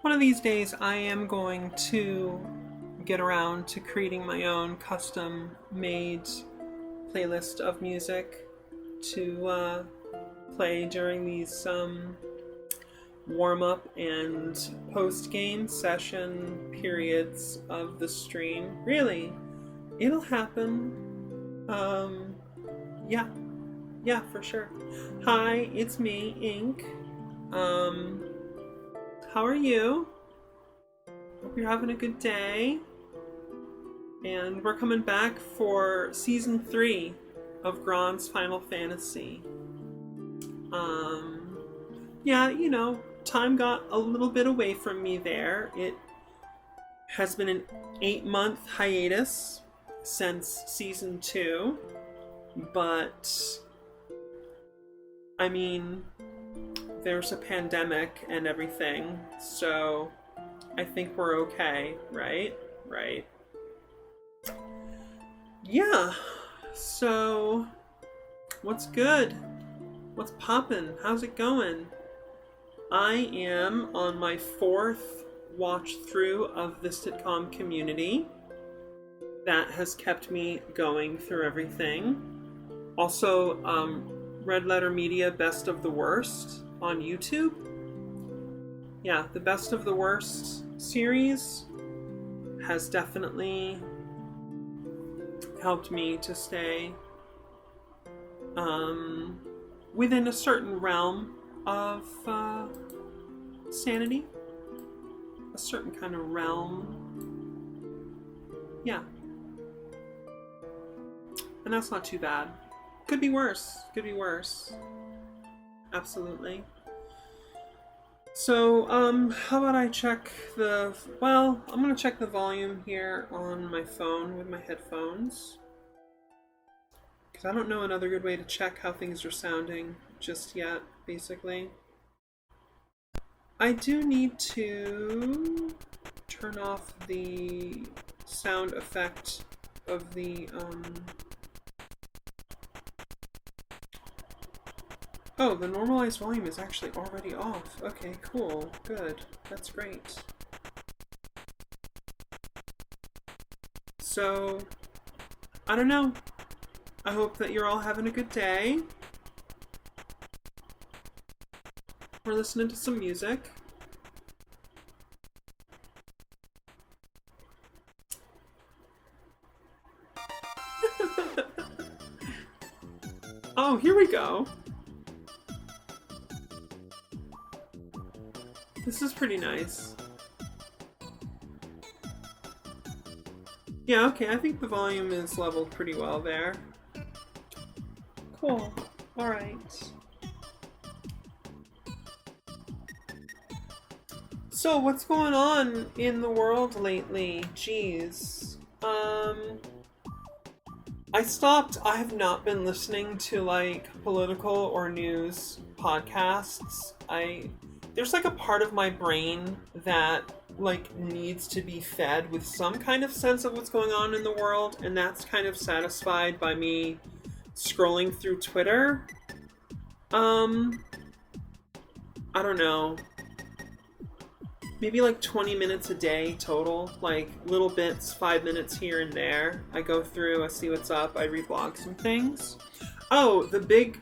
One of these days I am going to get around to creating my own custom-made playlist of music to play during these warm-up and post-game session periods of the stream. Really, it'll happen. Yeah, for sure. Hi, it's me, Inke. How are you? Hope you're having a good day. And we're coming back for Season 3 of Grond's Final Fantasy. Yeah, you know, time got a little bit away from me there. It has been an 8-month hiatus since Season 2. But, I mean, there's a pandemic and everything, so I think we're okay, right? Right. Yeah, so what's good? What's poppin'? How's it going? I am on my 4th watch through of the sitcom Community. That has kept me going through everything. Also, Red Letter Media Best of the Worst on YouTube. Yeah, the Best of the Worst series has definitely helped me to stay within a certain realm of sanity. A certain kind of realm. Yeah. And that's not too bad. Could be worse. Could be worse. Absolutely. So, how about I check I'm gonna check the volume here on my phone with my headphones. Because I don't know another good way to check how things are sounding just yet, basically. I do need to turn off the sound effect of the, Oh, the normalized volume is actually already off. Okay, cool. Good. That's great. So, I don't know. I hope that you're all having a good day. We're listening to some music. Oh, here we go. This is pretty nice. Yeah, okay, I think the volume is leveled pretty well there. Cool. Alright. So, what's going on in the world lately? Jeez. I have not been listening to, like, political or news podcasts. There's like a part of my brain that like needs to be fed with some kind of sense of what's going on in the world, and that's kind of satisfied by me scrolling through Twitter. I don't know. Maybe like 20 minutes a day total, like little bits, 5 minutes here and there. I go through, I see what's up, I reblog some things. Oh, the big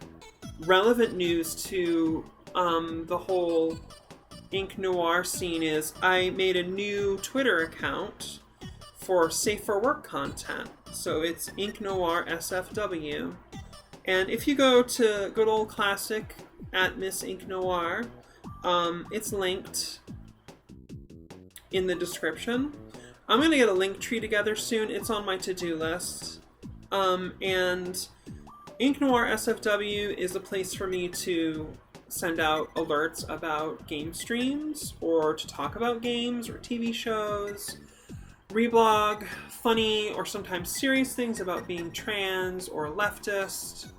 relevant news to the whole Ink Noir scene is I made a new Twitter account for Safe for Work content. So it's Ink Noir SFW. And if you go to good old classic at Miss Ink Noir, it's linked in the description. I'm going to get a link tree together soon. It's on my to-do list. And Ink Noir SFW is a place for me to send out alerts about game streams, or to talk about games or TV shows, reblog funny or sometimes serious things about being trans or leftist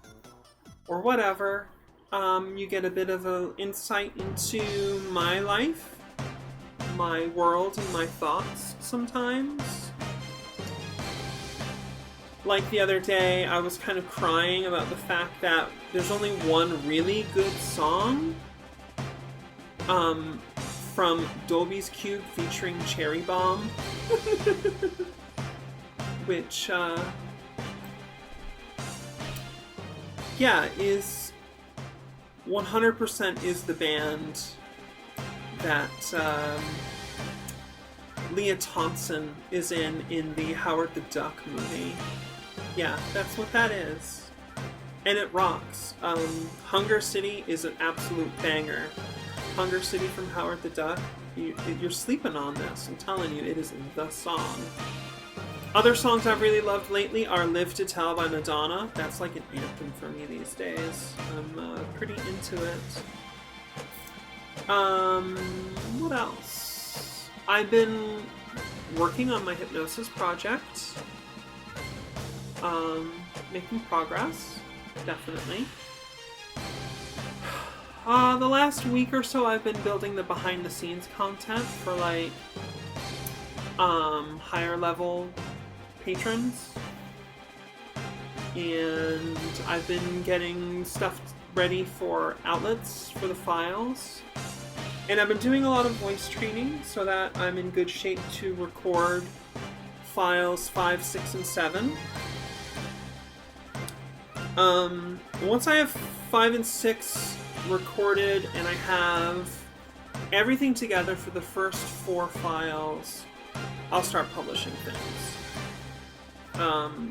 or whatever. You get a bit of an insight into my life, my world, and my thoughts sometimes. Like the other day, I was kind of crying about the fact that there's only one really good song from Dolby's Cube featuring Cherry Bomb, which, yeah, is 100% is the band that Leah Thompson is in the Howard the Duck movie. Yeah, that's what that is. And it rocks. Hunger City is an absolute banger. Hunger City from Howard the Duck, you're sleeping on this. I'm telling you, it is the song. Other songs I've really loved lately are Live to Tell by Madonna. That's like an anthem for me these days. I'm pretty into it. What else? I've been working on my hypnosis project. Making progress, definitely. The last week or so I've been building the behind the scenes content for like higher level patrons. And I've been getting stuff ready for outlets for the files. And I've been doing a lot of voice training so that I'm in good shape to record files 5, 6, and 7. Once I have 5 and 6 recorded and I have everything together for the first 4 files, I'll start publishing things.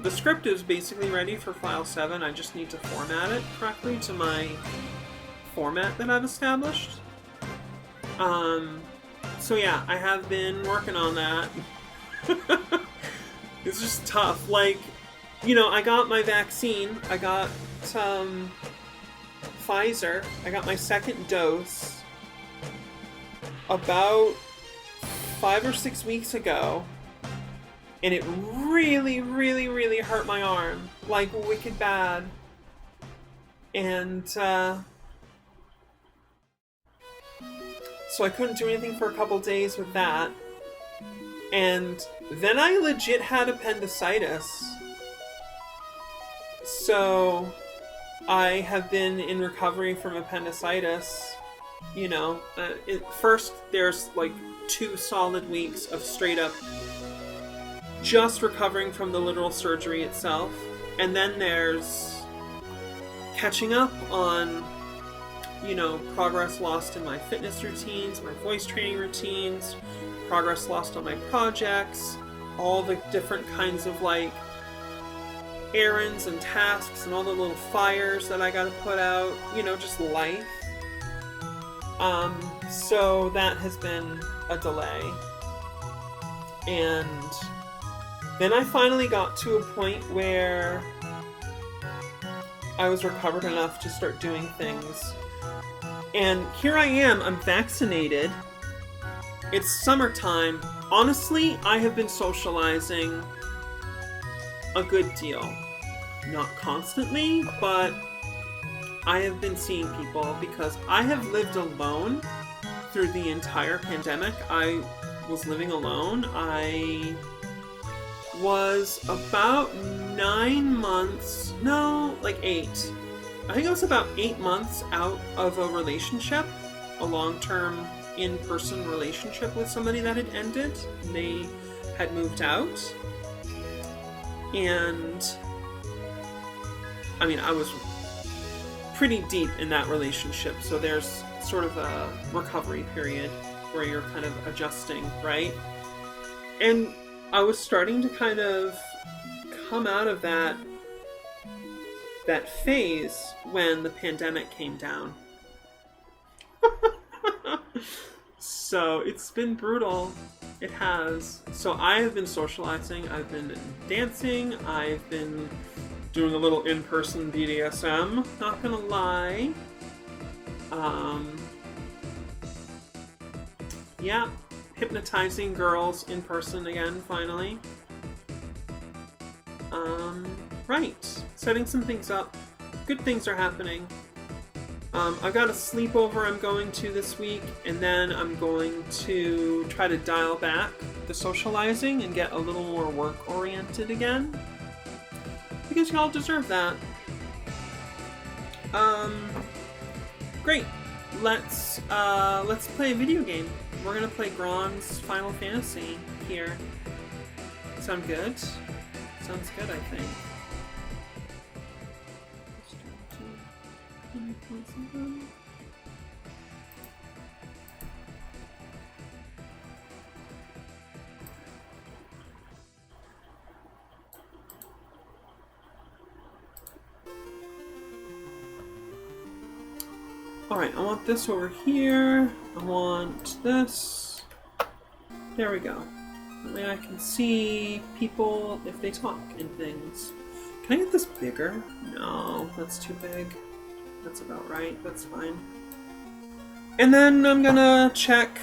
The script is basically ready for file 7. I just need to format it correctly to my format that I've established. So yeah, I have been working on that. It's just tough. Like, you know, I got my vaccine. I got Pfizer. I got my second dose about 5 or 6 weeks ago. And it really, really, really hurt my arm. Like, wicked bad. And, so I couldn't do anything for a couple days with that. And then I legit had appendicitis. So I have been in recovery from appendicitis. You know, first there's like 2 solid weeks of straight up just recovering from the literal surgery itself. And then there's catching up on, you know, progress lost in my fitness routines, my voice training routines, progress lost on my projects, all the different kinds of like errands and tasks and all the little fires that I gotta put out, you know, just life. So that has been a delay. And then I finally got to a point where I was recovered enough to start doing things. And here I am, I'm vaccinated. It's summertime. Honestly, I have been socializing a good deal. Not constantly, but I have been seeing people because I have lived alone through the entire pandemic. I was living alone. I was about 9 months, no, like 8. I think I was about 8 months out of a relationship, a long-term in-person relationship with somebody that had ended. They had moved out. And I mean, I was pretty deep in that relationship, so there's sort of a recovery period where you're kind of adjusting, right? And I was starting to kind of come out of that phase when the pandemic came down. So it's been brutal. It has. So I have been socializing, I've been dancing, I've been doing a little in-person BDSM, not gonna lie. Yeah, hypnotizing girls in person again, finally. Right, setting some things up. Good things are happening. I've got a sleepover I'm going to this week, and then I'm going to try to dial back the socializing and get a little more work-oriented again. Because y'all deserve that. Great. Let's play a video game. We're gonna play Grond's Final Fantasy here. Sound good? Sounds good, I think. Alright, I want this over here. I want this. There we go. That way I can see people if they talk and things. Can I get this bigger? No, that's too big. That's about right. That's fine. And then I'm gonna check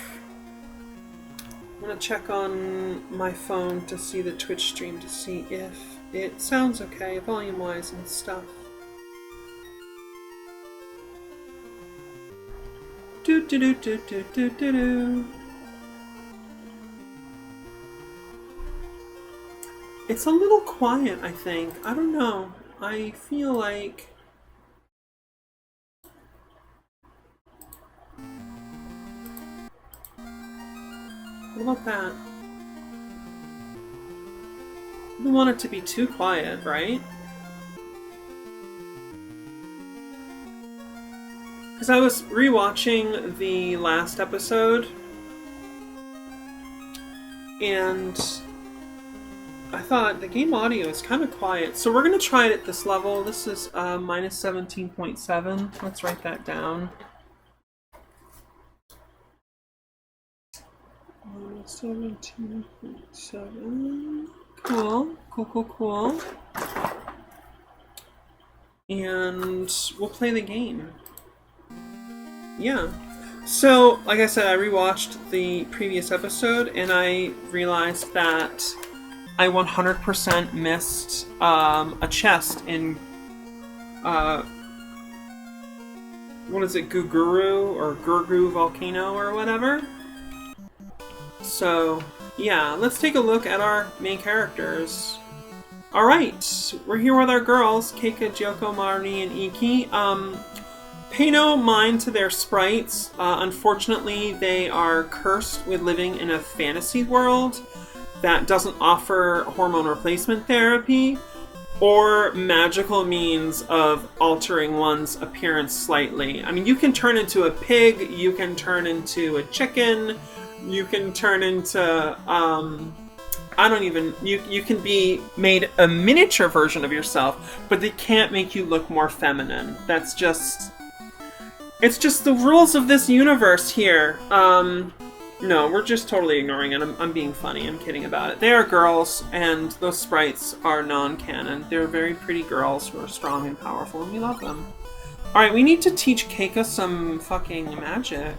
on my phone to see the Twitch stream to see if it sounds okay, volume-wise and stuff. Do do do do do do do do. It's a little quiet, I think. I don't know. I feel like what about that? I don't want it to be too quiet, right? Because I was rewatching the last episode, and I thought the game audio is kind of quiet. So we're going to try it at this level. This is minus 17.7. Let's write that down. Minus 17.7. Cool. Cool, cool, cool. And we'll play the game. Yeah. So, like I said, I rewatched the previous episode, and I realized that I 100% missed a chest in, what is it, Guguru or Gurgu Volcano or whatever. So, yeah, let's take a look at our main characters. Alright, we're here with our girls, Keika, Gyoko, Marnie, and Inke. Pay no mind to their sprites. Unfortunately, they are cursed with living in a fantasy world that doesn't offer hormone replacement therapy or magical means of altering one's appearance slightly. I mean, you can turn into a pig, you can turn into a chicken, you can turn into, you can be made a miniature version of yourself, but they can't make you look more feminine. That's just... It's just the rules of this universe here. No, we're just totally ignoring it. I'm being funny. I'm kidding about it. They are girls, and those sprites are non-canon. They're very pretty girls who are strong and powerful, and we love them. Alright, we need to teach Keika some fucking magic.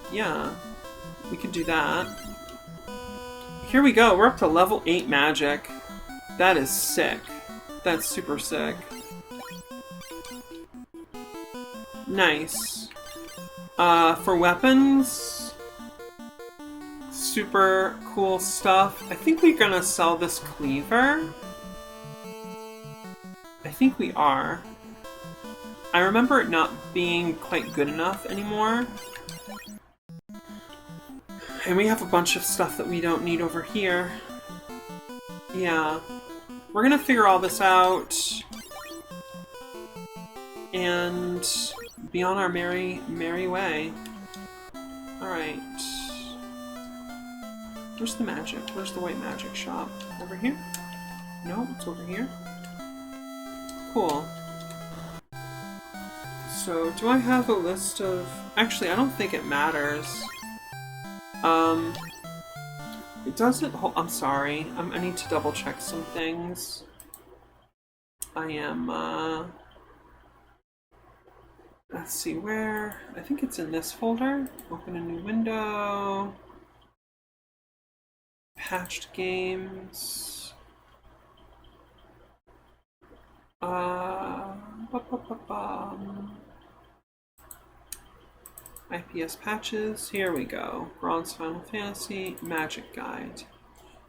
Yeah, we could do that. Here we go. We're up to level 8 magic. That is sick. That's super sick. Nice. For weapons, super cool stuff. I think we're gonna sell this cleaver. I think we are. I remember it not being quite good enough anymore. And we have a bunch of stuff that we don't need over here. Yeah. We're gonna figure all this out. And be on our merry way. Alright. Where's the magic? Where's the white magic shop? Over here? No, it's over here. Cool. So, do I have a list of... Actually, I don't think it matters. It doesn't hold... I'm sorry. I need to double check some things. I am, let's see where. I think it's in this folder. Open a new window. Patched games. IPS patches. Here we go. Grond's Final Fantasy Magic Guide.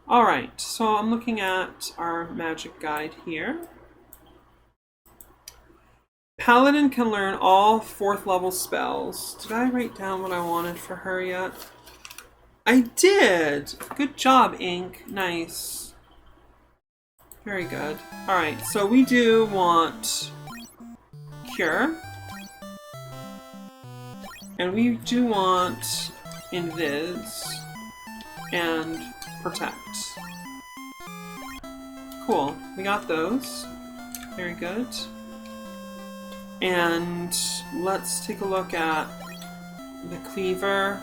Alright, so I'm looking at our Magic Guide here. Paladin can learn all 4th level spells. Did I write down what I wanted for her yet? I did! Good job, Inke. Nice. Very good. Alright, so we do want Cure. And we do want Invis and Protect. Cool. We got those. Very good. And let's take a look at the Cleaver.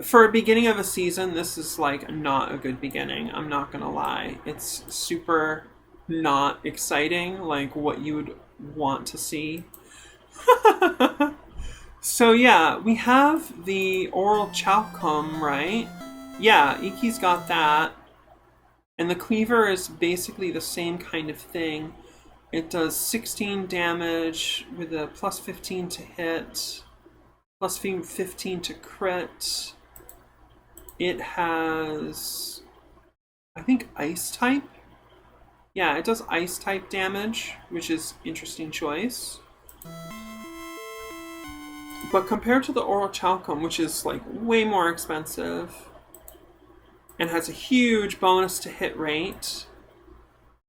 For a beginning of a season, this is like not a good beginning. I'm not gonna lie. It's super not exciting, like what you would want to see. So yeah, we have the oral chalcum, right? Yeah, Ikki's got that. And the Cleaver is basically the same kind of thing. It does 16 damage with a plus 15 to hit, plus 15 to crit. It has, I think, ice type. Yeah, it does ice type damage, which is interesting choice. But compared to the oral chalcum, which is like way more expensive and has a huge bonus to hit rate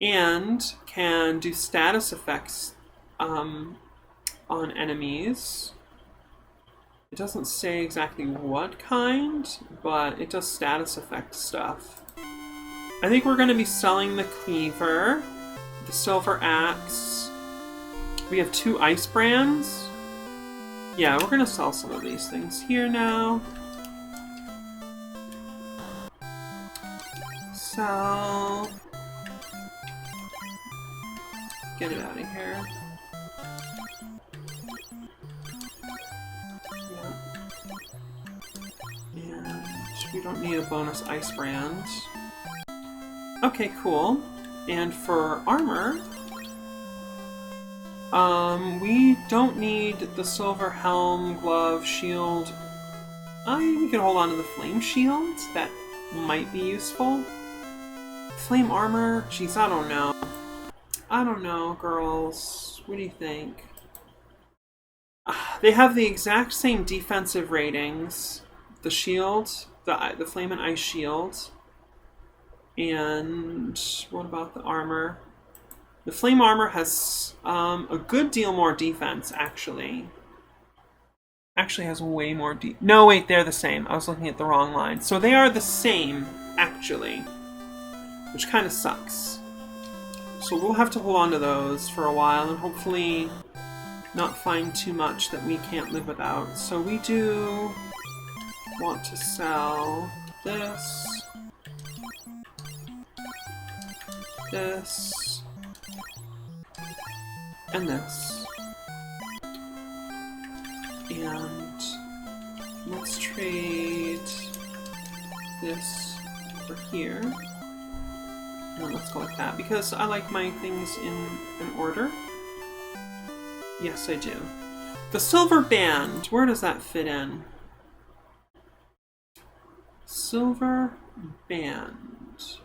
and can do status effects on enemies. It doesn't say exactly what kind, but it does status effect stuff. I think we're going to be selling the Cleaver, the Silver Axe. We have 2 ice brands. Yeah, we're going to sell some of these things here now. Sell. Get it out of here. And we don't need a bonus ice brand. Okay, cool. And for armor, we don't need the silver helm, glove, shield. We can hold on to the flame shield. That might be useful. Flame armor? Jeez, I don't know. I don't know, girls. What do you think? They have the exact same defensive ratings. The shield, the flame and ice shield. And what about the armor? The flame armor has a good deal more defense, actually. Actually has way more No, wait, they're the same. I was looking at the wrong line. So they are the same, actually. Which kind of sucks. So we'll have to hold on to those for a while and hopefully not find too much that we can't live without. So we do want to sell this, this, and this. And let's trade this over here. And let's go like that, because I like my things in order. Yes, I do. The silver band, where does that fit in? Silver band.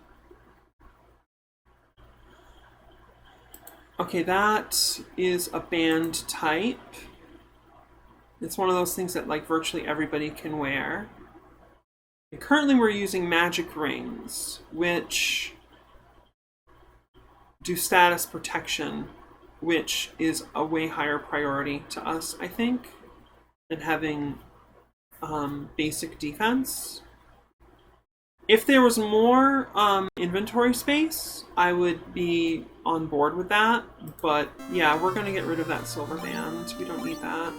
Okay, that is a band type. It's one of those things that like virtually everybody can wear. And currently we're using magic rings, which do status protection, which is a way higher priority to us, I think, than having basic defense. If there was more inventory space, I would be on board with that. But yeah, we're going to get rid of that silver band. We don't need that.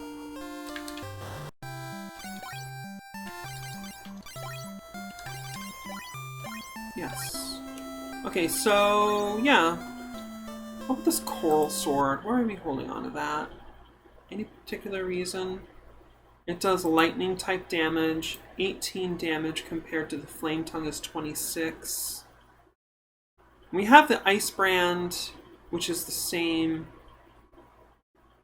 Yes. Okay, so yeah. What about this coral sword? Why are we holding on to that? Any particular reason? It does lightning type damage, 18 damage compared to the flame tongue is 26. We have the ice brand, which is the same.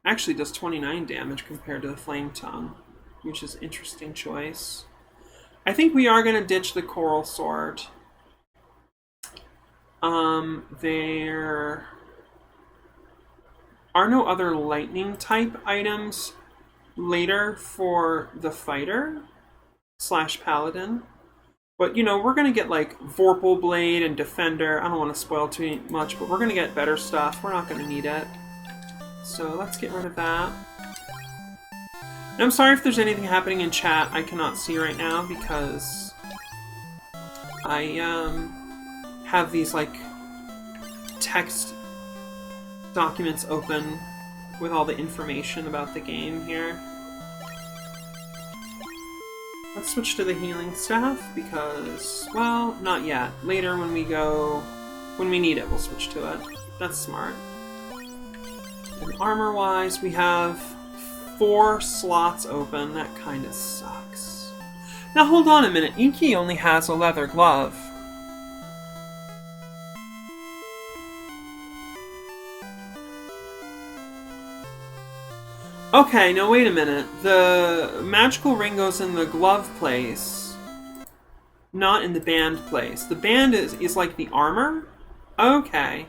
Actually does 29 damage compared to the Flame Tongue, which is an interesting choice. I think we are going to ditch the Coral Sword. There are no other lightning type items later for the fighter / paladin. But, you know, we're going to get, like, Vorpal Blade and Defender. I don't want to spoil too much, but we're going to get better stuff. We're not going to need it. So let's get rid of that. And I'm sorry if there's anything happening in chat I cannot see right now, because I have these, like, text documents open with all the information about the game here. Let's switch to the healing staff because, well, not yet. Later when we need it, we'll switch to it. That's smart. And armor-wise, we have 4 slots open. That kind of sucks. Now hold on a minute. Inke only has a leather glove. Okay, no, wait a minute. The magical ring goes in the glove place, not in the band place. The band is like the armor? Okay.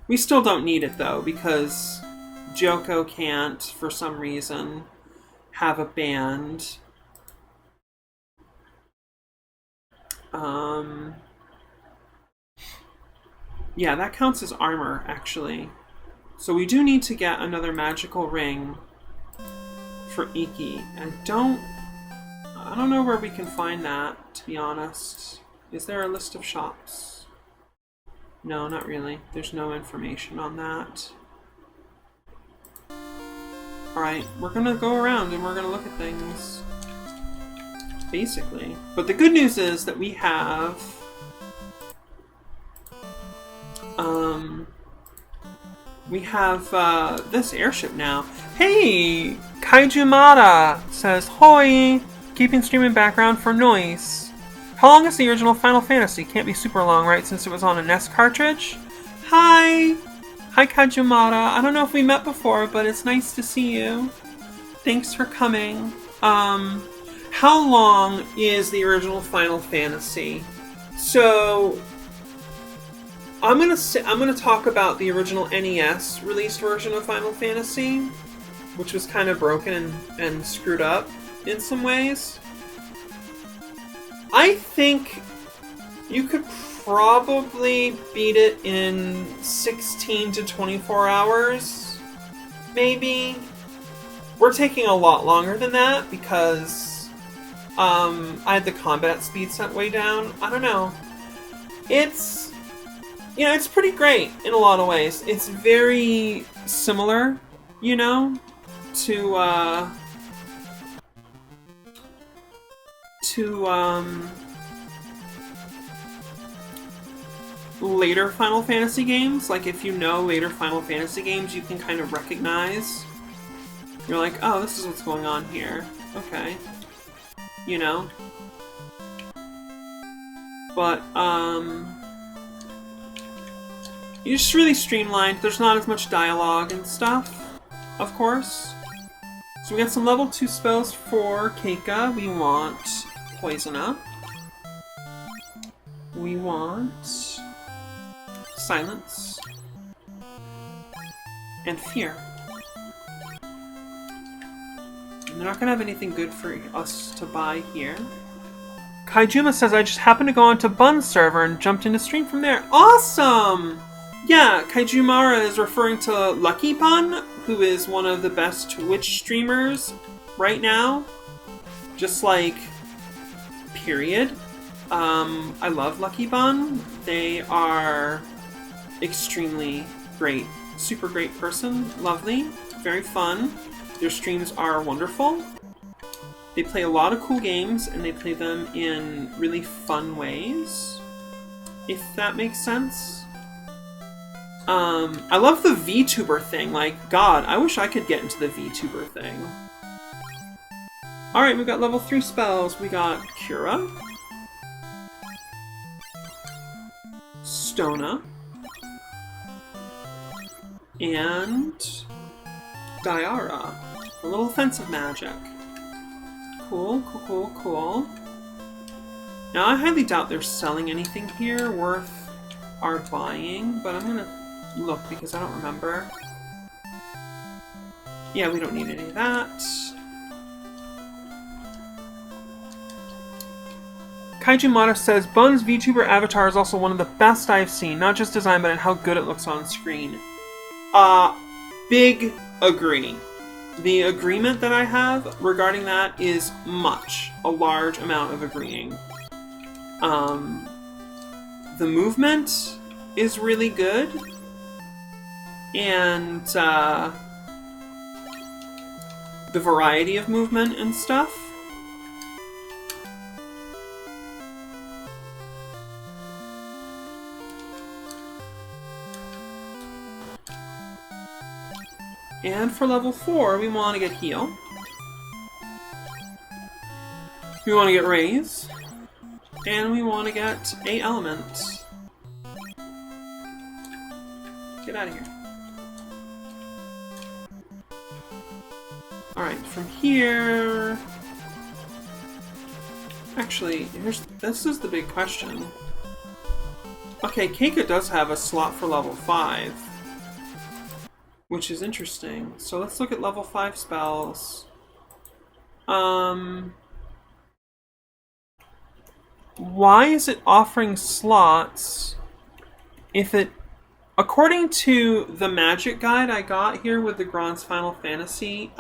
We still don't need it, though, because Joko can't, for some reason, have a band. Yeah, that counts as armor, actually. So we do need to get another magical ring for Inke. I don't know where we can find that, to be honest. Is there a list of shops? No, not really. There's no information on that. Alright, we're gonna go around and we're gonna look at things. Basically. But the good news is that we have this airship now. Hey! Kaijumata says, "Hoi! Keeping stream in background for noise. How long is the original Final Fantasy? Can't be super long, right? Since it was on a NES cartridge?" Hi! Hi, Kaijumata. I don't know if we met before, but it's nice to see you. Thanks for coming. How long is the original Final Fantasy? So I'm gonna talk about the original NES released version of Final Fantasy, which was kind of broken and screwed up in some ways. I think you could probably beat it in 16 to 24 hours, maybe. We're taking a lot longer than that because I had the combat speed set way down. I don't know. It's, you know, it's pretty great in a lot of ways. It's very similar, you know, to later Final Fantasy games. Like, if you know later Final Fantasy games, you can kind of recognize. You're like, oh, this is what's going on here. Okay. You know? But, it's just really streamlined. There's not as much dialogue and stuff, of course. So we got some level 2 spells for Keika. We want Poison Up. We want Silence. And Fear. And they're not gonna have anything good for us to buy here. Kaijuma says, I just happened to go onto Bun's server and jumped into stream from there. Awesome! Yeah, Kaijumara is referring to Lucky Bun, who is one of the best Twitch streamers right now. Just like, period. I love Lucky Bun. They are extremely great. Super great person. Lovely. Very fun. Their streams are wonderful. They play a lot of cool games, and they play them in really fun ways. If that makes sense. I love the VTuber thing. Like, God, I wish I could get into the VTuber thing. Alright, we got level 3 spells. We got Cura. Stona. And Diara. A little offensive magic. Cool, cool, cool, cool. Now, I highly doubt they're selling anything here worth our buying, but I'm gonna look because I don't remember. Yeah, we don't need any of that. Kaiju Mata says, Bun's VTuber avatar is also one of the best I've seen, not just design, but in how good it looks on screen. Big agree. The agreement that I have regarding that is a large amount of agreeing. The movement is really good, and the variety of movement and stuff. And for level 4, we want to get heal. We want to get raise. And we want to get a element. Get out of here. Alright, from here... Actually, this is the big question. Okay, Keika does have a slot for level 5. Which is interesting. So let's look at level 5 spells. Why is it offering slots if it... According to the magic guide I got here with the Grond's Final Fantasy,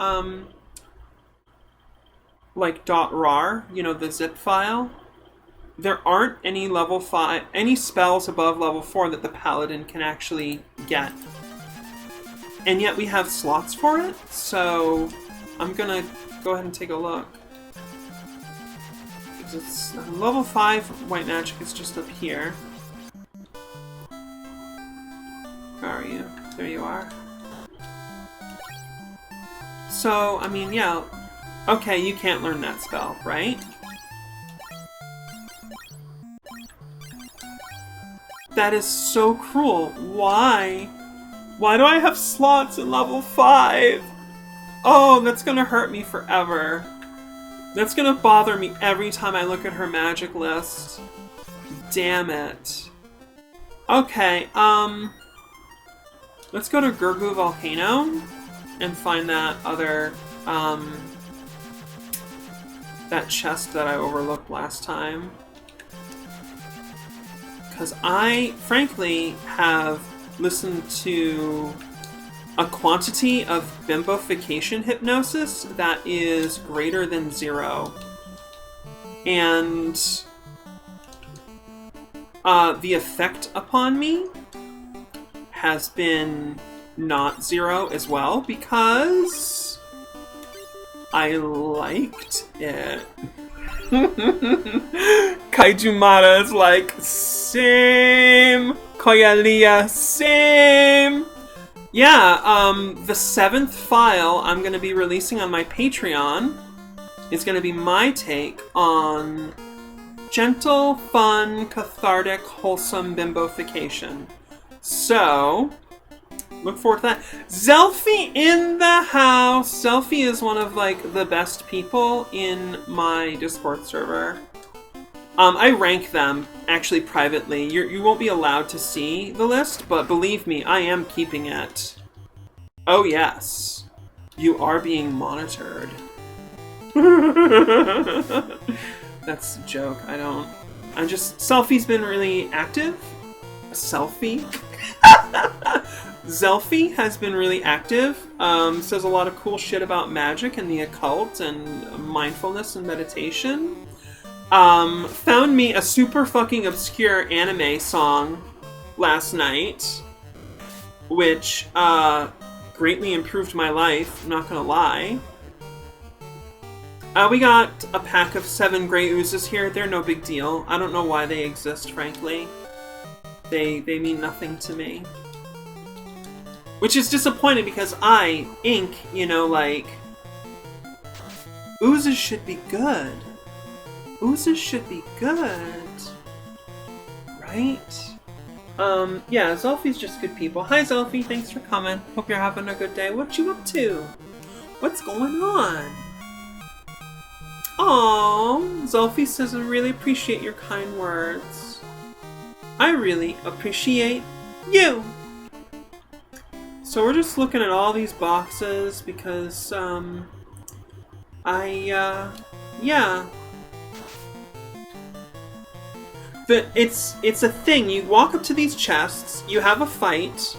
like .rar, you know, the zip file, there aren't any level 5, any spells above level 4 that the Paladin can actually get. And yet we have slots for it, so I'm gonna go ahead and take a look. Because it's level 5 white magic is just up here. Where are you? There you are. So, I mean, yeah. Okay, you can't learn that spell, right? That is so cruel. Why? Why do I have slots in level 5? Oh, that's gonna hurt me forever. That's gonna bother me every time I look at her magic list. Damn it. Okay, let's go to Gurgu Volcano and find that other, that chest that I overlooked last time. Because I, frankly, have listened to a quantity of bimbofication hypnosis that is greater than 0. And the effect upon me has been not 0 as well, because I liked it. Kaijumata is like, same! Koyalia, same! Yeah, the 7th file I'm gonna be releasing on my Patreon is gonna be my take on gentle, fun, cathartic, wholesome bimbofication. So, look forward to that. Zelfie in the house! Zelfie is one of, like, the best people in my Discord server. I rank them, actually, privately. You won't be allowed to see the list, but believe me, I am keeping it. Oh, yes. You are being monitored. That's a joke. Selfie's been really active. Selfie? Zelfie has been really active. Says a lot of cool shit about magic and the occult and mindfulness and meditation. Found me a super fucking obscure anime song last night, which, greatly improved my life, I'm not gonna lie. We got a pack of 7 Grey Oozes here. They're no big deal. I don't know why they exist, frankly. They mean nothing to me. Which is disappointing because I, Inke, you know, like... Oozes should be good. Oozes should be good. Right? Yeah, Zelfie's just good people. Hi, Zelfie. Thanks for coming. Hope you're having a good day. What you up to? What's going on? Aww, Zelfie says, I really appreciate your kind words. I really appreciate you. So we're just looking at all these boxes because, yeah. It's a thing. You walk up to these chests, you have a fight,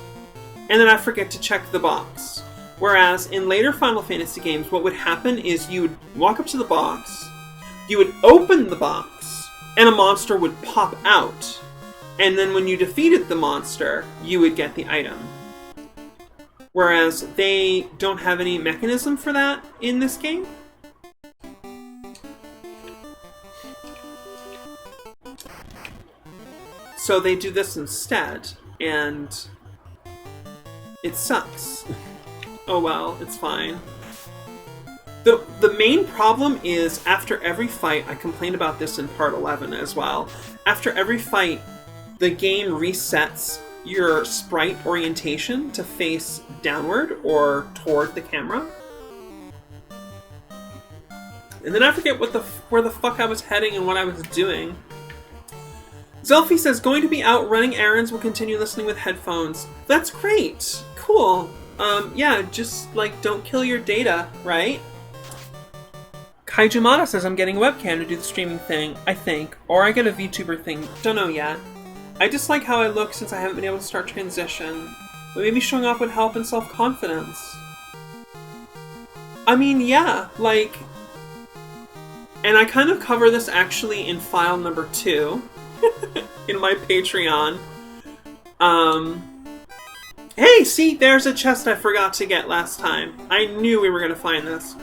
and then I forget to check the box. Whereas in later Final Fantasy games, what would happen is you would walk up to the box, you would open the box, and a monster would pop out. And then when you defeated the monster, you would get the item. Whereas they don't have any mechanism for that in this game. So they do this instead, and it sucks. Oh well, it's fine. The main problem is after every fight, I complained about this in part 11 as well, after every fight, the game resets your sprite orientation to face downward or toward the camera. And then I forget where the fuck I was heading and what I was doing. Zelfie says, going to be out running errands, will continue listening with headphones. That's great. Cool. Yeah, just, like, don't kill your data, right? Kaijumata says, I'm getting a webcam to do the streaming thing, I think. Or I get a VTuber thing. Don't know yet. I just like how I look since I haven't been able to start transition. But maybe showing off would help in self-confidence. I mean, yeah, like... And I kind of cover this actually in file number 2. In my Patreon. Hey, see, there's a chest I forgot to get last time. I knew we were going to find this.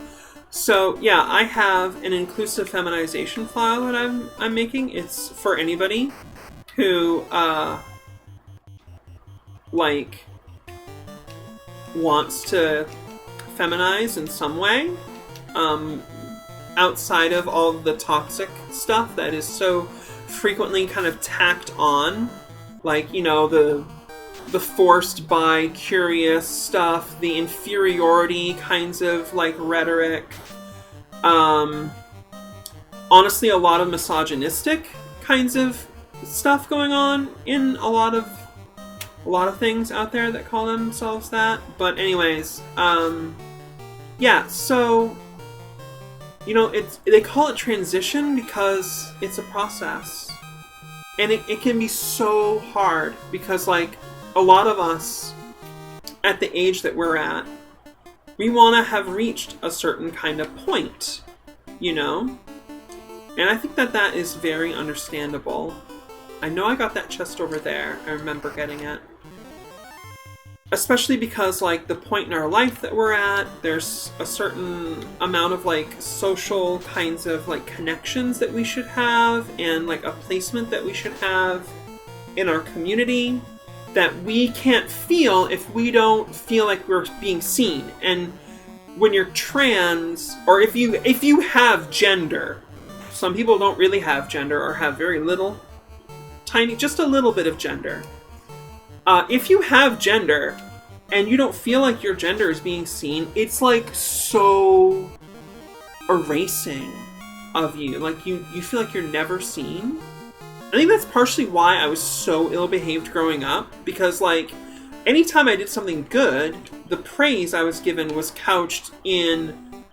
So, yeah, I have an inclusive feminization file that I'm making. It's for anybody who, like, wants to feminize in some way. Outside of all the toxic stuff that is so frequently kind of tacked on, like, you know, the forced by curious stuff, the inferiority kinds of like rhetoric, honestly a lot of misogynistic kinds of stuff going on in a lot of things out there that call themselves that. But anyways, yeah, so you know, they call it transition because it's a process. And it can be so hard because, like, a lot of us, at the age that we're at, we want to have reached a certain kind of point, you know? And I think that is very understandable. I know I got that chest over there. I remember getting it. Especially because, like, the point in our life that we're at, there's a certain amount of, like, social kinds of, like, connections that we should have, and, like, a placement that we should have in our community that we can't feel if we don't feel like we're being seen. And when you're trans, or if you have gender, some people don't really have gender or have very little, tiny, just a little bit of gender. If you have gender and you don't feel like your gender is being seen, it's like so erasing of you. Like you feel like you're never seen. I think that's partially why I was so ill-behaved growing up, because like anytime I did something good, the praise I was given was couched in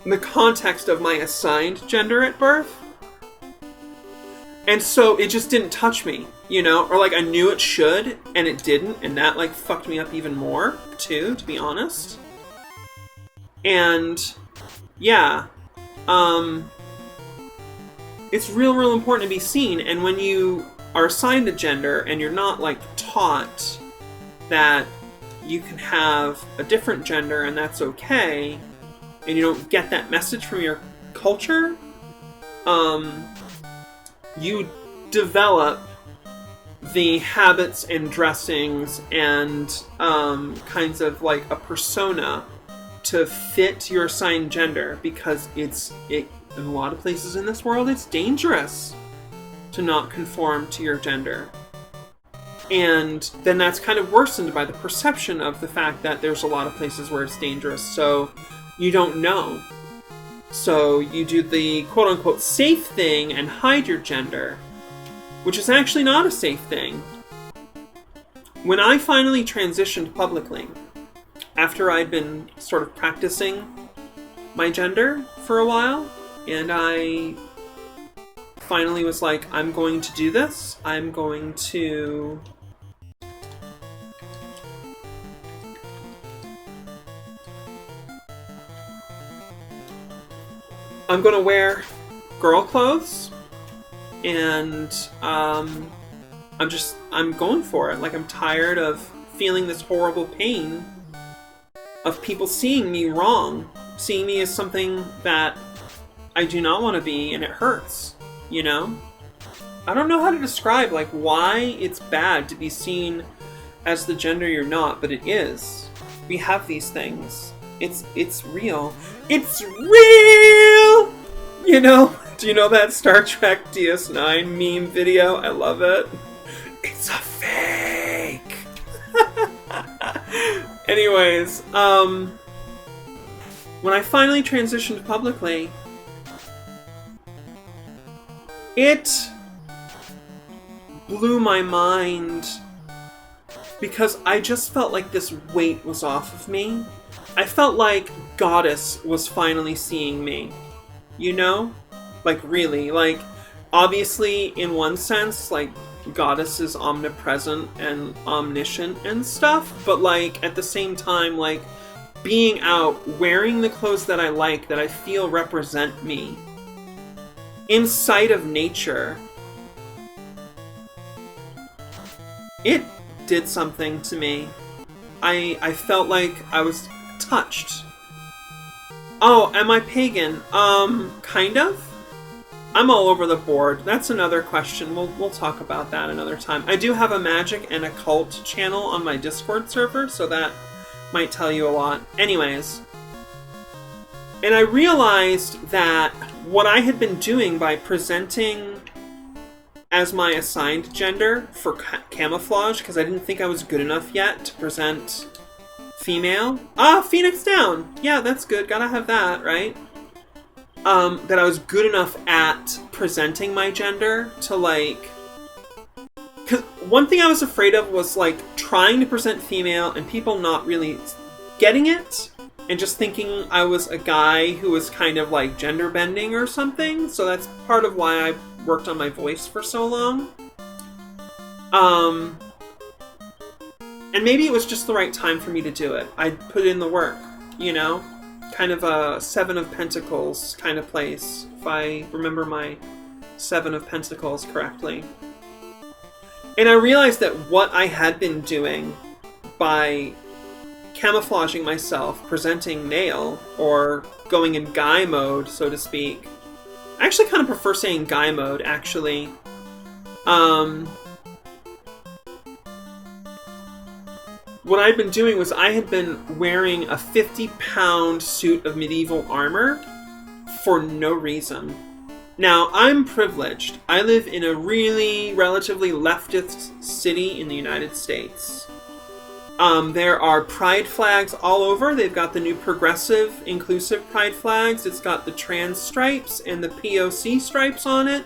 the context of my assigned gender at birth. And so it just didn't touch me, you know? Or like I knew it should, and it didn't, and that like fucked me up even more, too, to be honest. And yeah, it's real important to be seen, and when you are assigned a gender and you're not like taught that you can have a different gender and that's okay, and you don't get that message from your culture, you develop the habits and dressings and kinds of like a persona to fit your assigned gender, because in a lot of places in this world it's dangerous to not conform to your gender. And then that's kind of worsened by the perception of the fact that there's a lot of places where it's dangerous, so you don't know. So you do the quote-unquote safe thing and hide your gender, which is actually not a safe thing. When I finally transitioned publicly, after I'd been sort of practicing my gender for a while, and I finally was like, I'm going to do this. I'm going to wear girl clothes, and I'm going for it. Like, I'm tired of feeling this horrible pain of people seeing me wrong, seeing me as something that I do not want to be, and it hurts, you know? I don't know how to describe, like, why it's bad to be seen as the gender you're not, but it is. We have these things. It's real. It's real! You know? Do you know that Star Trek DS9 meme video? I love it. It's a fake! Anyways, when I finally transitioned publicly, it blew my mind because I just felt like this weight was off of me. I felt like Goddess was finally seeing me, you know? Like, really, like, obviously, in one sense, like, Goddess is omnipresent and omniscient and stuff, but, like, at the same time, like, being out, wearing the clothes that I like, that I feel represent me, in sight of nature, it did something to me. I felt like I was touched. Oh, am I pagan? Kind of? I'm all over the board. That's another question. We'll talk about that another time. I do have a magic and occult channel on my Discord server, so that might tell you a lot. Anyways. And I realized that what I had been doing by presenting as my assigned gender for camouflage, because I didn't think I was good enough yet to present female. Ah, Phoenix down! Yeah, that's good. Gotta have that, right? That I was good enough at presenting my gender to, like... Because one thing I was afraid of was, like, trying to present female and people not really getting it, and just thinking I was a guy who was kind of, like, gender bending or something. So that's part of why I worked on my voice for so long. And maybe it was just the right time for me to do it. I put in the work, you know? Kind of a Seven of Pentacles kind of place, if I remember my Seven of Pentacles correctly. And I realized that what I had been doing by camouflaging myself, presenting male, or going in guy mode, so to speak. I actually kind of prefer saying guy mode, actually. What I'd been doing was I had been wearing a 50-pound suit of medieval armor for no reason. Now, I'm privileged. I live in a really relatively leftist city in the United States. There are pride flags all over. They've got the new progressive, inclusive pride flags. It's got the trans stripes and the POC stripes on it.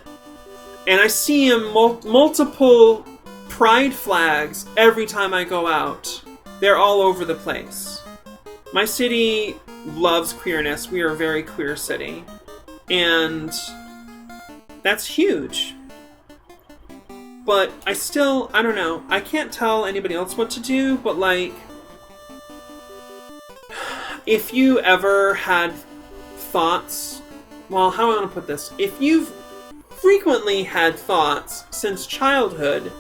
And I see multiple pride flags every time I go out. They're all over the place. My city loves queerness. We are a very queer city. And that's huge. But I don't know. I can't tell anybody else what to do, but, like, if you ever had thoughts, well, how do I want to put this? If you've frequently had thoughts since childhood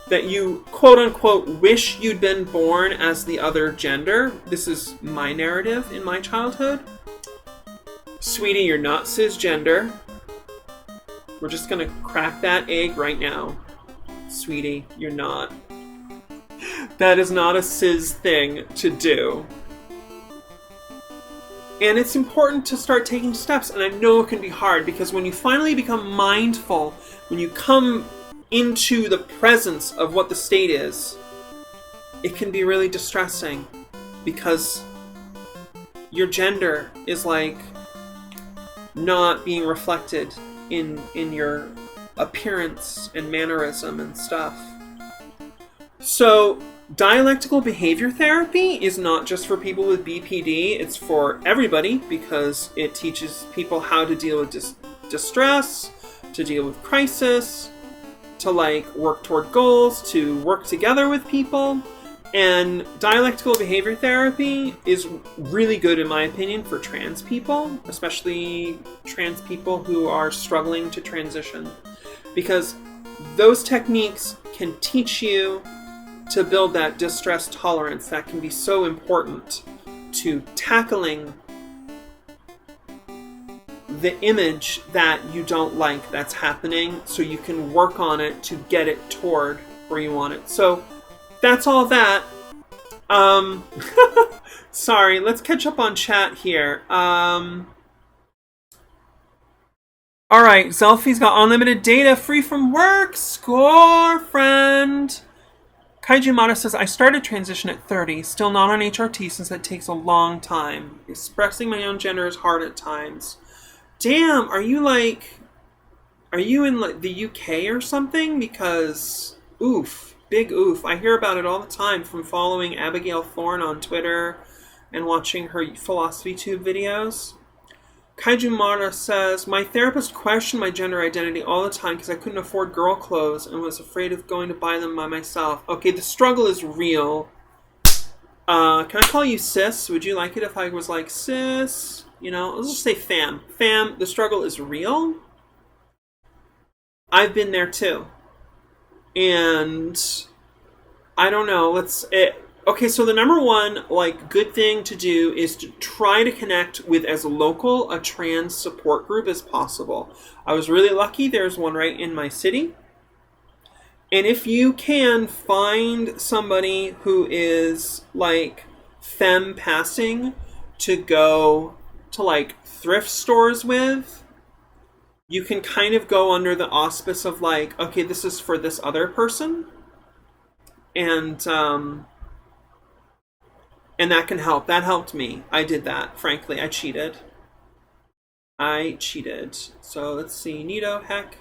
that you, quote-unquote, wish you'd been born as the other gender, this is my narrative in my childhood. Sweetie, you're not cisgender. We're just gonna crack that egg right now. Sweetie, you're not. That is not a cis thing to do. And it's important to start taking steps, and I know it can be hard, because when you finally become mindful, when you come into the presence of what the state is, it can be really distressing because your gender is like not being reflected in your appearance and mannerism and stuff. So dialectical behavior therapy is not just for people with BPD, it's for everybody because it teaches people how to deal with distress, to deal with crisis, to like work toward goals, to work together with people. And dialectical behavior therapy is really good, in my opinion, for trans people, especially trans people who are struggling to transition, because those techniques can teach you to build that distress tolerance that can be so important to tackling the image that you don't like that's happening, so you can work on it to get it toward where you want it. So that's all that. Sorry, let's catch up on chat here. Alright, Zelfie's got unlimited data, free from work. Score, friend. Kaiju Mata says, I started transition at 30, still not on HRT since it takes a long time. Expressing my own gender is hard at times. Damn, are you in like the UK or something? Because, oof, big oof. I hear about it all the time from following Abigail Thorne on Twitter and watching her Philosophy Tube videos. Kaiju Mara says, my therapist questioned my gender identity all the time because I couldn't afford girl clothes and was afraid of going to buy them by myself. Okay, the struggle is real. Can I call you sis? Would you like it if I was like, sis? You know, let's just say fam. Fam, the struggle is real. I've been there too. And I don't know, okay, so the number one, like, good thing to do is to try to connect with as local a trans support group as possible. I was really lucky. There's one right in my city. And if you can find somebody who is, like, femme passing to go to, like, thrift stores with, you can kind of go under the auspice of, like, okay, this is for this other person. And that can help. That helped me. I did that, frankly. I cheated. So, let's see. Neato, heck.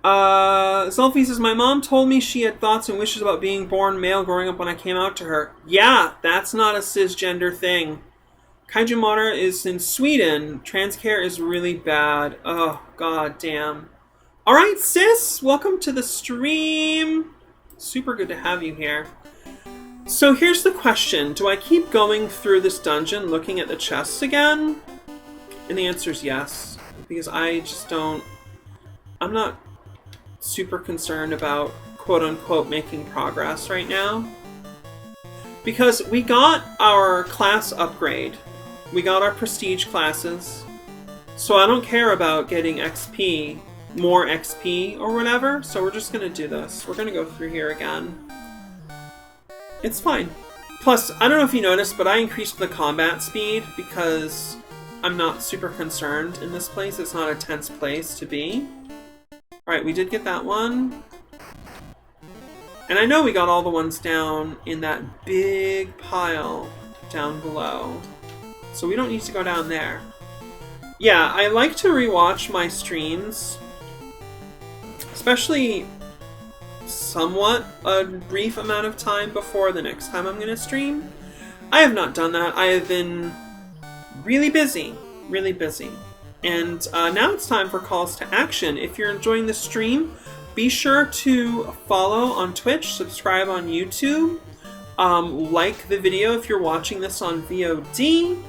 Selfie says, my mom told me she had thoughts and wishes about being born male growing up when I came out to her. Yeah, that's not a cisgender thing. Kaiju Mara is in Sweden. Trans care is really bad. Oh, god damn. Alright, sis. Welcome to the stream. Super good to have you here. So here's the question. Do I keep going through this dungeon looking at the chests again? And the answer is yes. Because I just don't... I'm not super concerned about quote-unquote making progress right now. Because we got our class upgrade. We got our prestige classes. So I don't care about getting XP, more XP or whatever. So we're just going to do this. We're going to go through here again. It's fine. Plus, I don't know if you noticed, but I increased the combat speed because I'm not super concerned in this place. It's not a tense place to be. Alright, we did get that one. And I know we got all the ones down in that big pile down below. So we don't need to go down there. Yeah, I like to rewatch my streams. Especially somewhat a brief amount of time before the next time I'm going to stream. I have not done that. I have been really busy. Really busy. And now it's time for calls to action. If you're enjoying the stream, be sure to follow on Twitch, subscribe on YouTube, like the video if you're watching this on VOD,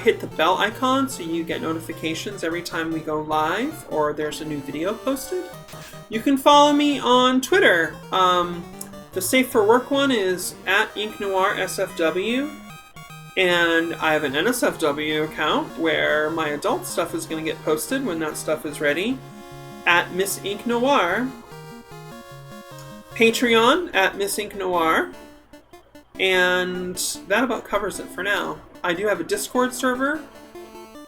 hit the bell icon so you get notifications every time we go live or there's a new video posted. You can follow me on Twitter. The Safe for Work one is at InkNoirSFW. And I have an NSFW account where my adult stuff is going to get posted when that stuff is ready. At Miss Ink Noir. Patreon at Miss Ink Noir. And that about covers it for now. I do have a Discord server.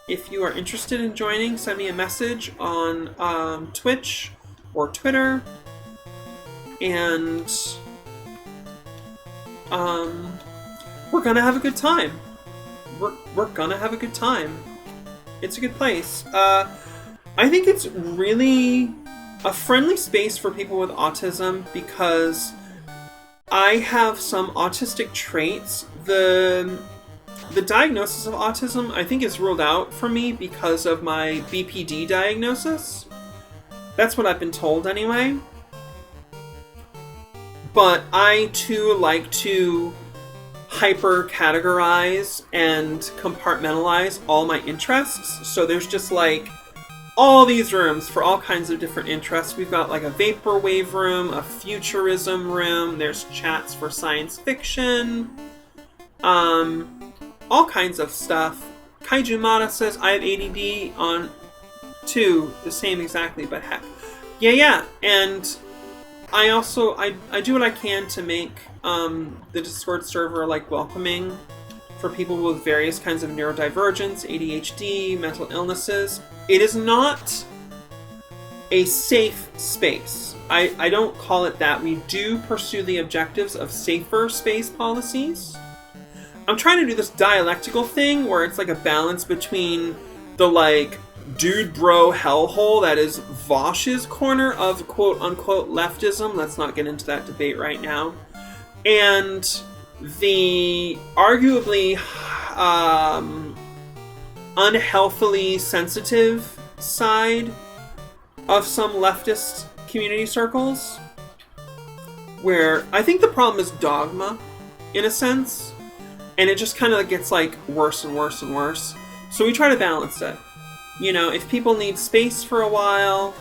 If you are interested in joining, send me a message on Twitch or Twitter. and we're gonna have a good time. We're gonna have a good time. It's a good place. I think it's really a friendly space for people with autism because I have some autistic traits. The diagnosis of autism, I think, is ruled out for me because of my BPD diagnosis. That's what I've been told anyway. But I, too, like to hyper-categorize and compartmentalize all my interests. So there's just, like, all these rooms for all kinds of different interests. We've got, like, a vaporwave room, a futurism room, there's chats for science fiction, all kinds of stuff. Kaiju Mata says, I have ADD on 2, the same exactly, but heck. Yeah, and I also, I do what I can to make the Discord server, like, welcoming for people with various kinds of neurodivergence, ADHD, mental illnesses. It is not a safe space. I don't call it that. We do pursue the objectives of safer space policies. I'm trying to do this dialectical thing where it's like a balance between the, like, dude bro hellhole that is Vosh's corner of quote-unquote leftism. Let's not get into that debate right now. And the arguably unhealthily sensitive side of some leftist community circles, where I think the problem is dogma, in a sense, and it just kind of gets, like, worse and worse and worse. So we try to balance it. You know, if people need space for a while,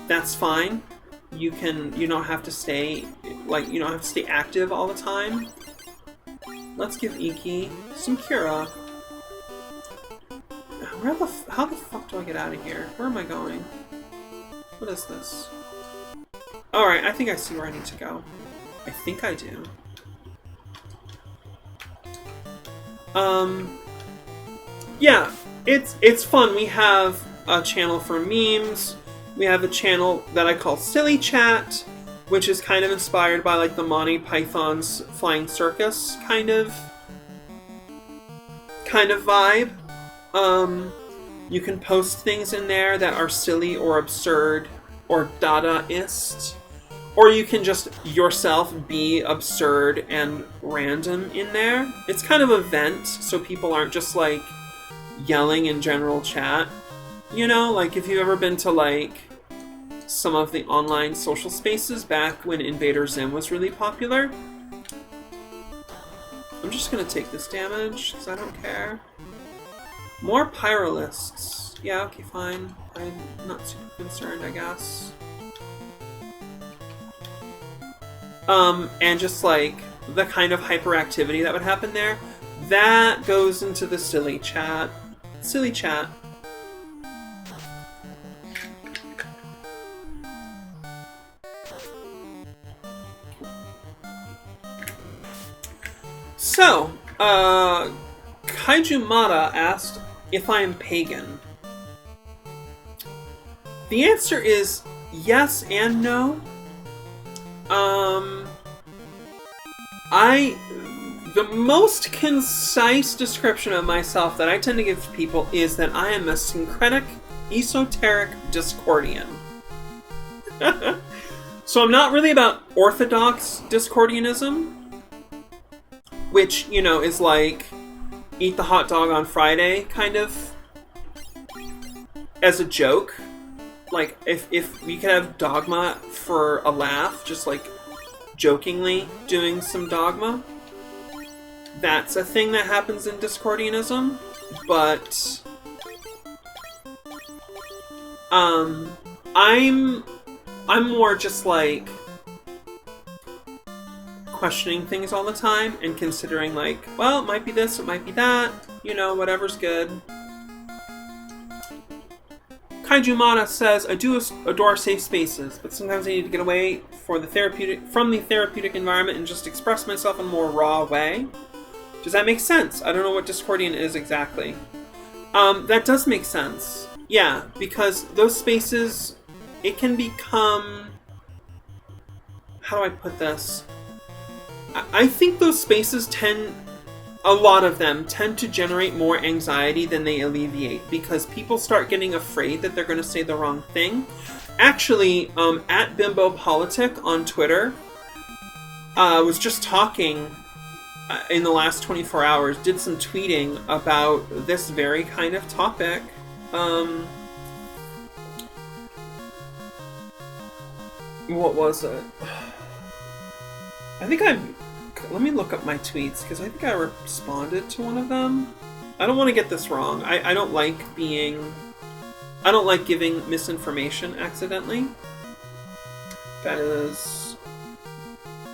that's fine. You don't have to stay, like, you don't have to stay active all the time. Let's give Inke some Kira. How the fuck do I get out of here? Where am I going? What is this? Alright, I think I see where I need to go. I think I do. Yeah, it's fun. We have a channel for memes. We have a channel that I call Silly Chat, which is kind of inspired by, like, the Monty Python's Flying Circus kind of vibe. You can post things in there that are silly or absurd or Dadaist. Or you can just yourself be absurd and random in there. It's kind of a vent, so people aren't just, like, yelling in general chat. You know, like, if you've ever been to, like, some of the online social spaces back when Invader Zim was really popular. I'm just gonna take this damage, because I don't care. More Pyrolists. Yeah, okay, fine. I'm not super concerned, I guess. And just, like, the kind of hyperactivity that would happen there, that goes into the Silly Chat. Silly Chat. So, Kaiju Mata asked if I am pagan. The answer is yes and no. The most concise description of myself that I tend to give to people is that I am a syncretic, esoteric Discordian. So I'm not really about orthodox Discordianism, which, you know, is like eat the hot dog on Friday, kind of, as a joke. Like, if we could have dogma for a laugh, just, like, jokingly doing some dogma, that's a thing that happens in Discordianism, but I'm more just, like, questioning things all the time and considering, like, well, it might be this, it might be that, you know, whatever's good. Kaiju Mata says, I do adore safe spaces, but sometimes I need to get away from the therapeutic environment and just express myself in a more raw way. Does that make sense? I don't know what Discordian is exactly. That does make sense. Yeah, because those spaces, it can become how do I put this? I think those spaces a lot of them tend to generate more anxiety than they alleviate, because people start getting afraid that they're going to say the wrong thing. Actually, at Bimbo Politic on Twitter, was just talking in the last 24 hours, did some tweeting about this very kind of topic. What was it? Let me look up my tweets, because I think I responded to one of them. I don't want to get this wrong. I don't like giving misinformation accidentally. That is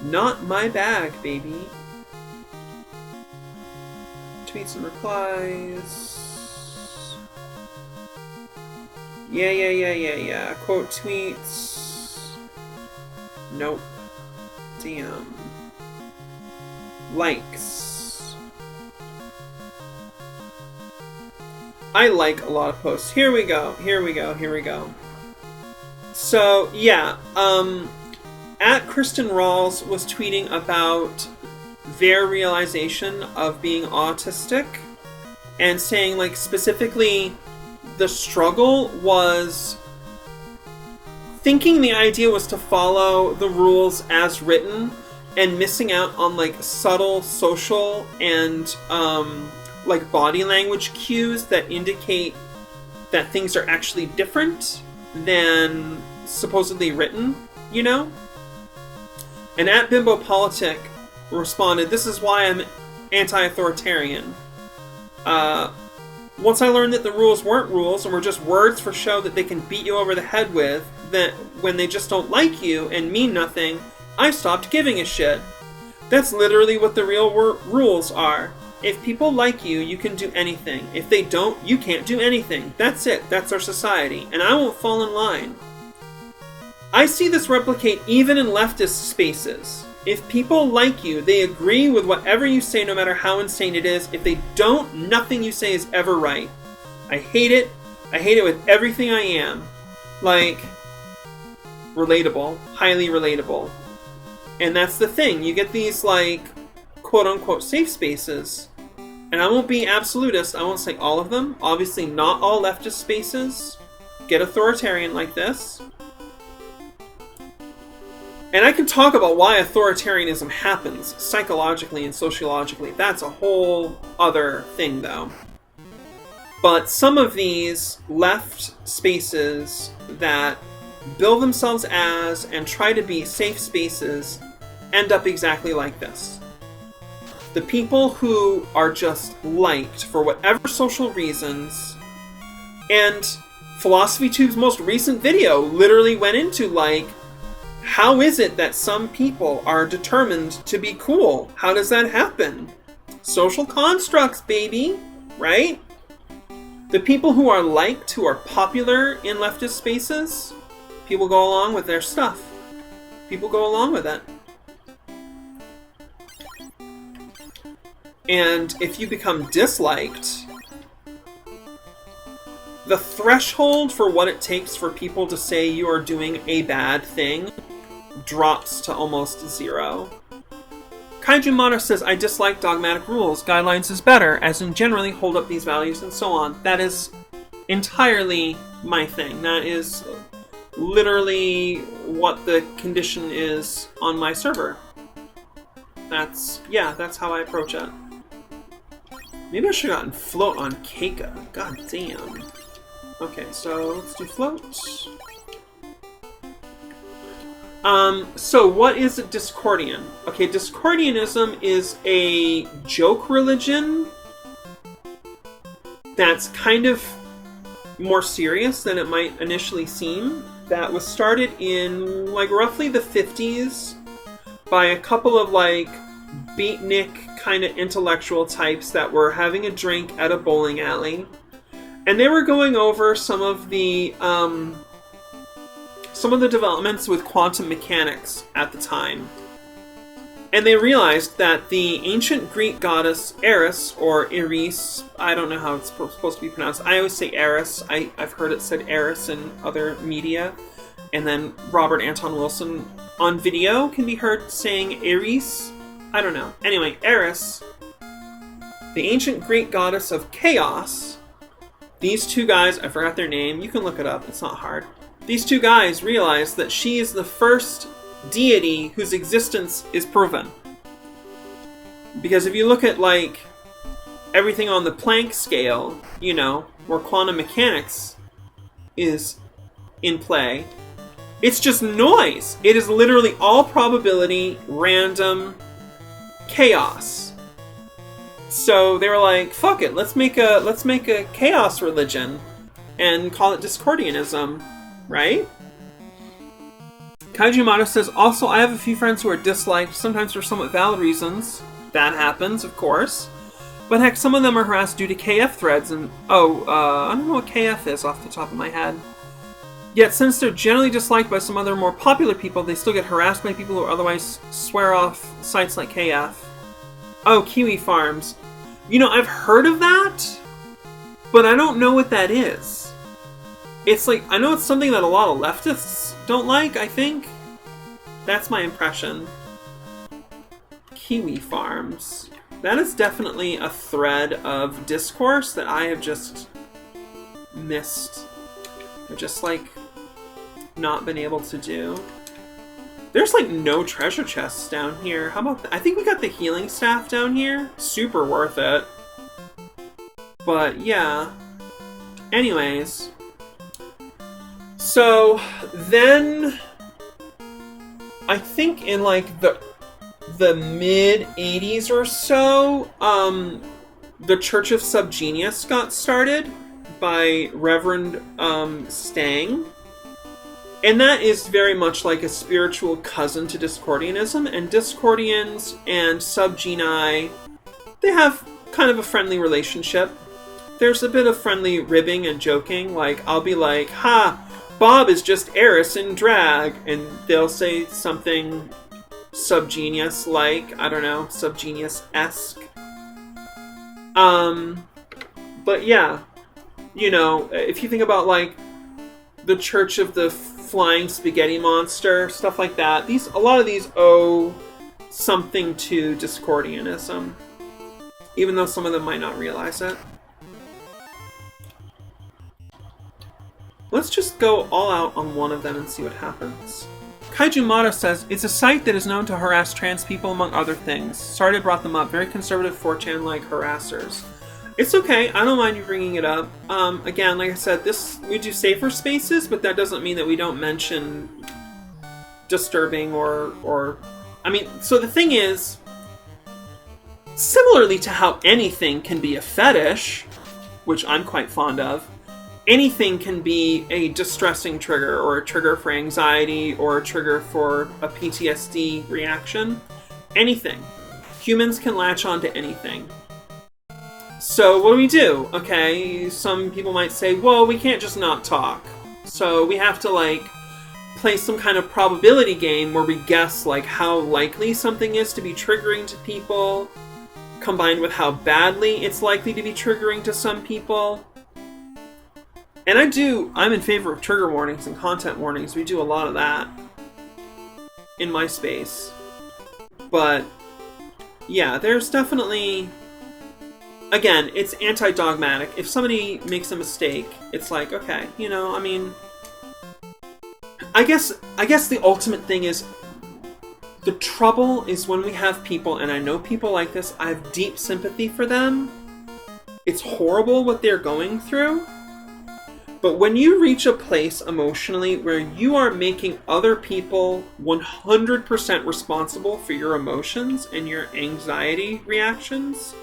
not my bag, baby. Tweets and replies. Yeah. Quote tweets. Nope. Damn. Likes. I like a lot of posts. Here we go. So, yeah. At Kristen Rawls was tweeting about their realization of being autistic and saying, like, specifically the struggle was thinking the idea was to follow the rules as written and missing out on, like, subtle social and like body language cues that indicate that things are actually different than supposedly written, you know? And at Bimbo Politic responded, "This is why I'm anti-authoritarian. Once I learned that the rules weren't rules and were just words for show that they can beat you over the head with, that when they just don't like you and mean nothing, I stopped giving a shit. That's literally what the real rules are. If people like you, you can do anything. If they don't, you can't do anything. That's it. That's our society. And I won't fall in line. I see this replicate even in leftist spaces. If people like you, they agree with whatever you say no matter how insane it is. If they don't, nothing you say is ever right. I hate it. I hate it with everything I am." Like, relatable. Highly relatable. And that's the thing. You get these, like, quote-unquote safe spaces. And I won't be absolutist. I won't say all of them. Obviously, not all leftist spaces get authoritarian like this. And I can talk about why authoritarianism happens psychologically and sociologically. That's a whole other thing, though. But some of these left spaces that bill themselves as and try to be safe spaces end up exactly like this. The people who are just liked for whatever social reasons, and Philosophy Tube's most recent video literally went into, like, how is it that some people are determined to be cool? How does that happen? Social constructs, baby, right? The people who are liked, who are popular in leftist spaces, people go along with their stuff. People go along with it. And if you become disliked, the threshold for what it takes for people to say you are doing a bad thing drops to almost zero. Kaiju Mata says, "I dislike dogmatic rules. Guidelines is better, as in generally hold up these values," and so on. That is entirely my thing. That is literally what the condition is on my server. That's how I approach it. Maybe I should have gotten float on Keika. God damn. Okay, so let's do float. So what is a Discordian? Okay, Discordianism is a joke religion that's kind of more serious than it might initially seem. That was started in, like, roughly the 50s by a couple of, like, beatnik kind of intellectual types that were having a drink at a bowling alley. And they were going over some of the developments with quantum mechanics at the time. And they realized that the ancient Greek goddess Eris, or Eris, I don't know how it's supposed to be pronounced. I always say Eris. I've heard it said Eris in other media. And then Robert Anton Wilson on video can be heard saying Eris. I don't know. Anyway, Eris, the ancient Greek goddess of chaos. These two guys, I forgot their name. You can look it up. It's not hard. These two guys realized that she is the first deity whose existence is proven. Because if you look at, like, everything on the Planck scale, you know, where quantum mechanics is in play, it's just noise. It is literally all probability, random chaos. So they were like, fuck it, let's make a chaos religion and call it Discordianism, right? Kaijumato says, also, I have a few friends who are disliked, sometimes for somewhat valid reasons. That happens, of course. But heck, some of them are harassed due to KF threads, and I don't know what KF is off the top of my head. Yet, since they're generally disliked by some other more popular people, they still get harassed by people who otherwise swear off sites like KF. Oh, Kiwi Farms. You know, I've heard of that, but I don't know what that is. It's like, I know it's something that a lot of leftists don't like, I think. That's my impression. Kiwi Farms. That is definitely a thread of discourse that I have just missed. I've just, like, not been able to do. There's, like, no treasure chests down here. How about that? I think we got the healing staff down here. Super worth it. But, yeah. Anyways. So, then, I think in, like, the mid-'80s or so, the Church of Subgenius got started by Reverend Stang. And that is very much like a spiritual cousin to Discordianism, and Discordians and Subgenii, they have kind of a friendly relationship. There's a bit of friendly ribbing and joking, like, I'll be like, ha! Bob is just Eris in drag, and they'll say something Subgenius-like, I don't know, Subgenius-esque. But yeah, you know, if you think about, like, the Church of the Flying Spaghetti Monster, stuff like that, a lot of these owe something to Discordianism, even though some of them might not realize it. Let's just go all out on one of them and see what happens. Kaijumato says, it's a site that is known to harass trans people among other things. Sorry I brought them up. Very conservative 4chan-like harassers. It's okay. I don't mind you bringing it up. Again, like I said, we do safer spaces, but that doesn't mean that we don't mention disturbing or... I mean, so the thing is, similarly to how anything can be a fetish, which I'm quite fond of, anything can be a distressing trigger, or a trigger for anxiety, or a trigger for a PTSD reaction. Anything. Humans can latch on to anything. So what do? Okay, some people might say, well, we can't just not talk. So we have to, like, play some kind of probability game where we guess, like, how likely something is to be triggering to people, combined with how badly it's likely to be triggering to some people. And I'm in favor of trigger warnings and content warnings. We do a lot of that in my space. But, yeah, there's definitely... Again, it's anti-dogmatic. If somebody makes a mistake, it's like, okay, you know, I mean... I guess the ultimate thing is... The trouble is when we have people, and I know people like this, I have deep sympathy for them. It's horrible what they're going through. But when you reach a place emotionally where you are making other people 100% responsible for your emotions and your anxiety reactions,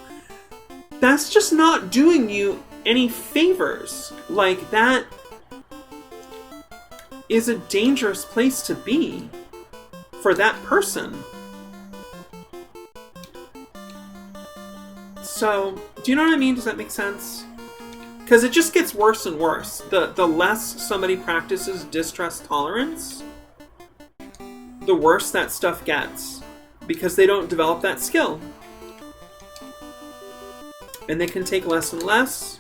that's just not doing you any favors. Like, that is a dangerous place to be for that person. So, do you know what I mean? Does that make sense? Because it just gets worse and worse. The less somebody practices distress tolerance, the worse that stuff gets. because they don't develop that skill. And they can take less and less.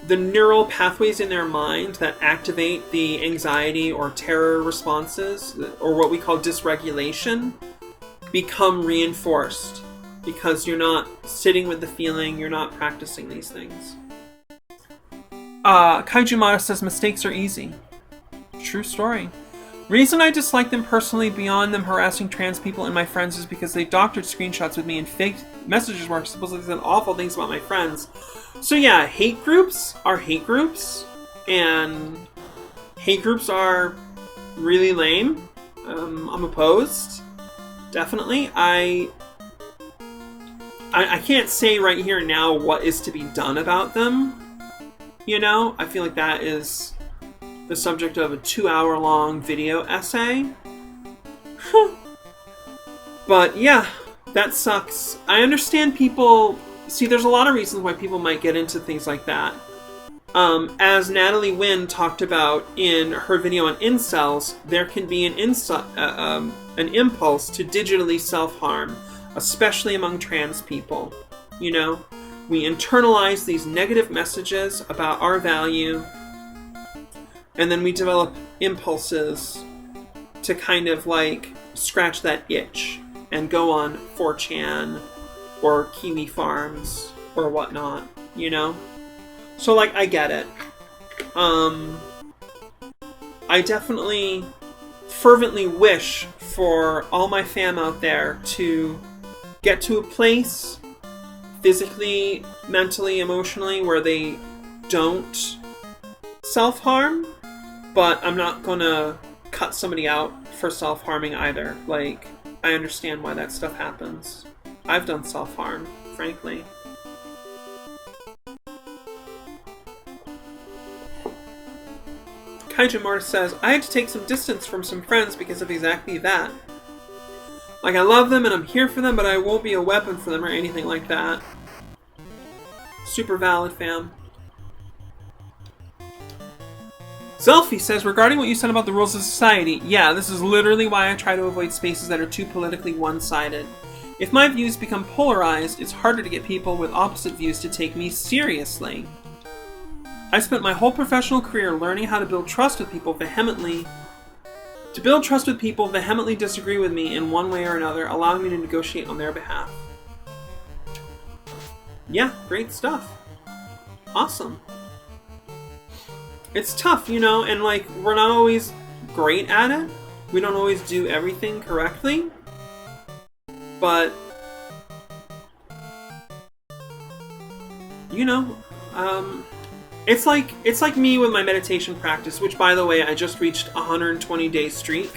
The neural pathways in their mind that activate the anxiety or terror responses, or what we call dysregulation, become reinforced because you're not sitting with the feeling, you're not practicing these things. Kaiju Mara says mistakes are easy. True story. Reason I dislike them personally beyond them harassing trans people and my friends is because they doctored screenshots with me and faked messages where supposedly said awful things about my friends. So yeah, hate groups are hate groups, and hate groups are really lame. I'm opposed. Definitely. I can't say right here and now what is to be done about them. You know, I feel like that is the subject of a 2-hour-long video essay. But yeah, that sucks. I understand people... See, there's a lot of reasons why people might get into things like that. As Natalie Wynn talked about in her video on incels, there can be an impulse to digitally self-harm, especially among trans people. You know? We internalize these negative messages about our value, and then we develop impulses to kind of like scratch that itch and go on 4chan or Kiwi Farms or whatnot, you know? So like, I get it. I definitely fervently wish for all my fam out there to get to a place physically, mentally, emotionally where they don't self-harm. But I'm not gonna cut somebody out for self-harming either. Like, I understand why that stuff happens. I've done self-harm, frankly. Kaiju Mortis says, I had to take some distance from some friends because of exactly that. Like, I love them and I'm here for them, but I won't be a weapon for them or anything like that. Super valid, fam. Zelfie says, regarding what you said about the rules of society, yeah, this is literally why I try to avoid spaces that are too politically one-sided. If my views become polarized, it's harder to get people with opposite views to take me seriously. I spent my whole professional career learning how to build trust with people vehemently disagree with me in one way or another, allowing me to negotiate on their behalf. Yeah, great stuff. Awesome. It's tough, you know, and like, we're not always great at it. We don't always do everything correctly. But, you know, it's like me with my meditation practice, which, by the way, I just reached a 120-day streak.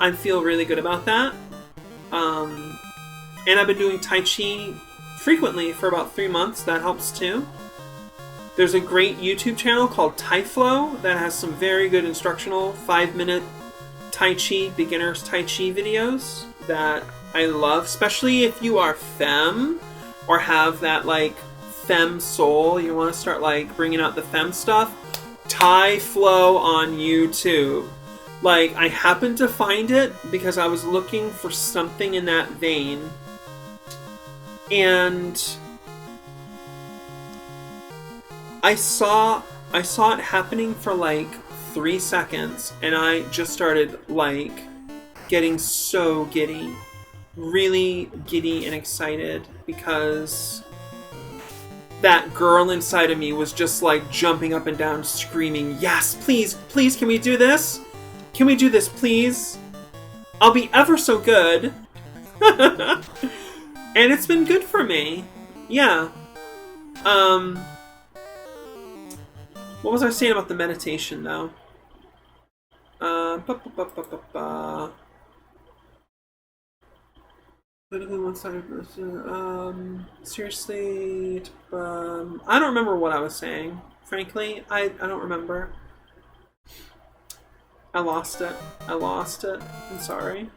I feel really good about that. And I've been doing Tai Chi frequently for about 3 months. That helps too. There's a great YouTube channel called Tai Flow that has some very good instructional 5-minute Tai Chi, beginner's Tai Chi videos that I love, especially if you are femme or have that like femme soul. You want to start like bringing out the femme stuff. Tai Flow on YouTube. Like, I happened to find it because I was looking for something in that vein. And I saw it happening for like 3 seconds, and I just started like getting so giddy. Really giddy and excited because that girl inside of me was just like jumping up and down, screaming, yes, please, please, can we do this? Can we do this, please? I'll be ever so good. And it's been good for me. Yeah. What was I saying about the meditation, though? Politically one-sided person. Seriously, I don't remember what I was saying. Frankly, I don't remember. I lost it. I'm sorry.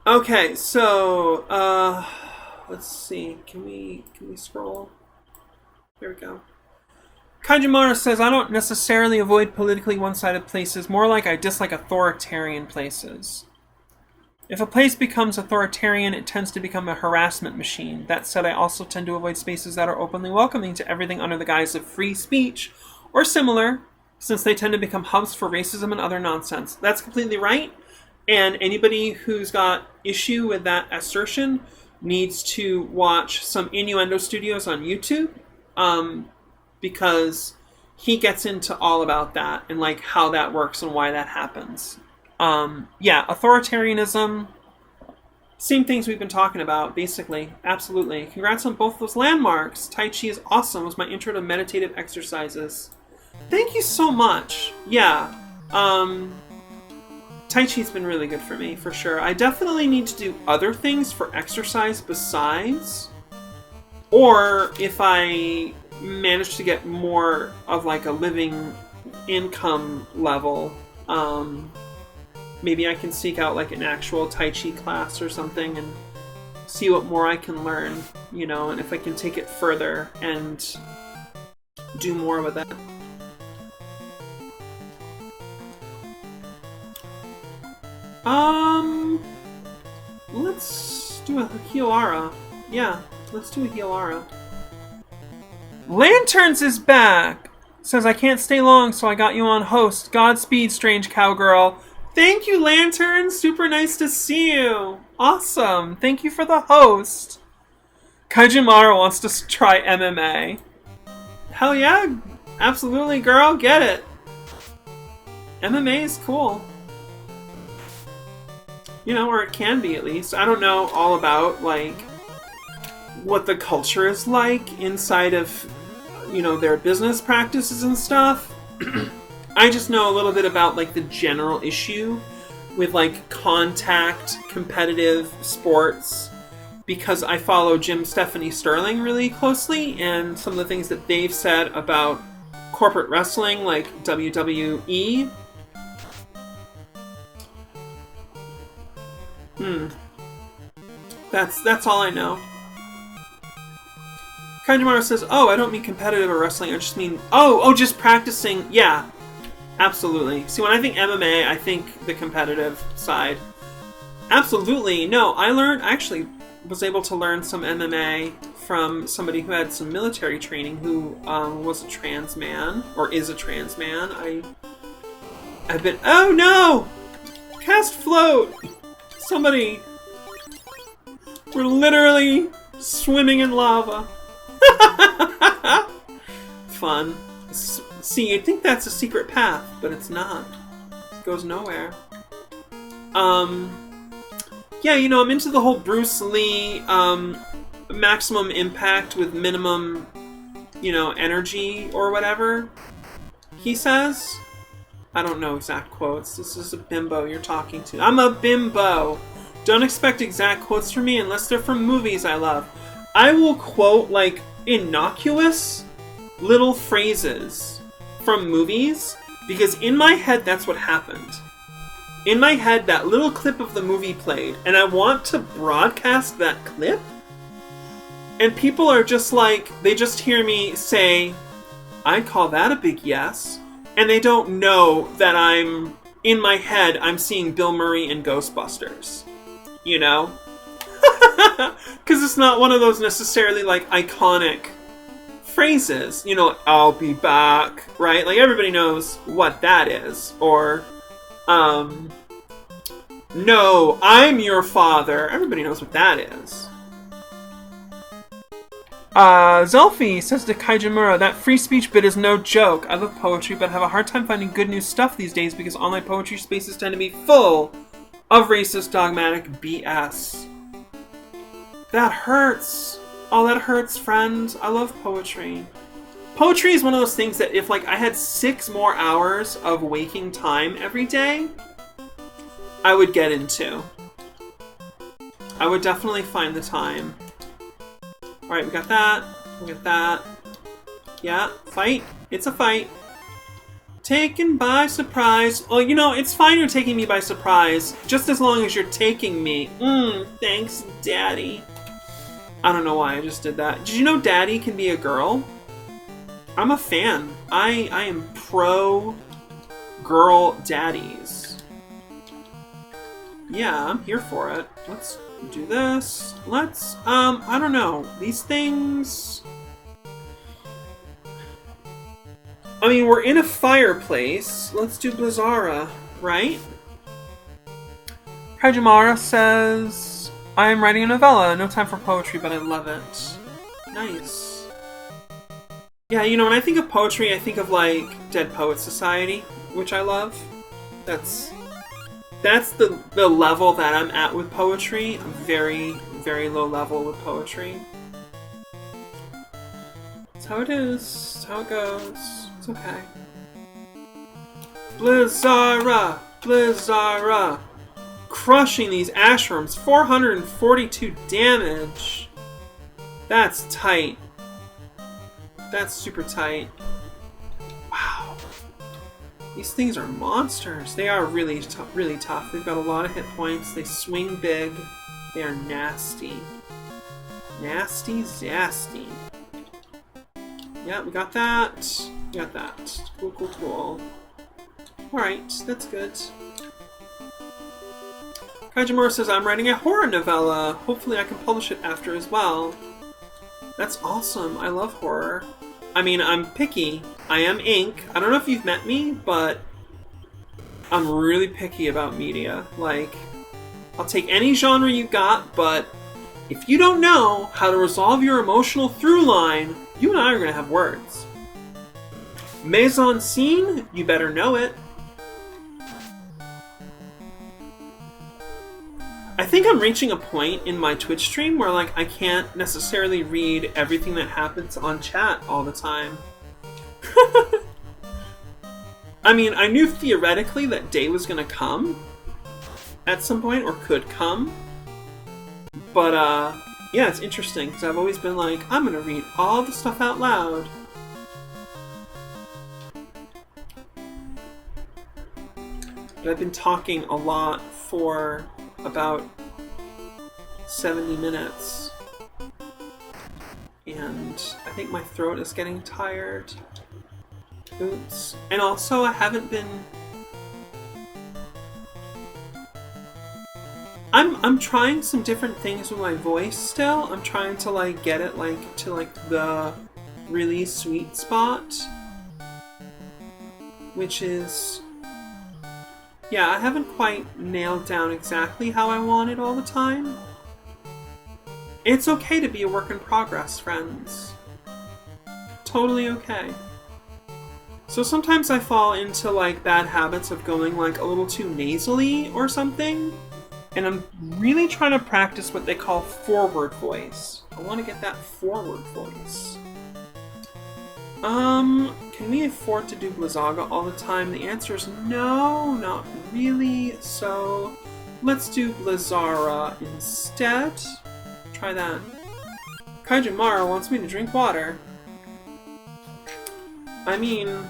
Okay, so let's see. Can we scroll? Here we go. Kaijimara says, I don't necessarily avoid politically one-sided places, more like I dislike authoritarian places. If a place becomes authoritarian, it tends to become a harassment machine. That said, I also tend to avoid spaces that are openly welcoming to everything under the guise of free speech or similar, since they tend to become hubs for racism and other nonsense. That's completely right. And anybody who's got issue with that assertion needs to watch some Innuendo Studios on YouTube, because he gets into all about that and like how that works and why that happens. Yeah, authoritarianism, same things we've been talking about, basically. Absolutely. Congrats on both those landmarks. Tai Chi is awesome. It was my intro to meditative exercises. Thank you so much. Yeah. Tai Chi's been really good for me, for sure. I definitely need to do other things for exercise besides. Or if I manage to get more of like a living income level, maybe I can seek out like an actual Tai Chi class or something and see what more I can learn, you know, and if I can take it further and do more with it. Let's do a Healara. Yeah, let's do a Healara. Lanterns is back! Says, I can't stay long, so I got you on host. Godspeed, strange cowgirl. Thank you, Lanterns! Super nice to see you! Awesome! Thank you for the host! Kaijimara wants to try MMA. Hell yeah! Absolutely, girl! Get it! MMA is cool. You know, or it can be at least. I don't know all about, like, what the culture is like inside of, you know, their business practices and stuff. I just know a little bit about, like, the general issue with, like, contact competitive sports because I follow Jim Stephanie Sterling really closely, and some of the things that they've said about corporate wrestling, like WWE. That's all I know. Kaijimaro says, oh, I don't mean competitive or wrestling, I just mean, just practicing. Yeah, absolutely. See, when I think MMA, I think the competitive side. Absolutely. No, I actually was able to learn some MMA from somebody who had some military training who was a trans man, or is a trans man. I've been, oh no! Cast float! Somebody... We're literally swimming in lava. Fun. See, you'd think that's a secret path, but it's not. It goes nowhere. Yeah, you know, I'm into the whole Bruce Lee, maximum impact with minimum, you know, energy or whatever he says. I don't know exact quotes. This is a bimbo you're talking to. I'm a bimbo. Don't expect exact quotes from me unless they're from movies I love. I will quote, like, innocuous little phrases from movies because in my head that's what happened. In my head, that little clip of the movie played, and I want to broadcast that clip, and people are just like, they just hear me say, I'd call that a big yes, and they don't know that in my head, I'm seeing Bill Murray in Ghostbusters. You know? Because it's not one of those necessarily, like, iconic phrases. You know, I'll be back, right? Like, everybody knows what that is. Or, no, I'm your father. Everybody knows what that is. Zelfie says to Kaijimura, that free speech bit is no joke. I love poetry, but have a hard time finding good new stuff these days because online poetry spaces tend to be full of racist, dogmatic BS. That hurts. Oh, that hurts, friend. I love poetry. Poetry is one of those things that if, like, I had 6 more hours of waking time every day, I would get into. I would definitely find the time. Alright, we got that. We got that. Yeah, fight. It's a fight. Taken by surprise. Well, you know, it's fine you're taking me by surprise, just as long as you're taking me. Thanks, Daddy. I don't know why I just did that. Did you know Daddy can be a girl? I'm a fan. I am pro girl daddies. Yeah, I'm here for it. Let's do this. Let's, I don't know. These things... I mean, we're in a fireplace. Let's do Blizzara, right? Kajimara says, I am writing a novella. No time for poetry, but I love it. Nice. Yeah, you know, when I think of poetry, I think of, like, Dead Poets Society, which I love. That's the level that I'm at with poetry. I'm very, very low level with poetry. That's how it is. That's how it goes. It's okay. Blizzara! Blizzara! Crushing these Ashrooms. 442 damage. That's tight. That's super tight. Wow. These things are monsters. They are really tough. They've got a lot of hit points. They swing big. They are nasty. Nasty zasty. Yeah, we got that. We got that. Cool, cool, cool. Alright, that's good. Kajimura says, I'm writing a horror novella. Hopefully I can publish it after as well. That's awesome. I love horror. I mean, I'm picky. I am Inke. I don't know if you've met me, but I'm really picky about media. Like, I'll take any genre you got, but if you don't know how to resolve your emotional through line, you and I are going to have words. Mise en scene, you better know it. I think I'm reaching a point in my Twitch stream where, like, I can't necessarily read everything that happens on chat all the time. I mean, I knew theoretically that day was gonna come at some point, or could come. But, yeah, it's interesting, because I've always been like, I'm gonna read all the stuff out loud. But I've been talking a lot for about 70 minutes. And I think my throat is getting tired. Oops. And also, I haven't been... I'm trying some different things with my voice still. I'm trying to, like, get it, like, to, like, the really sweet spot. Which is... Yeah, I haven't quite nailed down exactly how I want it all the time. It's okay to be a work in progress, friends. Totally okay. So sometimes I fall into, like, bad habits of going, like, a little too nasally or something. And I'm really trying to practice what they call forward voice. I want to get that forward voice. Can we afford to do Blizzaga all the time? The answer is no, not really. So let's do Blizzara instead. Try that. Kaijimara wants me to drink water. I mean,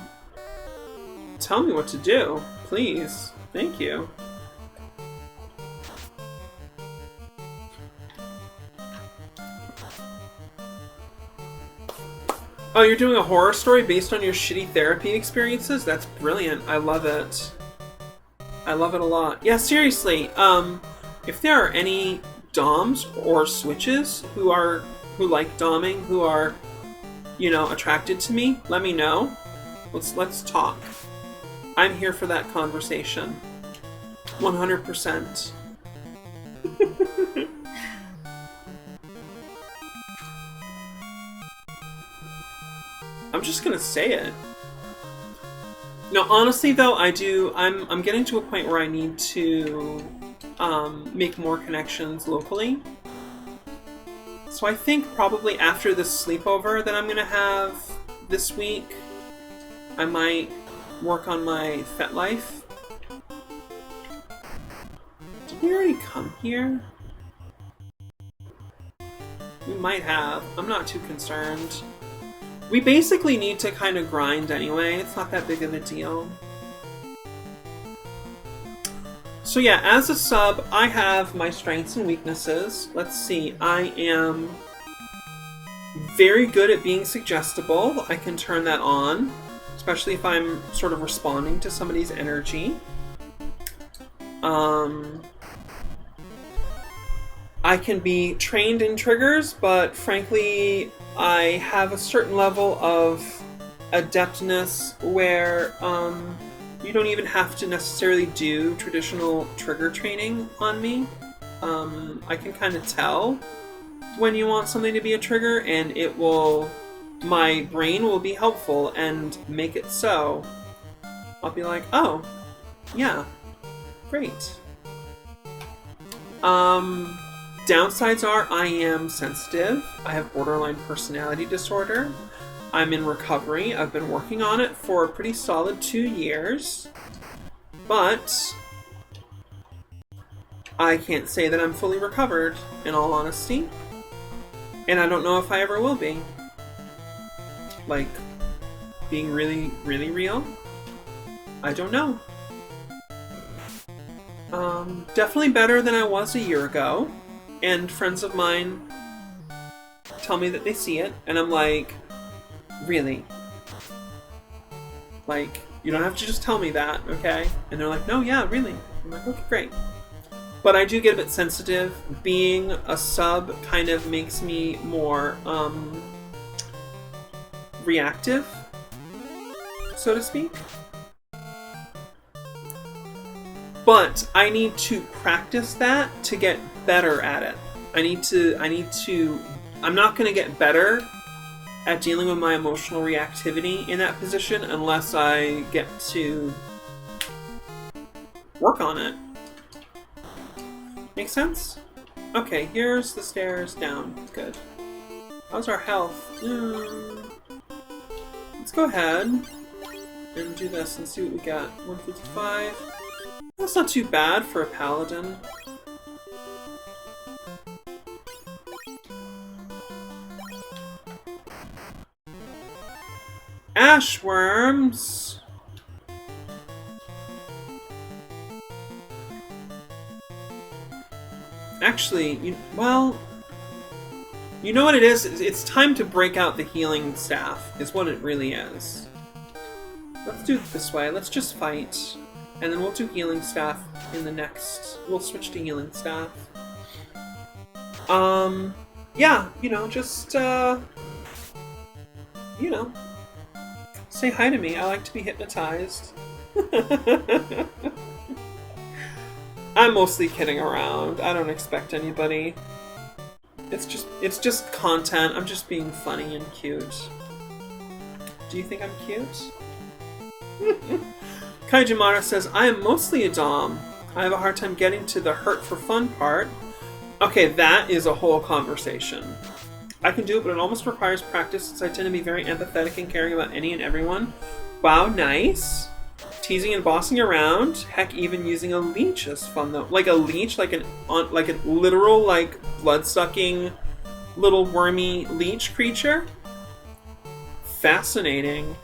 tell me what to do, please. Thank you. Oh, you're doing a horror story based on your shitty therapy experiences? That's brilliant. I love it. I love it a lot. Yeah, seriously. If there are any doms or switches who like doming, who are, you know, attracted to me, let me know. Let's talk. I'm here for that conversation. 100%. I'm just gonna say it. No, honestly though, I'm getting to a point where I need to make more connections locally. So I think probably after this sleepover that I'm gonna have this week, I might work on my FetLife. Did we already come here? We might have. I'm not too concerned. We basically need to kind of grind anyway. It's not that big of a deal. So yeah, as a sub, I have my strengths and weaknesses. Let's see. I am very good at being suggestible. I can turn that on, especially if I'm sort of responding to somebody's energy. I can be trained in triggers, but frankly, I have a certain level of adeptness where you don't even have to necessarily do traditional trigger training on me. I can kind of tell when you want something to be a trigger, and my brain will be helpful and make it so. I'll be like, oh, yeah, great. Downsides are I am sensitive. I have borderline personality disorder. I'm in recovery. I've been working on it for a pretty solid 2 years. But I can't say that I'm fully recovered, in all honesty. And I don't know if I ever will be. Like, being really, really real, I don't know. Definitely better than I was a year ago. And friends of mine tell me that they see it, and I'm like, really? Like, you don't have to just tell me that, okay? And they're like, no, yeah, really. I'm like, okay, great. But I do get a bit sensitive. Being a sub kind of makes me more reactive, so to speak. But I need to practice that to get better at it. I'm not going to get better at dealing with my emotional reactivity in that position unless I get to work on it. Make sense? Okay, here's the stairs down. Good. How's our health? Let's go ahead and do this and see what we got. 155. That's not too bad for a paladin. Ash worms! Actually, you know what it is? It's time to break out the healing staff, is what it really is. Let's do it this way. Let's just fight. And then we'll do healing staff in the next... We'll switch to healing staff. Yeah, just, say hi to me. I like to be hypnotized. I'm mostly kidding around. I don't expect anybody. It's just content. I'm just being funny and cute. Do you think I'm cute? Kaijimara says, I am mostly a dom. I have a hard time getting to the hurt for fun part. Okay, that is a whole conversation. I can do it, but it almost requires practice since I tend to be very empathetic and caring about any and everyone. Wow, nice. Teasing and bossing around. Heck, even using a leech is fun though. Like a leech, like a literal, blood-sucking little wormy leech creature. Fascinating.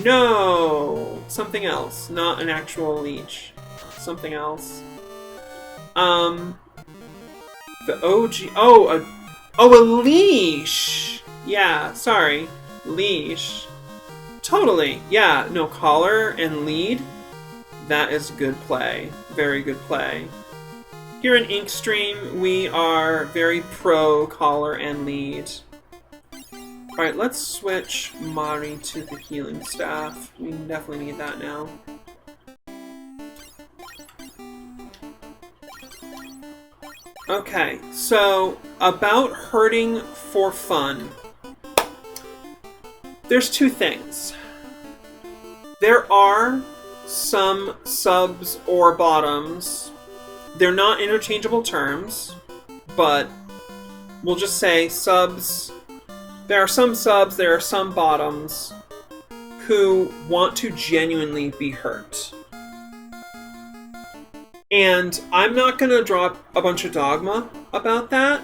No! Something else. Not an actual leech. Something else. The OG... Oh, a leash! Yeah, sorry. Leash. Totally. Yeah, no, collar and lead. That is good play. Very good play. Here in Inkstream, we are very pro collar and lead. Alright, let's switch Mari to the healing staff. We definitely need that now. Okay, so about hurting for fun. There's two things. There are some subs or bottoms. They're not interchangeable terms, but we'll just say subs. There are some subs, there are some bottoms who want to genuinely be hurt. And I'm not going to drop a bunch of dogma about that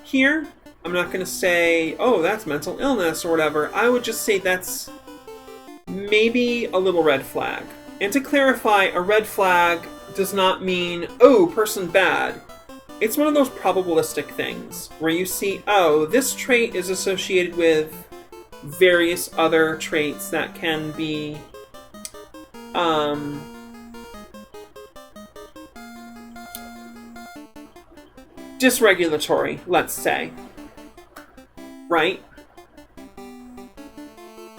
here. I'm not going to say, oh, that's mental illness or whatever. I would just say that's maybe a little red flag. And to clarify, a red flag does not mean, oh, person bad. It's one of those probabilistic things where you see, oh, this trait is associated with various other traits that can be dysregulatory, let's say. Right?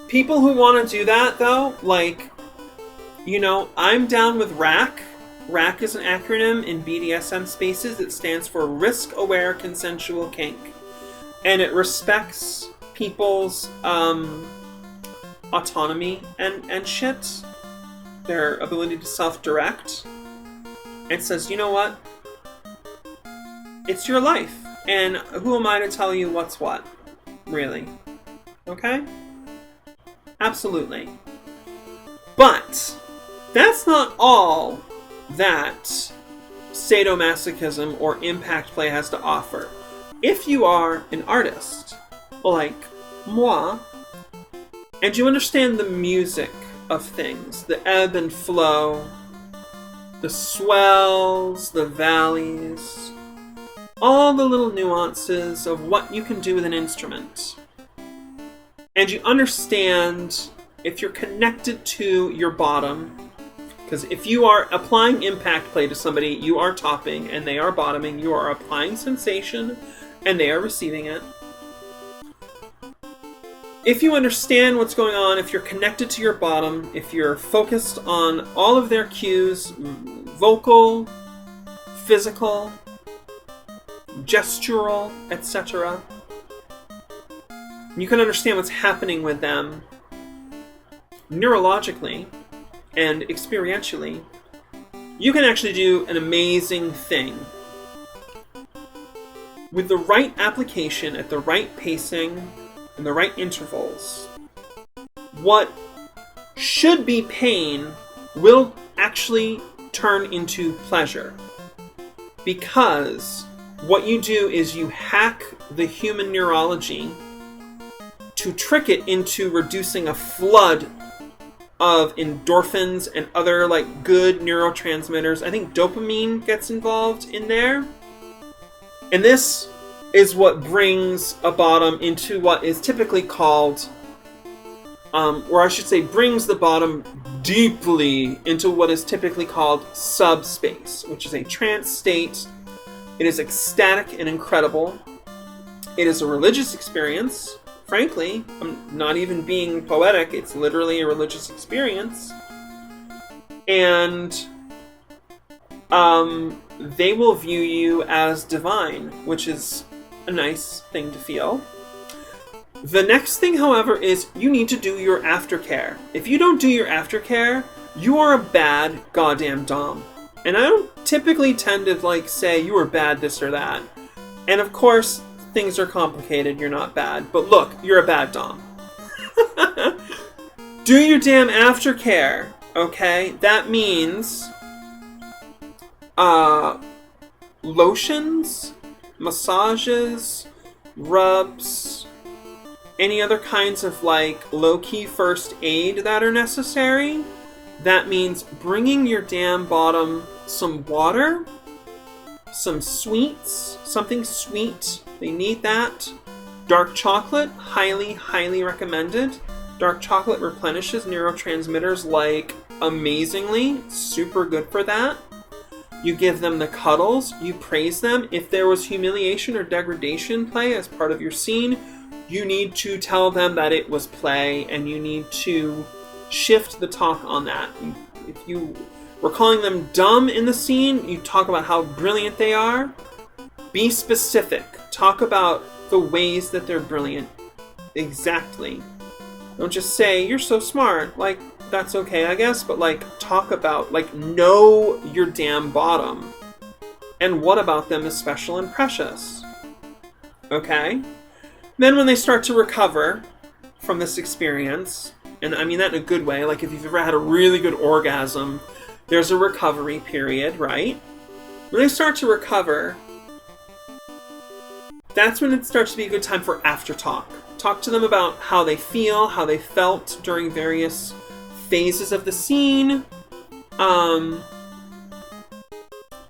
People who want to do that, though, like, you know, I'm down with RAC. RAC is an acronym in BDSM spaces. It stands for Risk-Aware Consensual Kink. And it respects people's autonomy and shit. Their ability to self-direct. It says, you know what? It's your life. And who am I to tell you what's what? Really. Okay? Absolutely. But that's not all that sadomasochism or impact play has to offer. If you are an artist, like moi, and you understand the music of things, the ebb and flow, the swells, the valleys, all the little nuances of what you can do with an instrument, and you understand if you're connected to your bottom, because if you are applying impact play to somebody, you are topping and they are bottoming, you are applying sensation and they are receiving it. If you understand what's going on, if you're connected to your bottom, if you're focused on all of their cues, vocal, physical, gestural, etc., you can understand what's happening with them neurologically and experientially, you can actually do an amazing thing. With the right application, at the right pacing, and the right intervals, what should be pain will actually turn into pleasure. Because what you do is you hack the human neurology to trick it into reducing a flood of endorphins and other like good neurotransmitters. I think dopamine gets involved in there. And this is what brings a bottom into what is typically called, or I should say brings the bottom deeply into what is typically called subspace, which is a trance state. It is ecstatic and incredible. It is a religious experience. Frankly, I'm not even being poetic, it's literally a religious experience. And they will view you as divine, which is a nice thing to feel. The next thing, however, is you need to do your aftercare. If you don't do your aftercare, you are a bad goddamn dom. And I don't typically tend to like say you were bad this or that. And of course, things are complicated, you're not bad. But look, you're a bad dom. Do your damn aftercare, okay? That means lotions, massages, rubs, any other kinds of like low-key first aid that are necessary. That means bringing your damn bottom some water, some sweets, something sweet. They need that. Dark chocolate, highly, highly recommended. Dark chocolate replenishes neurotransmitters like amazingly. Super good for that. You give them the cuddles. You praise them. If there was humiliation or degradation play as part of your scene, you need to tell them that it was play, and you need to shift the talk on that. If you were calling them dumb in the scene, you talk about how brilliant they are. Be specific. Talk about the ways that they're brilliant. Exactly. Don't just say, you're so smart. Like, that's okay, I guess, but like, talk about, like, know your damn bottom. And what about them is special and precious. Okay? Then when they start to recover from this experience, and I mean that in a good way, like if you've ever had a really good orgasm, there's a recovery period, right? When they start to recover, that's when it starts to be a good time for after talk. Talk to them about how they feel, how they felt during various phases of the scene.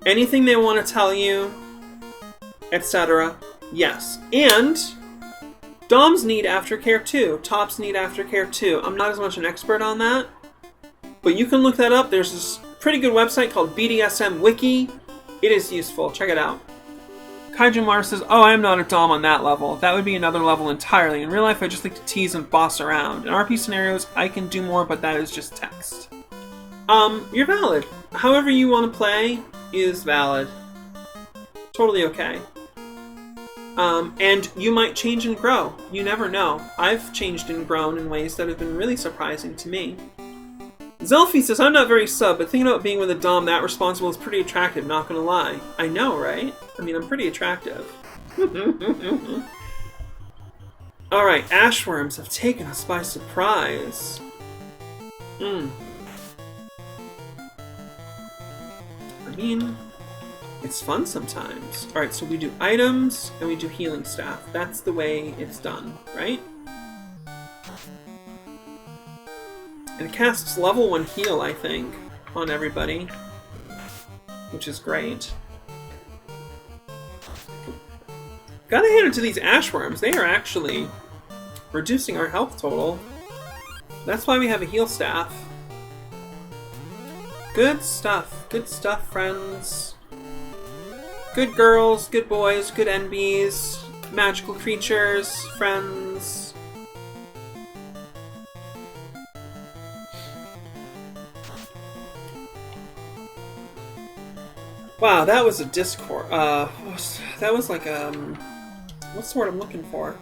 Anything they want to tell you, etc. Yes. And doms need aftercare too. Tops need aftercare too. I'm not as much an expert on that, but you can look that up. There's this pretty good website called BDSM Wiki. It is useful. Check it out. Kaiju Mars says, oh, I am not a dom on that level. That would be another level entirely. In real life, I just like to tease and boss around. In RP scenarios, I can do more, but that is just text. You're valid. However you want to play is valid. Totally okay. And you might change and grow. You never know. I've changed and grown in ways that have been really surprising to me. Zelfie says, I'm not very sub, but thinking about being with a dom that responsible is pretty attractive, not gonna lie. I know, right? I mean, I'm pretty attractive. Alright, ashworms have taken us by surprise. I mean, it's fun sometimes. Alright, so we do items, and we do healing staff. That's the way it's done, right? And it casts level 1 heal, I think, on everybody. Which is great. Gotta hand it to these ashworms. They are actually reducing our health total. That's why we have a heal staff. Good stuff, friends. Good girls, good boys, good NBs, magical creatures, friends. Wow, that was a Discord. That was like what's the word I'm looking for?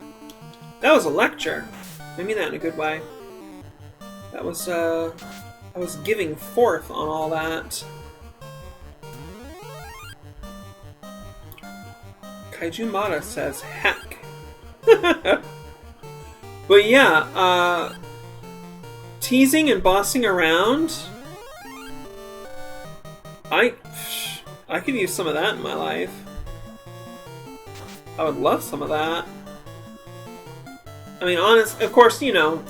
That was a lecture. I mean that in a good way. That was I was giving forth on all that. Kaiju Mata says heck. But yeah, teasing and bossing around. I could use some of that in my life. I would love some of that. I mean, of course, you know,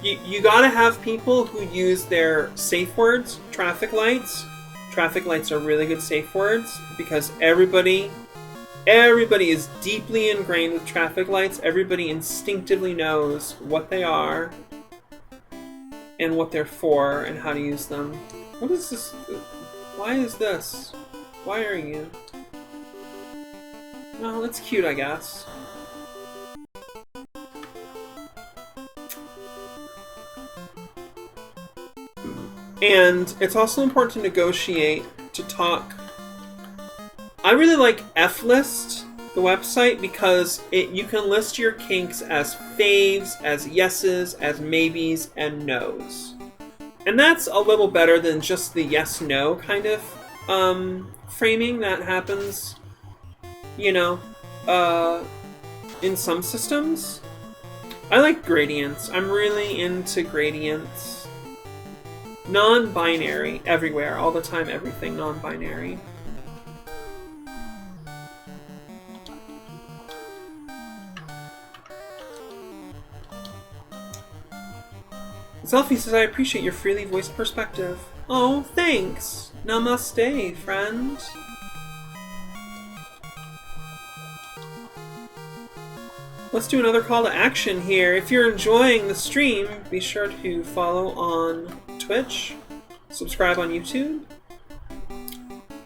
you gotta have people who use their safe words. Traffic lights. Traffic lights are really good safe words because everybody is deeply ingrained with traffic lights. Everybody instinctively knows what they are and what they're for and how to use them. What is this? Why is this? Why are you? Well, it's cute, I guess. And it's also important to negotiate, to talk. I really like F-List, the website, because you can list your kinks as faves, as yeses, as maybes, and nos. And that's a little better than just the yes-no kind of framing that happens, you know, in some systems. I like gradients. I'm really into gradients. Non-binary, everywhere, all the time, everything non-binary. Selfie says, I appreciate your freely voiced perspective. Oh, thanks! Namaste, friend. Let's do another call to action here. If you're enjoying the stream, be sure to follow on Twitch, subscribe on YouTube.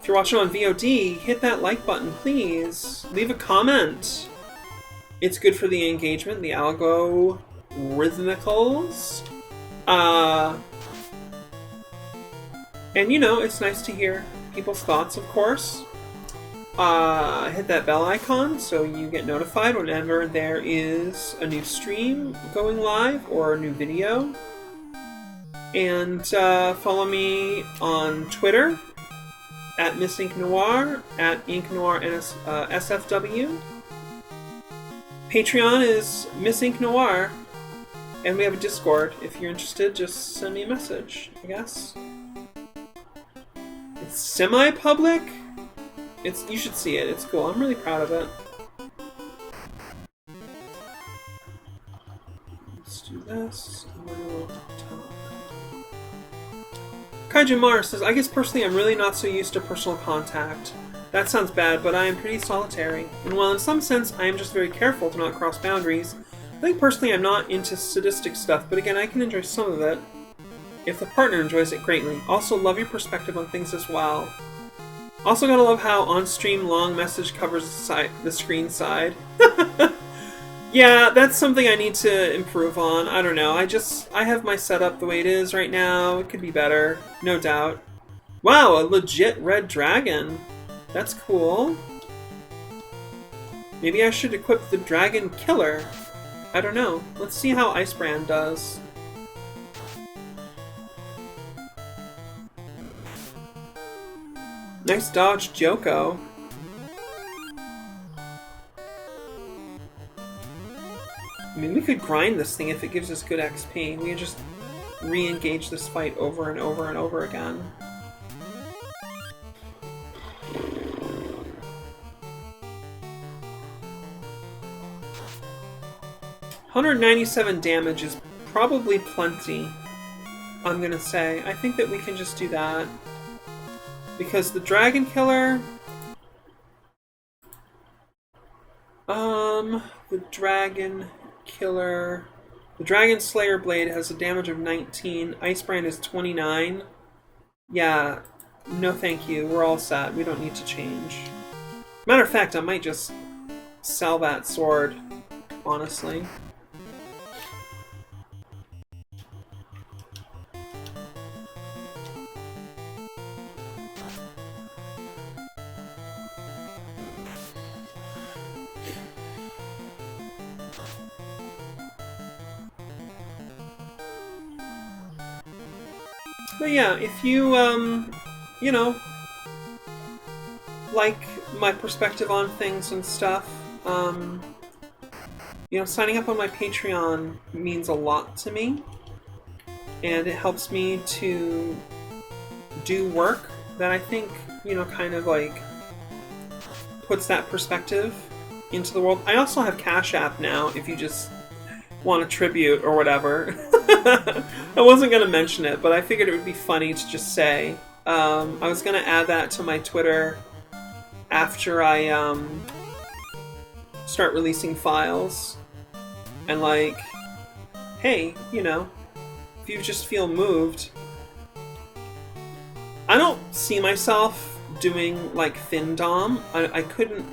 If you're watching on VOD, hit that like button, please. Leave a comment. It's good for the engagement, the algorithmicals. And you know, it's nice to hear people's thoughts, of course. Hit that bell icon so you get notified whenever there is a new stream going live or a new video. And follow me on Twitter at Miss Ink Noir, at Ink Noir SFW. Patreon is Miss Ink Noir. And we have a Discord. If you're interested, just send me a message, I guess. It's semi-public. You should see it. It's cool. I'm really proud of it. Let's do this. And then we'll talk. Kaiju Mars says, I guess personally I'm really not so used to personal contact. That sounds bad, but I am pretty solitary. And while in some sense I am just very careful to not cross boundaries, I think personally I'm not into sadistic stuff, but again, I can enjoy some of it if the partner enjoys it greatly. Also, love your perspective on things as well. Also gonna love how on-stream long message covers the screen side. Yeah, that's something I need to improve on. I don't know. I have my setup the way it is right now. It could be better, no doubt. Wow, a legit red dragon. That's cool. Maybe I should equip the dragon killer. I don't know. Let's see how Icebrand does. Nice dodge, Joko. I mean, we could grind this thing if it gives us good XP. We could just re-engage this fight over and over and over again. $197 damage is probably plenty, I'm gonna say. I think that we can just do that. Because the Dragon Killer... the Dragon Killer... The Dragon Slayer Blade has a damage of 19. Icebrand is 29. Yeah, no thank you. We're all set. We don't need to change. Matter of fact, I might just sell that sword, honestly. But yeah, if you, you know, like my perspective on things and stuff, you know, signing up on my Patreon means a lot to me. And it helps me to do work that I think, you know, kind of like puts that perspective into the world. I also have Cash App now, if you just want a tribute or whatever. I wasn't going to mention it, but I figured it would be funny to just say. I was going to add that to my Twitter after I start releasing files. And like, hey, you know, if you just feel moved. I don't see myself doing like Findom. I couldn't...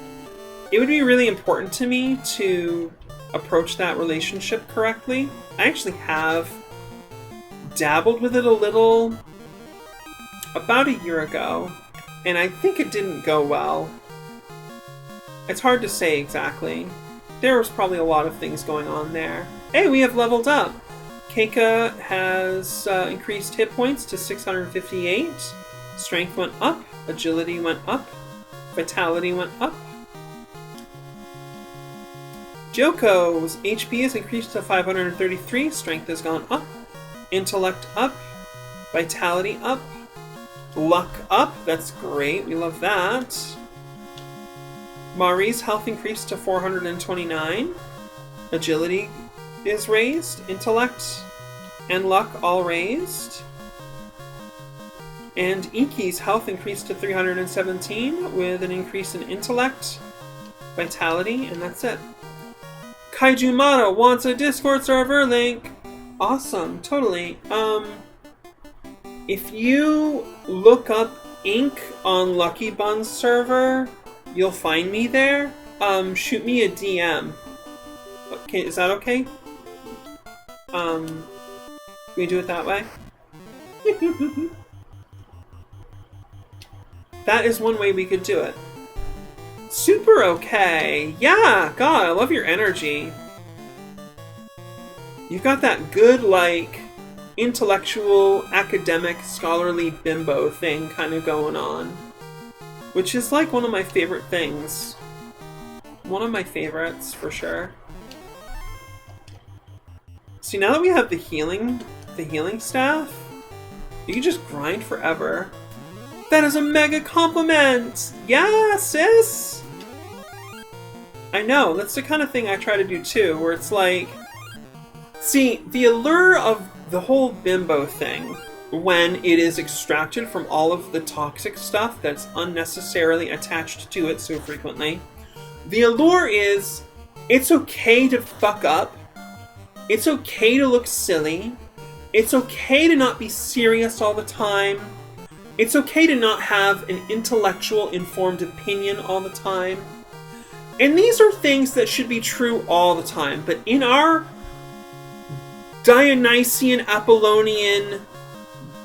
It would be really important to me to approach that relationship correctly. I actually have dabbled with it a little about a year ago, and I think it didn't go well. It's hard to say exactly. There was probably a lot of things going on there. Hey, we have leveled up! Keika has increased hit points to 658. Strength went up. Agility went up. Vitality went up. Joko's HP has increased to 533, strength has gone up, intellect up, vitality up, luck up, that's great, we love that. Mari's health increased to 429, agility is raised, intellect and luck all raised. And Inke's health increased to 317 with an increase in intellect, vitality, and that's it. Kaiju Mata wants a Discord server link. Awesome, totally. If you look up Inke on Lucky Bun's server, you'll find me there. Shoot me a DM. Okay, is that okay? Can we do it that way? That is one way we could do it. Super okay. Yeah, God, I love your energy. You've got that good, like, intellectual, academic, scholarly bimbo thing kind of going on. Which is, like, one of my favorite things. One of my favorites, for sure. See, now that we have the healing staff, you can just grind forever. That is a mega compliment! Yeah, sis! I know, that's the kind of thing I try to do too, where it's like... See, the allure of the whole bimbo thing, when it is extracted from all of the toxic stuff that's unnecessarily attached to it so frequently, the allure is, it's okay to fuck up, it's okay to look silly, it's okay to not be serious all the time, It's okay to not have an intellectual, informed opinion all the time. And these are things that should be true all the time. But in our Dionysian, Apollonian,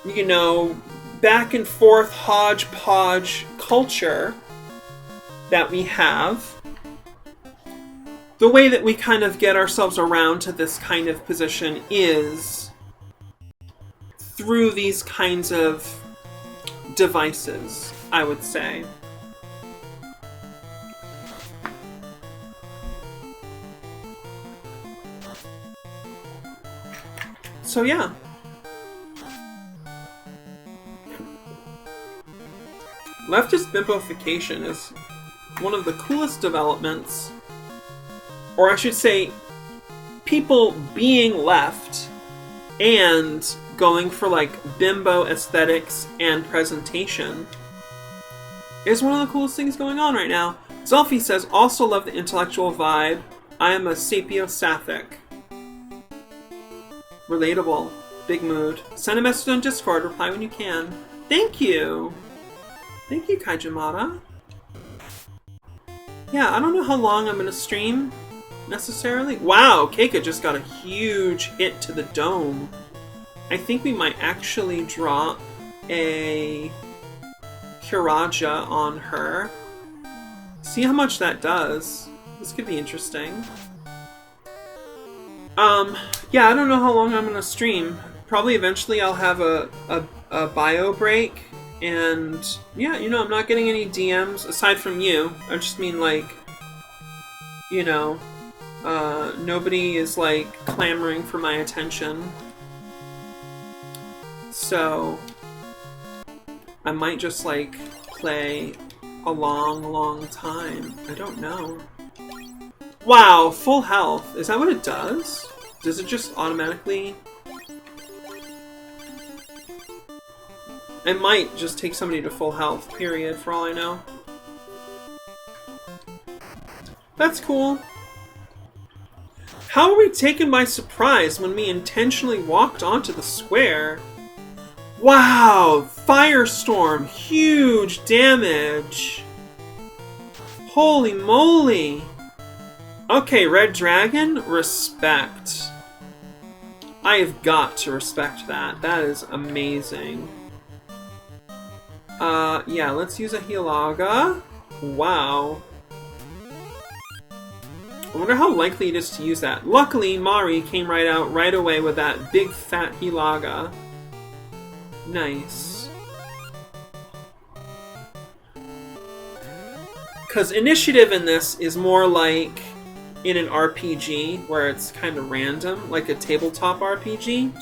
you know, back and forth hodgepodge culture that we have, the way that we kind of get ourselves around to this kind of position is through these kinds of devices, I would say. So yeah. Leftist bimbofication is one of the coolest developments, or I should say, people being left and going for like bimbo aesthetics and presentation is one of the coolest things going on right now. Zelfie says, also love the intellectual vibe. I am a sapiosaphic. Relatable. Big mood. Send a message on Discord. Reply when you can. Thank you! Thank you, Kaijimata. Yeah, I don't know how long I'm going to stream, necessarily. Wow, Keika just got a huge hit to the dome. I think we might actually drop a Kiraja on her. See how much that does. This could be interesting. Yeah, I don't know how long I'm going to stream. Probably eventually I'll have a bio break. And yeah, you know, I'm not getting any DMs aside from you. I just mean like, you know, nobody is like clamoring for my attention. So I might just like play a long time. I don't know. Wow, full health. Is that what it does? Does it just automatically... It might just take somebody to full health, period, for all I know. That's cool. How were we taken by surprise when we intentionally walked onto the square? Wow! Firestorm! Huge damage! Holy moly! Okay, Red Dragon, respect. I have got to respect that. That is amazing. Yeah, let's use a Hilaga. Wow. I wonder how likely it is to use that. Luckily, Mari came right away with that big fat Hilaga. Nice. Because initiative in this is more like in an RPG, where it's kind of random, like a tabletop RPG.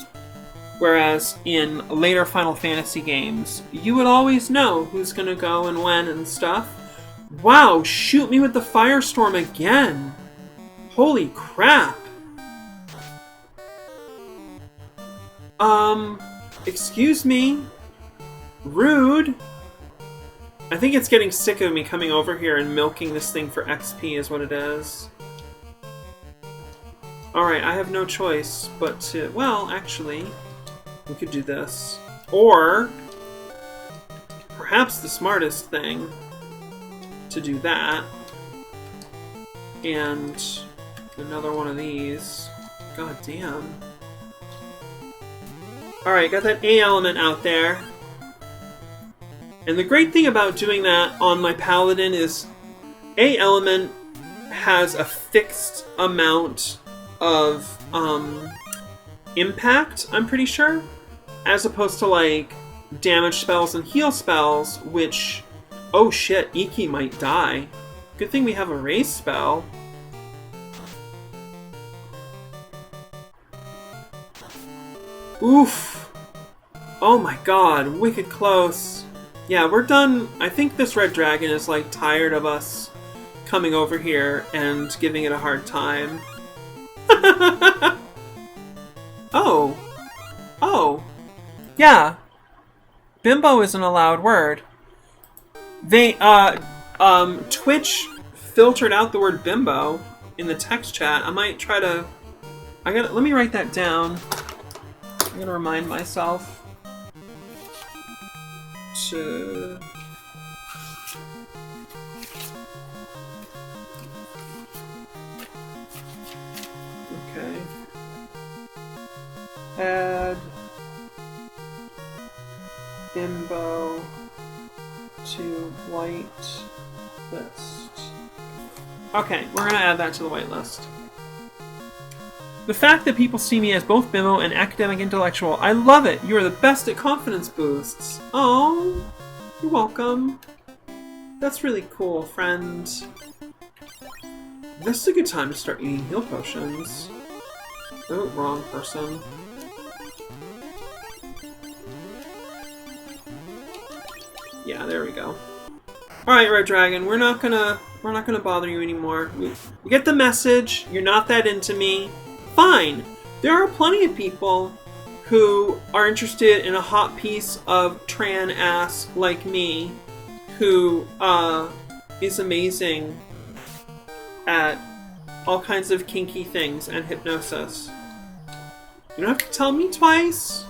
Whereas in later Final Fantasy games, you would always know who's gonna go and when and stuff. Wow, shoot me with the Firestorm again! Holy crap! Excuse me? Rude? I think it's getting sick of me coming over here and milking this thing for XP is what it is. Alright, I have no choice but to... Well, actually... We could do this. Or, perhaps the smartest thing to do that. And another one of these. God damn. Alright, got that A element out there. And the great thing about doing that on my paladin is A element has a fixed amount of impact, I'm pretty sure. As opposed to, like, damage spells and heal spells, which... Oh shit, Inke might die. Good thing we have a raise spell. Oof! Oh my god, wicked close. Yeah, we're done. I think this red dragon is, like, tired of us coming over here and giving it a hard time. Oh. Oh. Yeah. Bimbo isn't a loud word. They, Twitch filtered out the word bimbo in the text chat. I might try to... let me write that down. I'm gonna remind myself. to... Okay. Add bimbo to white list. Okay, we're gonna add that to the white list. The fact that people see me as both bimbo and academic intellectual, I love it. You are the best at confidence boosts. Oh, you're welcome. That's really cool, friend. This is a good time to start eating heal potions. Oh, wrong person. Yeah, there we go. Alright, Red Dragon, we're not gonna bother you anymore. We get the message, you're not that into me. Fine. There are plenty of people who are interested in a hot piece of Tran ass like me, who is amazing at all kinds of kinky things and hypnosis. You don't have to tell me twice.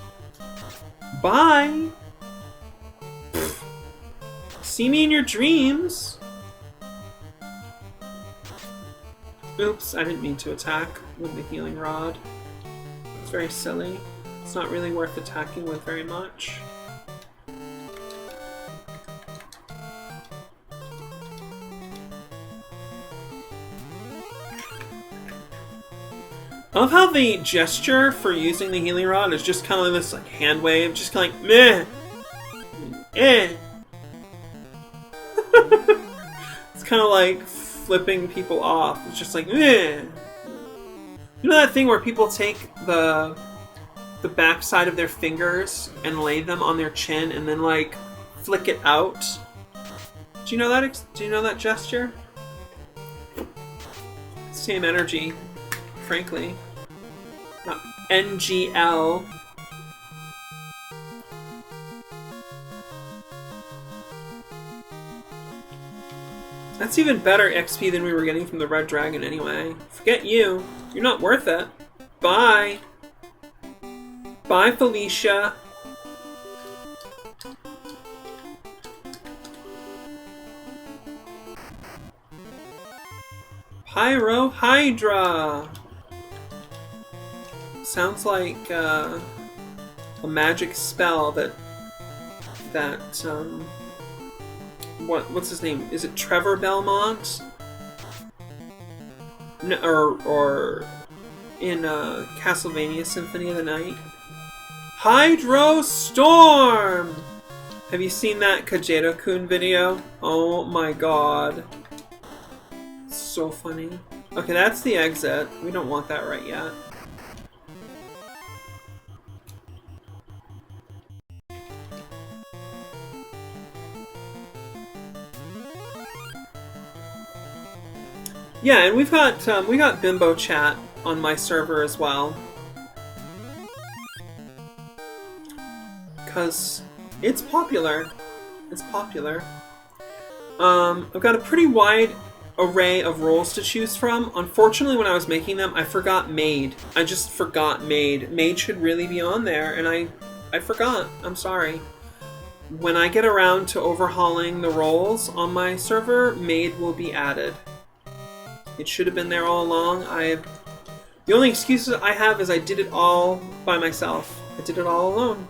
Bye. Pfft. See me in your dreams. Oops, I didn't mean to attack with the healing rod. It's very silly. It's not really worth attacking with very much. I love how the gesture for using the healing rod is just kind of like this like hand wave, just kind of like meh, eh. It's kind of like flipping people off. It's just like meh. You know that thing where people take the back side of their fingers and lay them on their chin and then like flick it out? Do you know that? Do you know that gesture? Same energy, frankly. Not NGL. That's even better XP than we were getting from the Red Dragon anyway. Forget you. You're not worth it. Bye. Bye, Felicia. Pyro Hydra. Sounds like a magic spell that what's his name? Is it Trevor Belmont? No, or in Castlevania Symphony of the Night. Hydro Storm! Have you seen that Kageto-kun video? Oh my god. So funny. Okay, that's the exit. We don't want that right yet. Yeah, and we got Bimbo Chat on my server as well. Because it's popular. It's popular. I've got a pretty wide array of roles to choose from. Unfortunately, when I was making them, I forgot Maid. I just forgot Maid. Maid should really be on there, and I forgot. I'm sorry. When I get around to overhauling the roles on my server, Maid will be added. It should have been there all along. The only excuses I have is I did it all by myself. I did it all alone.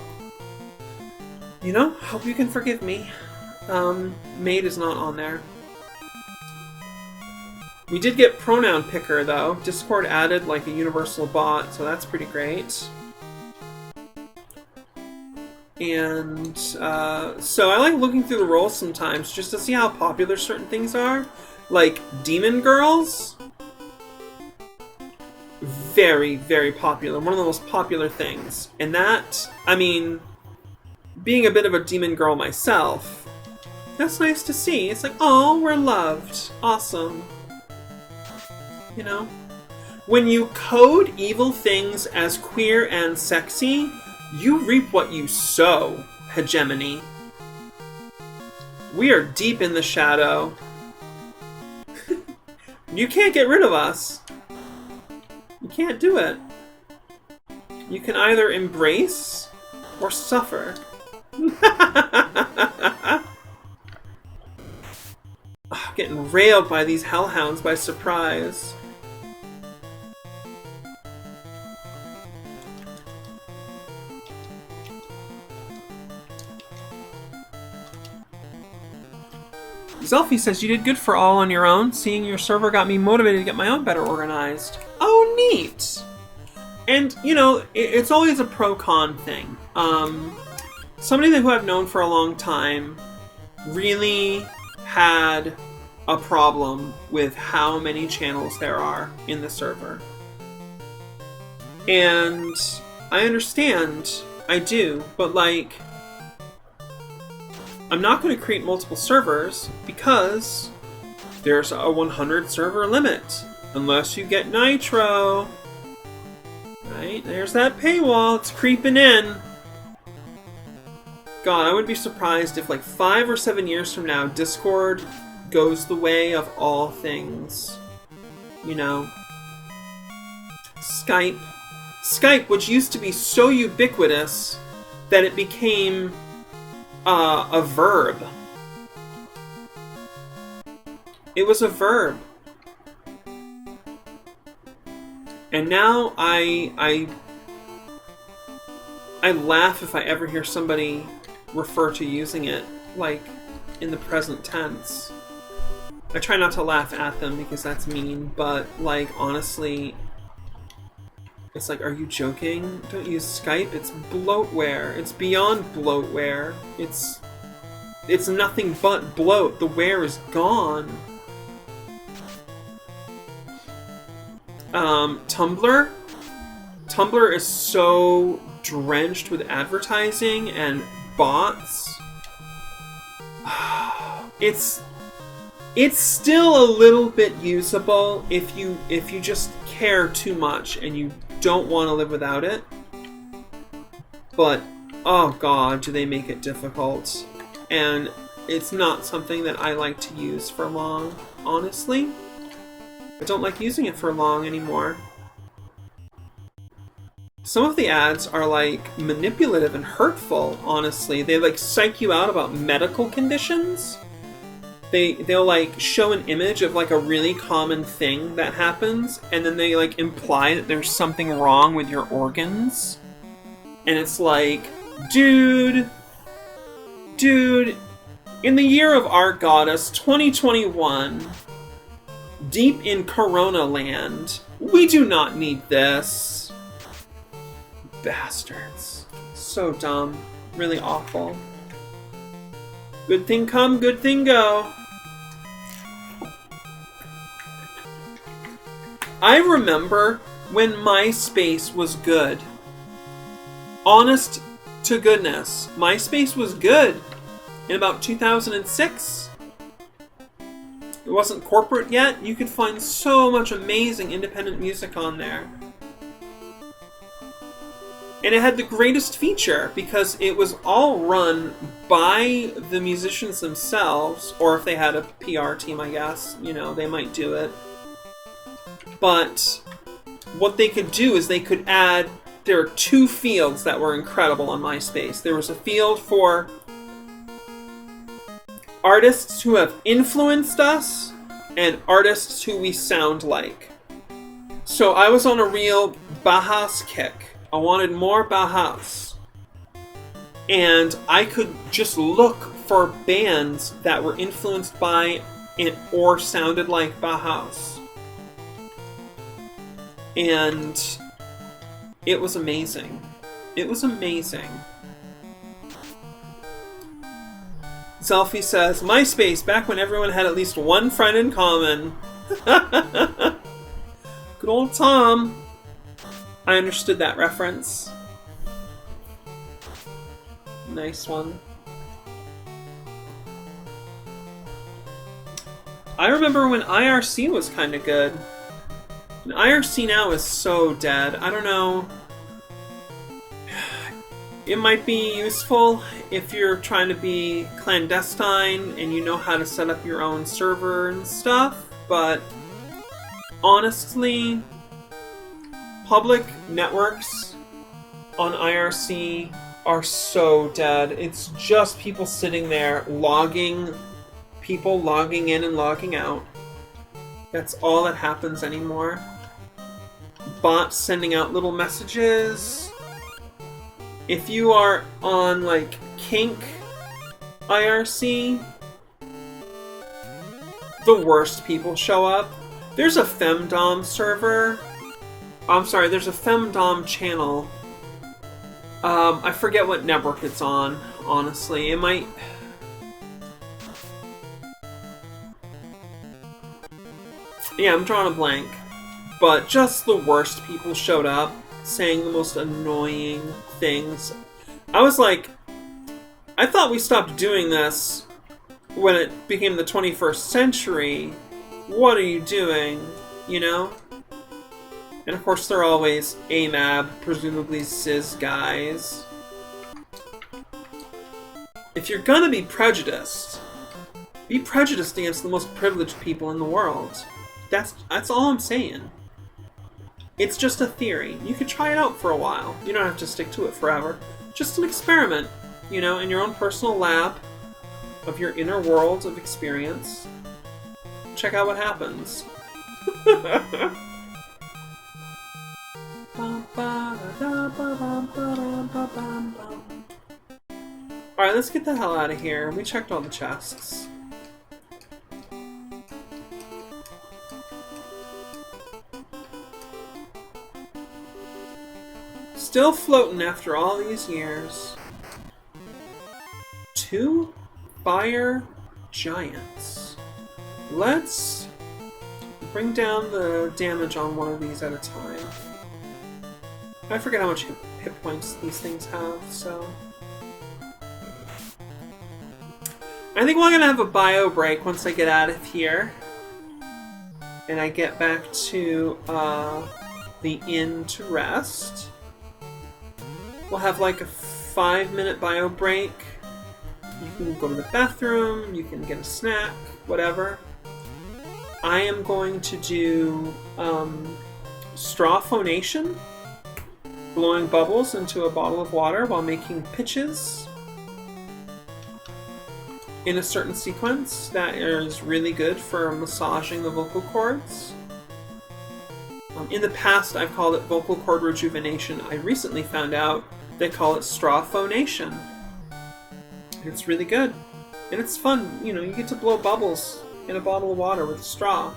You know, hope you can forgive me. Maid is not on there. We did get Pronoun Picker, though. Discord added, like, a universal bot, so that's pretty great. And, so I like looking through the roles sometimes, just to see how popular certain things are. Like, Demon Girls? Very, very popular. One of the most popular things. And that, I mean, being a bit of a demon girl myself, that's nice to see. It's like, oh, we're loved. Awesome. You know? When you code evil things as queer and sexy, you reap what you sow, hegemony. We are deep in the shadow. You can't get rid of us. You can't do it. You can either embrace or suffer. Getting railed by these hellhounds by surprise. Zelfie says, you did good for all on your own. Seeing your server got me motivated to get my own better organized. Oh, neat! And, you know, it's always a pro-con thing. Somebody who I've known for a long time really had a problem with how many channels there are in the server. And I understand, I do, but like, I'm not going to create multiple servers because there's a 100 server limit. Unless you get Nitro. Right, there's that paywall, it's creeping in. God, I would be surprised if like 5 or 7 years from now, Discord goes the way of all things. You know? Skype. Skype, which used to be so ubiquitous that it became a verb. It was a verb. And now I laugh if I ever hear somebody refer to using it, like, in the present tense. I try not to laugh at them because that's mean, but, like, honestly, it's like, are you joking? Don't use Skype. It's bloatware. It's beyond bloatware. It's nothing but bloat. The ware is gone. Tumblr? Tumblr is so drenched with advertising and bots. It's still a little bit usable if you just care too much and you don't want to live without it. But oh god, do they make it difficult. And it's not something that I like to use for long, honestly. I don't like using it for long anymore. Some of the ads are like manipulative and hurtful, honestly. They like psych you out about medical conditions. They'll like show an image of like a really common thing that happens, and then they like imply that there's something wrong with your organs. And it's like, dude, in the year of our goddess, 2021, deep in Corona land, we do not need this. Bastards. So dumb. Really awful. Good thing come, good thing go. I remember when MySpace was good. Honest to goodness, MySpace was good in about 2006. It wasn't corporate yet. You could find so much amazing independent music on there. And it had the greatest feature because it was all run by the musicians themselves, or if they had a PR team, I guess, you know, they might do it. But what they could do is they could add, there are 2 fields that were incredible on MySpace. There was a field for artists who have influenced us and artists who we sound like. So I was on a real Bauhaus kick. I wanted more Bauhaus. And I could just look for bands that were influenced by it or sounded like Bauhaus. And it was amazing. It was amazing. Selfie says, MySpace, back when everyone had at least one friend in common. Good old Tom. I understood that reference. Nice one. I remember when IRC was kind of good. And IRC now is so dead. I don't know. It might be useful if you're trying to be clandestine and you know how to set up your own server and stuff, but honestly, public networks on IRC are so dead. It's just people sitting there logging, people logging in and logging out. That's all that happens anymore. Bots sending out little messages. If you are on like Kink IRC, the worst people show up. There's a femdom server. I'm sorry, there's a femdom channel. I forget what network it's on, honestly. It might... Yeah, I'm drawing a blank. But just the worst people showed up, saying the most annoying things. I was like, I thought we stopped doing this when it became the 21st century. What are you doing? You know? And of course they're always AMAB, presumably cis guys. If you're gonna be prejudiced against the most privileged people in the world. That's all I'm saying. It's just a theory. You could try it out for a while. You don't have to stick to it forever. Just an experiment, you know, in your own personal lab of your inner world of experience. Check out what happens. Alright, let's get the hell out of here. We checked all the chests. Still floating after all these years. 2 fire giants. Let's bring down the damage on one of these at a time. I forget how much hit points these things have, so... I think we're gonna have a bio break once I get out of here. And I get back to the inn to rest. We'll have like a 5-minute bio break. You can go to the bathroom, you can get a snack, whatever. I am going to do straw phonation, blowing bubbles into a bottle of water while making pitches in a certain sequence that is really good for massaging the vocal cords. In the past, I've called it vocal cord rejuvenation. I recently found out they call it straw phonation. It's really good. And it's fun. You know, you get to blow bubbles in a bottle of water with a straw.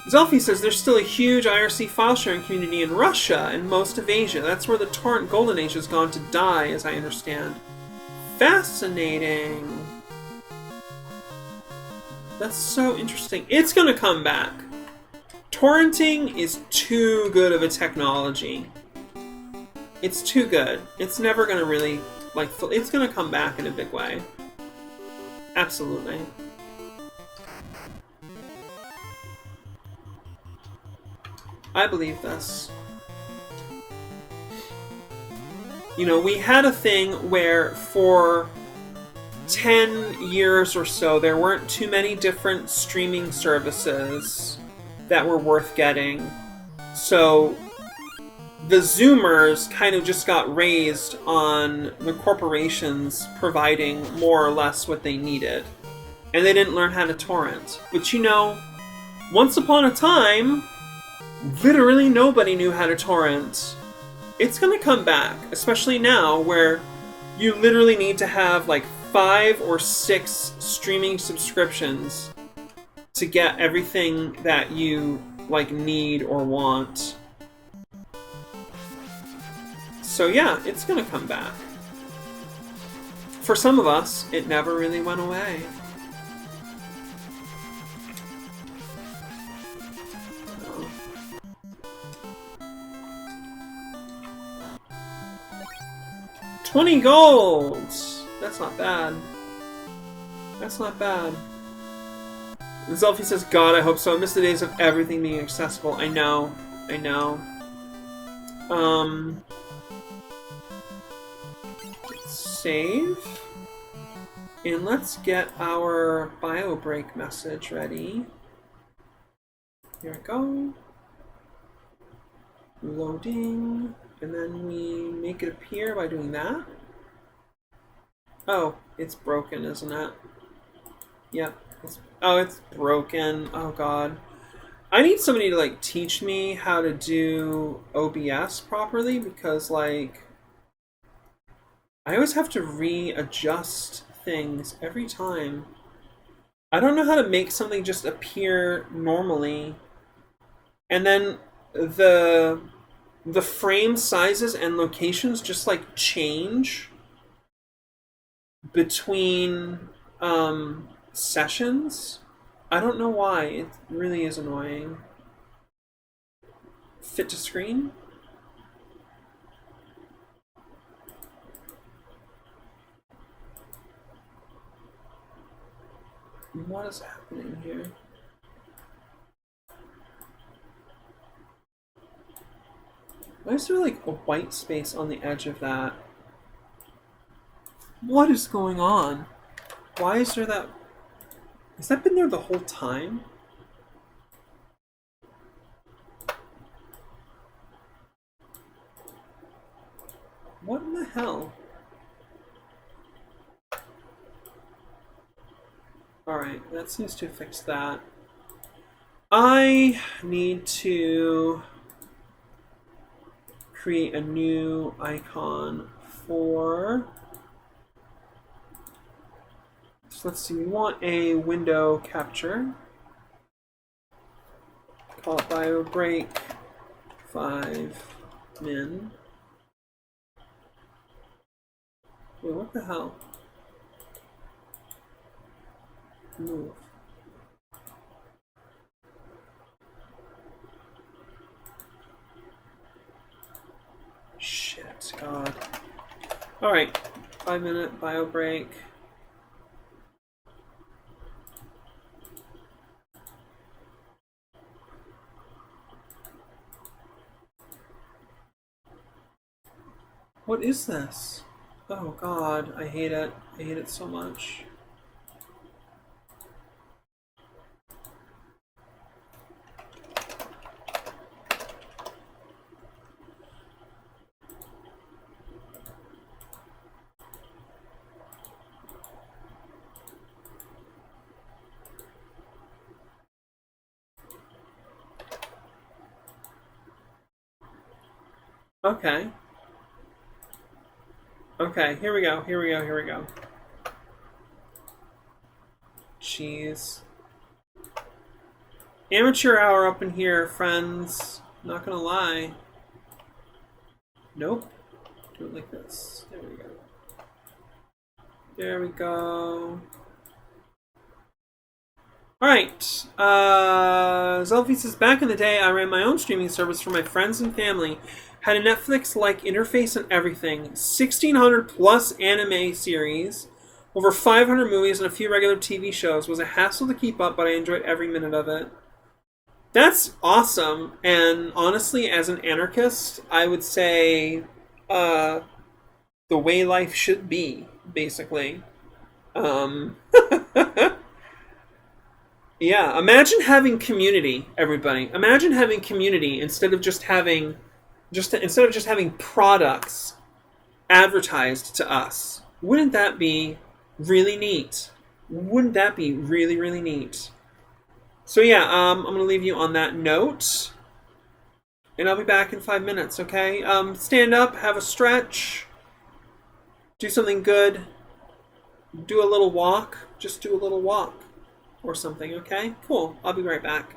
Zelfie says there's still a huge IRC file sharing community in Russia and most of Asia. That's where the torrent golden age has gone to die, as I understand. Fascinating. That's so interesting. It's gonna come back. Torrenting is too good of a technology. It's too good. It's never gonna really, like, it's gonna come back in a big way. Absolutely. I believe this. You know, we had a thing where for 10 years or so, there weren't too many different streaming services that were worth getting. So the Zoomers kind of just got raised on the corporations providing more or less what they needed. And they didn't learn how to torrent. But you know, once upon a time, literally nobody knew how to torrent. It's gonna come back, especially now where you literally need to have like 5 or 6 streaming subscriptions to get everything that you like need or want. So yeah, it's gonna come back. For some of us, it never really went away. $20 gold! That's not bad. That's not bad. Zelfie says, God, I hope so. I miss the days of everything being accessible. I know. I know. Let's save. And let's get our bio break message ready. Here we go. Loading. And then we make it appear by doing that. Oh, it's broken, isn't it? Yep. It's broken. Oh god. I need somebody to like teach me how to do OBS properly because like I always have to readjust things every time. I don't know how to make something just appear normally. And then the frame sizes and locations just like change between sessions. I don't know why. It really is annoying. Fit to screen? What is happening here? Why is there like a white space on the edge of that? What is going on? Why is there that? Has that been there the whole time? What in the hell? Alright, that seems to fix that. I need to create a new icon for... So let's see, we want a window capture. Call it bio break 5 min. Wait, what the hell? Move. Shit, God. Alright, 5-minute bio break. What is this? Oh God, I hate it. I hate it so much. Okay. Okay, here we go, here we go, here we go. Jeez. Amateur hour up in here, friends. Not gonna lie. Nope. Do it like this. There we go. There we go. Alright. Zelfie says, back in the day, I ran my own streaming service for my friends and family. Had a Netflix-like interface and everything. 1,600 plus anime series. Over 500 movies and a few regular TV shows. Was a hassle to keep up, but I enjoyed every minute of it. That's awesome. And honestly, as an anarchist, I would say the way life should be, basically. Yeah, imagine having community, everybody. Imagine having community instead of just having products advertised to us. Wouldn't that be really neat? Wouldn't that be really, really neat? So yeah, I'm going to leave you on that note. And I'll be back in 5 minutes, okay? Stand up, have a stretch. Do something good. Do a little walk. Just do a little walk. Or something, okay? Cool. I'll be right back.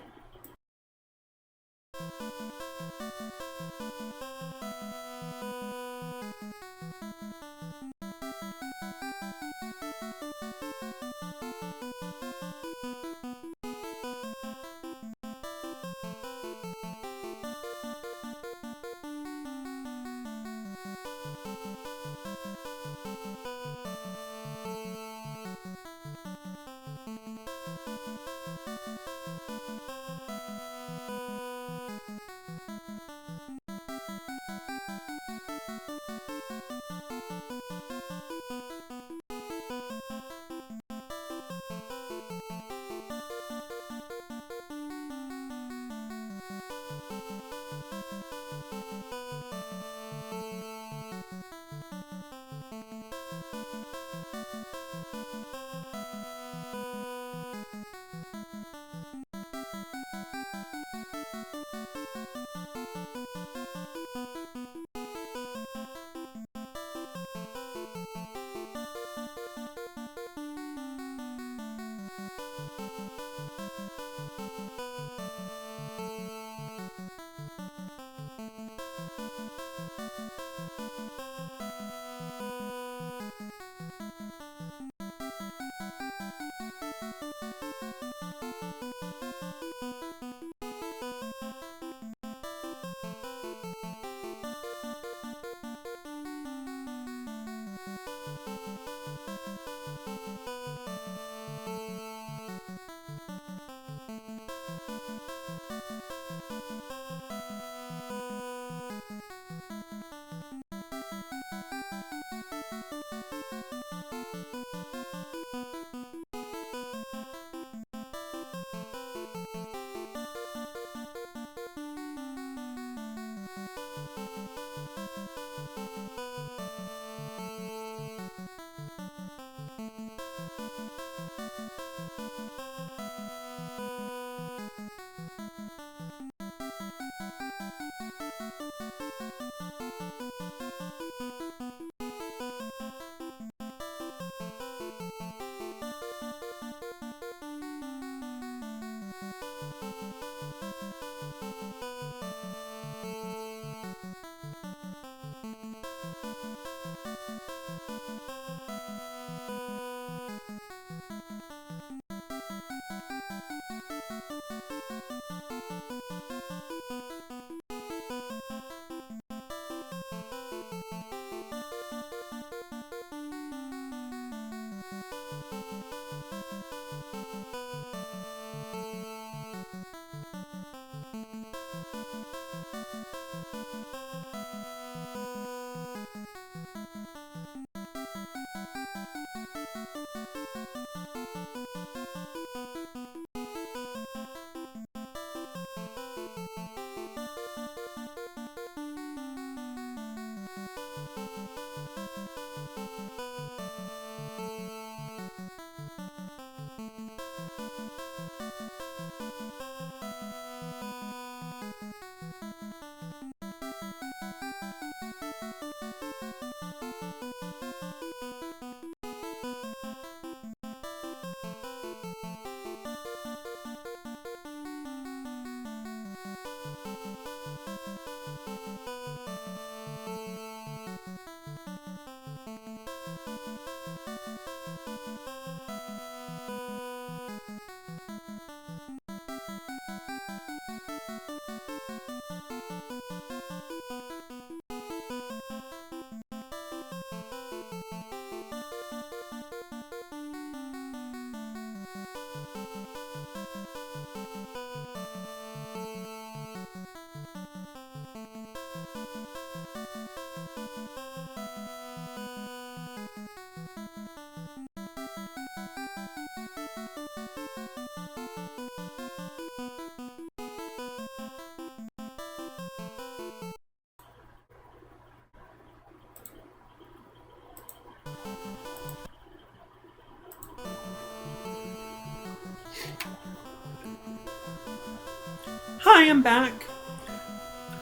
Hi, I'm back.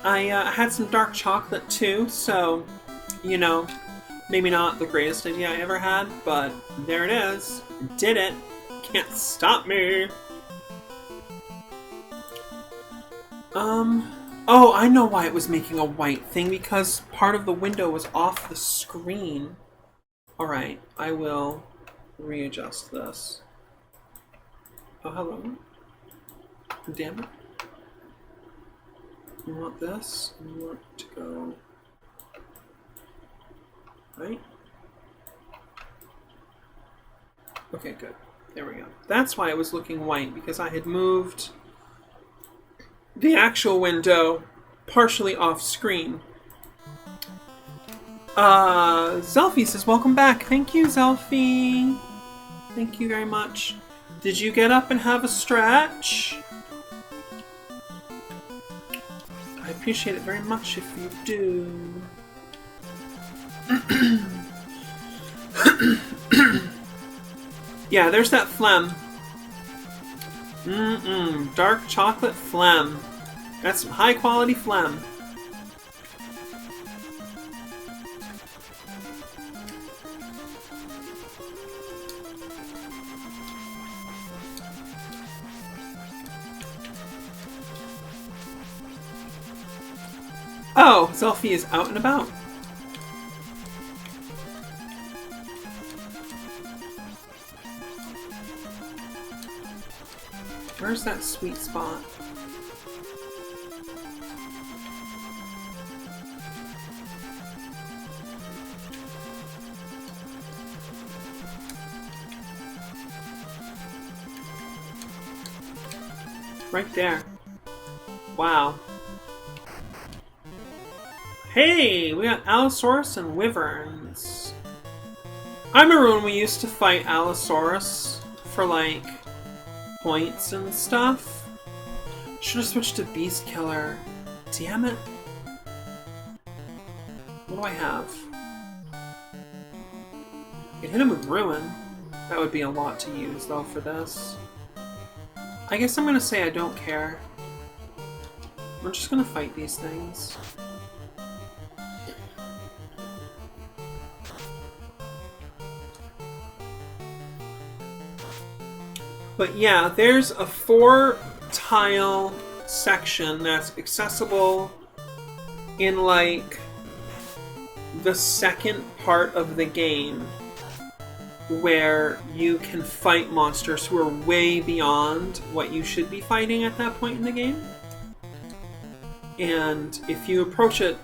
I had some dark chocolate too, so, you know, maybe not the greatest idea I ever had, but there it is. Did it. Can't stop me. Oh, I know why it was making a white thing, because part of the window was off the screen. Alright, I will readjust this. Oh, hello. Damn it. You want this, and you want to go... Right? Okay, good. There we go. That's why it was looking white, because I had moved the actual window partially off screen. Zelfie says, welcome back. Thank you, Zelfie. Thank you very much. Did you get up and have a stretch? I appreciate it very much if you do. Yeah, there's that phlegm. Dark chocolate phlegm. That's some high quality phlegm. Oh, Zelfie is out and about. Where's that sweet spot? Right there. Wow. Hey, we got Allosaurus and Wyverns. I remember when we used to fight Allosaurus for, like, points and stuff. Should have switched to Beast Killer. Damn it. What do I have? I could hit him with Ruin. That would be a lot to use, though, for this. I guess I'm gonna say I don't care. We're just gonna fight these things. But yeah, there's a 4-tile section that's accessible in, like, the second part of the game, where you can fight monsters who are way beyond what you should be fighting at that point in the game. And if you approach it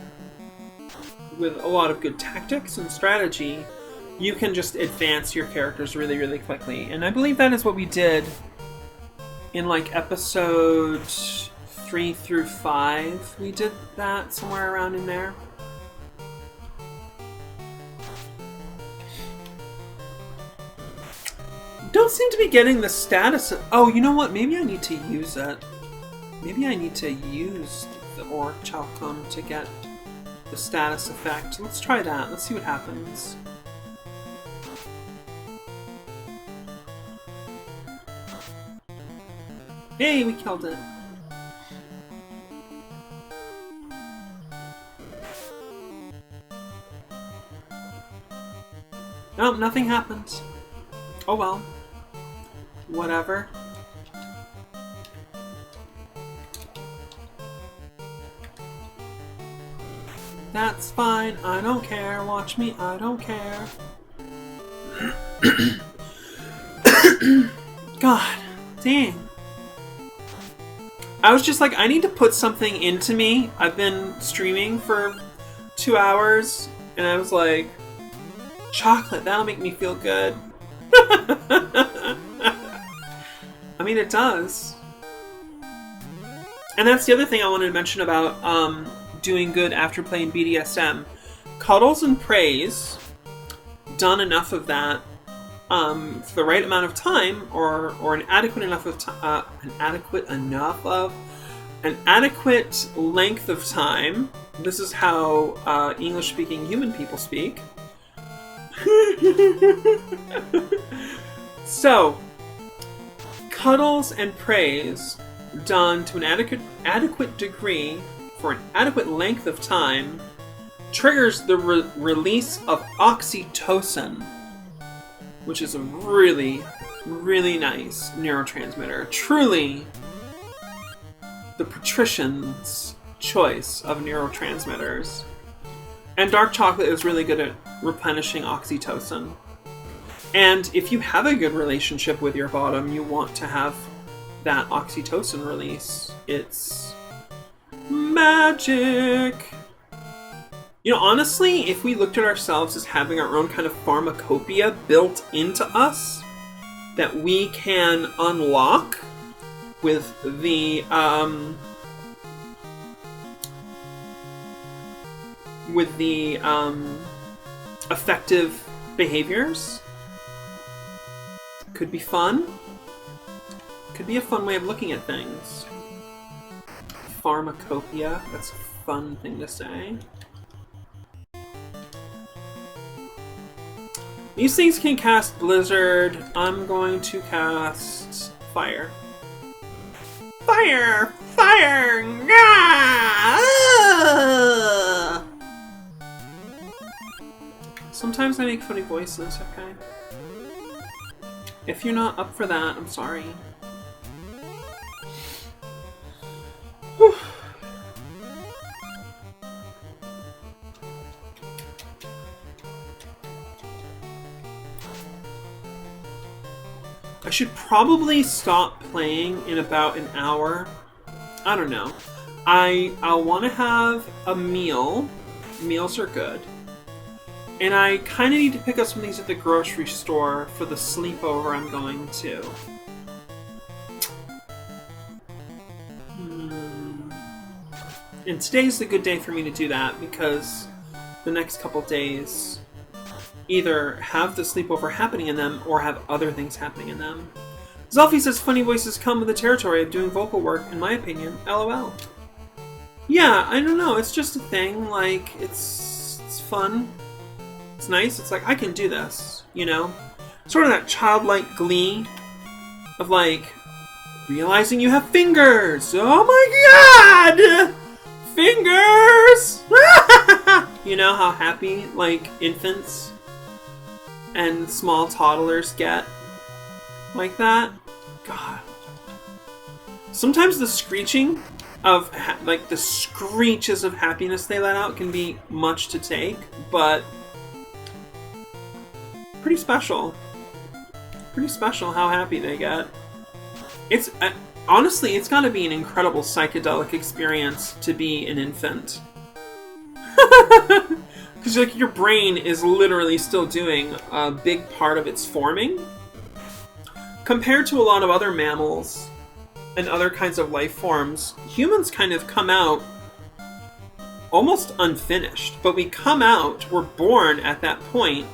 with a lot of good tactics and strategy, you can just advance your characters really, really quickly. And I believe that is what we did in, like, episode 3 through 5. We did that somewhere around in there. Don't seem to be getting the status of... Oh, you know what? Maybe I need to use it. Maybe I need to use the Orichalcum to get the status effect. Let's try that. Let's see what happens. Hey, we killed it. No, nothing happened. Oh well. Whatever. That's fine, I don't care. Watch me, I don't care. God, dang. I was just like, I need to put something into me. I've been streaming for 2 hours, and I was like, chocolate, that'll make me feel good. I mean, it does. And that's the other thing I wanted to mention about doing good after playing BDSM. Cuddles and praise, done enough of that for the right amount of time, or an adequate enough of an adequate length of time. This is how English-speaking human people speak. So, cuddles and praise done to an adequate degree for an adequate length of time triggers the release of oxytocin, which is a really, really nice neurotransmitter. Truly the patrician's choice of neurotransmitters. And dark chocolate is really good at replenishing oxytocin. And if you have a good relationship with your bottom, you want to have that oxytocin release. It's magic! You know, honestly, if we looked at ourselves as having our own kind of pharmacopoeia built into us that we can unlock with the effective behaviors, could be fun. Could be a fun way of looking at things. Pharmacopoeia, that's a fun thing to say. These things can cast Blizzard. I'm going to cast Fire. Fire! Fire! Ah! Sometimes I make funny voices, okay? If you're not up for that, I'm sorry. Whew. I should probably stop playing in about an hour. I don't know. I'll want to have a meal. Meals are good. And I kind of need to pick up some things at the grocery store for the sleepover I'm going to. And today's a good day for me to do that because the next couple days either have the sleepover happening in them or have other things happening in them. Zelfie says funny voices come with the territory of doing vocal work, in my opinion. LOL. Yeah, I don't know. It's just a thing. Like, it's fun. It's nice. It's like, I can do this, you know? Sort of that childlike glee of, like, realizing you have fingers. Oh my god! Fingers! You know how happy, like, infants and small toddlers get like that? God. Sometimes the screeching of, like, the screeches of happiness they let out can be much to take, but pretty special. Pretty special how happy they get. It's, honestly, it's gotta be an incredible psychedelic experience to be an infant. Because, like, your brain is literally still doing a big part of its forming. Compared to a lot of other mammals and other kinds of life forms, humans kind of come out almost unfinished. But we come out, we're born at that point,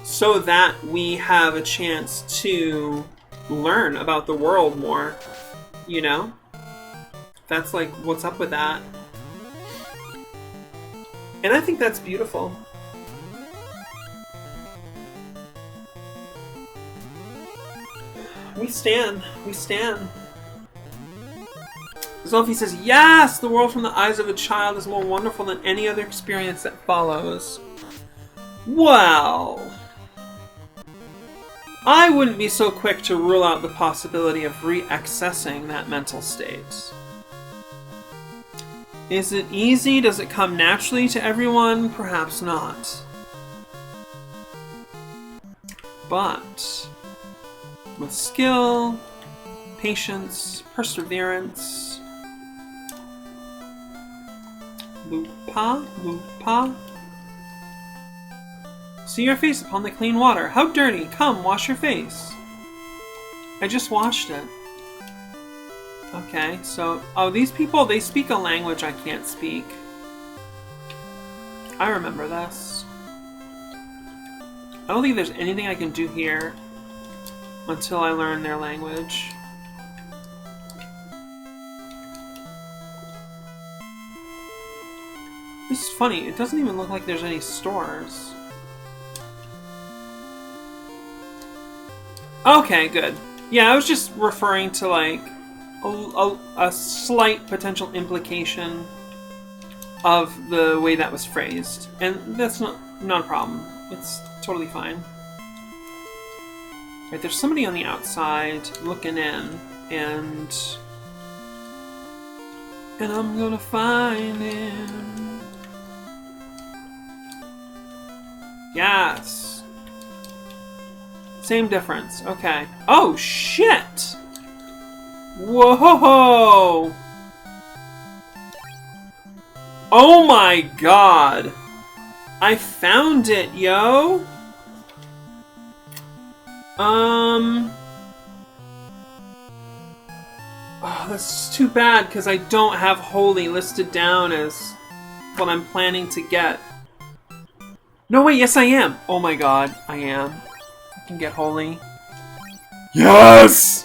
so that we have a chance to learn about the world more, you know? That's, like, what's up with that. And I think that's beautiful. We stand. We stand. Zelfie says, yes! The world from the eyes of a child is more wonderful than any other experience that follows. Well, I wouldn't be so quick to rule out the possibility of re-accessing that mental state. Is it easy? Does it come naturally to everyone? Perhaps not. But with skill, patience, perseverance, lupa, lupa. See your face upon the clean water. How dirty! Come, wash your face. I just washed it. Okay, so... Oh, these people, they speak a language I can't speak. I remember this. I don't think there's anything I can do here until I learn their language. This is funny. It doesn't even look like there's any stores. Okay, good. Yeah, I was just referring to, like, a slight potential implication of the way that was phrased. And that's not a problem. It's totally fine. Right, there's somebody on the outside looking in, and I'm gonna find him. Yes. Same difference. Okay. Oh, shit! Whoa! Oh my god! I found it, yo! Oh, that's too bad, because I don't have Holy listed down as what I'm planning to get. No, wait, yes I am! Oh my god, I am. I can get Holy. Yes!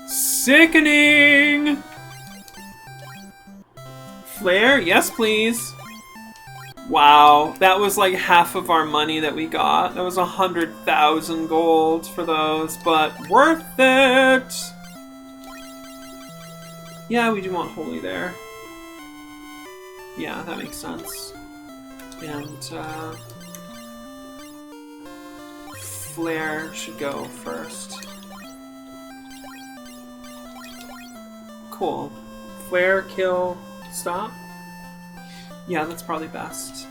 Sickening! Flare? Yes, please. Wow, that was like half of our money that we got. That was 100,000 gold for those, but worth it! Yeah, we do want Holy there. Yeah, that makes sense. And, Flare should go first. Cool. Flare, kill, stop? Yeah, that's probably best.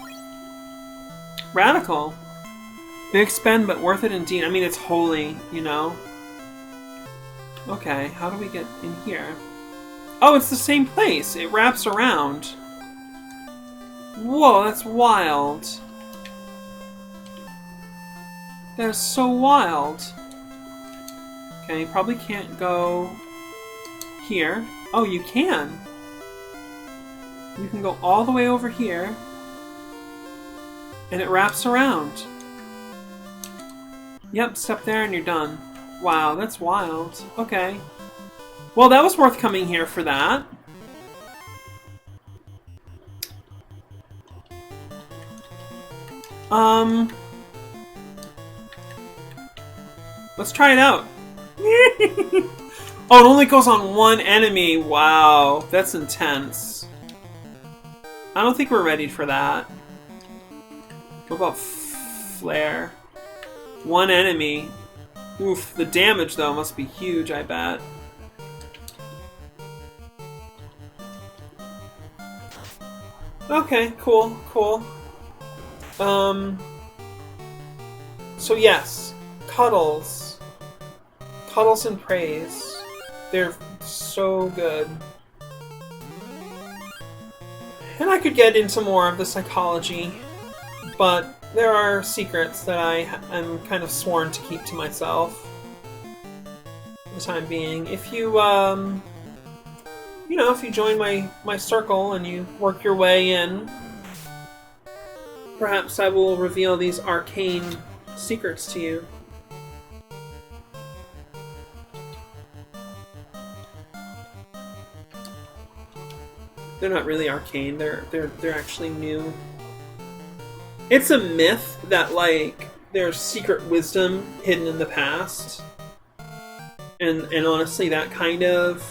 Radical. Big spend, but worth it indeed. I mean, it's Holy, you know? Okay, how do we get in here? Oh, it's the same place. It wraps around. Whoa, that's wild. That is so wild. Okay, you probably can't go here. Oh, you can. You can go all the way over here. And it wraps around. Yep, step there and you're done. Wow, that's wild. Okay. Well, that was worth coming here for that. Let's try it out. Oh, it only goes on one enemy. Wow, that's intense. I don't think we're ready for that. What about flare? One enemy. Oof, the damage though must be huge, I bet. Okay, cool, cool. So yes, cuddles. Cuddles and praise. They're so good. And I could get into more of the psychology, but there are secrets that I am kind of sworn to keep to myself for the time being. If you, you know, if you join my circle and you work your way in, perhaps I will reveal these arcane secrets to you. They're not really arcane, they're actually new. It's a myth that, like, there's secret wisdom hidden in the past. And honestly, that kind of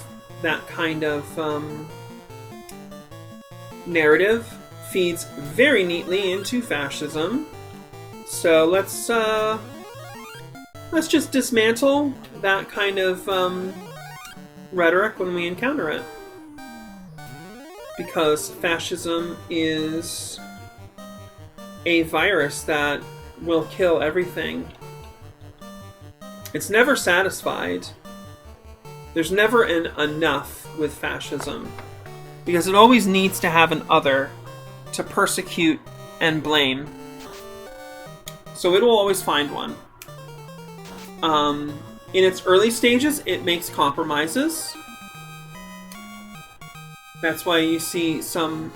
narrative feeds very neatly into fascism. So let's just dismantle that kind of rhetoric when we encounter it. Because fascism is a virus that will kill everything. It's never satisfied. There's never an enough with fascism. Because it always needs to have an other to persecute and blame. So it will always find one. In its early stages, it makes compromises. That's why you see some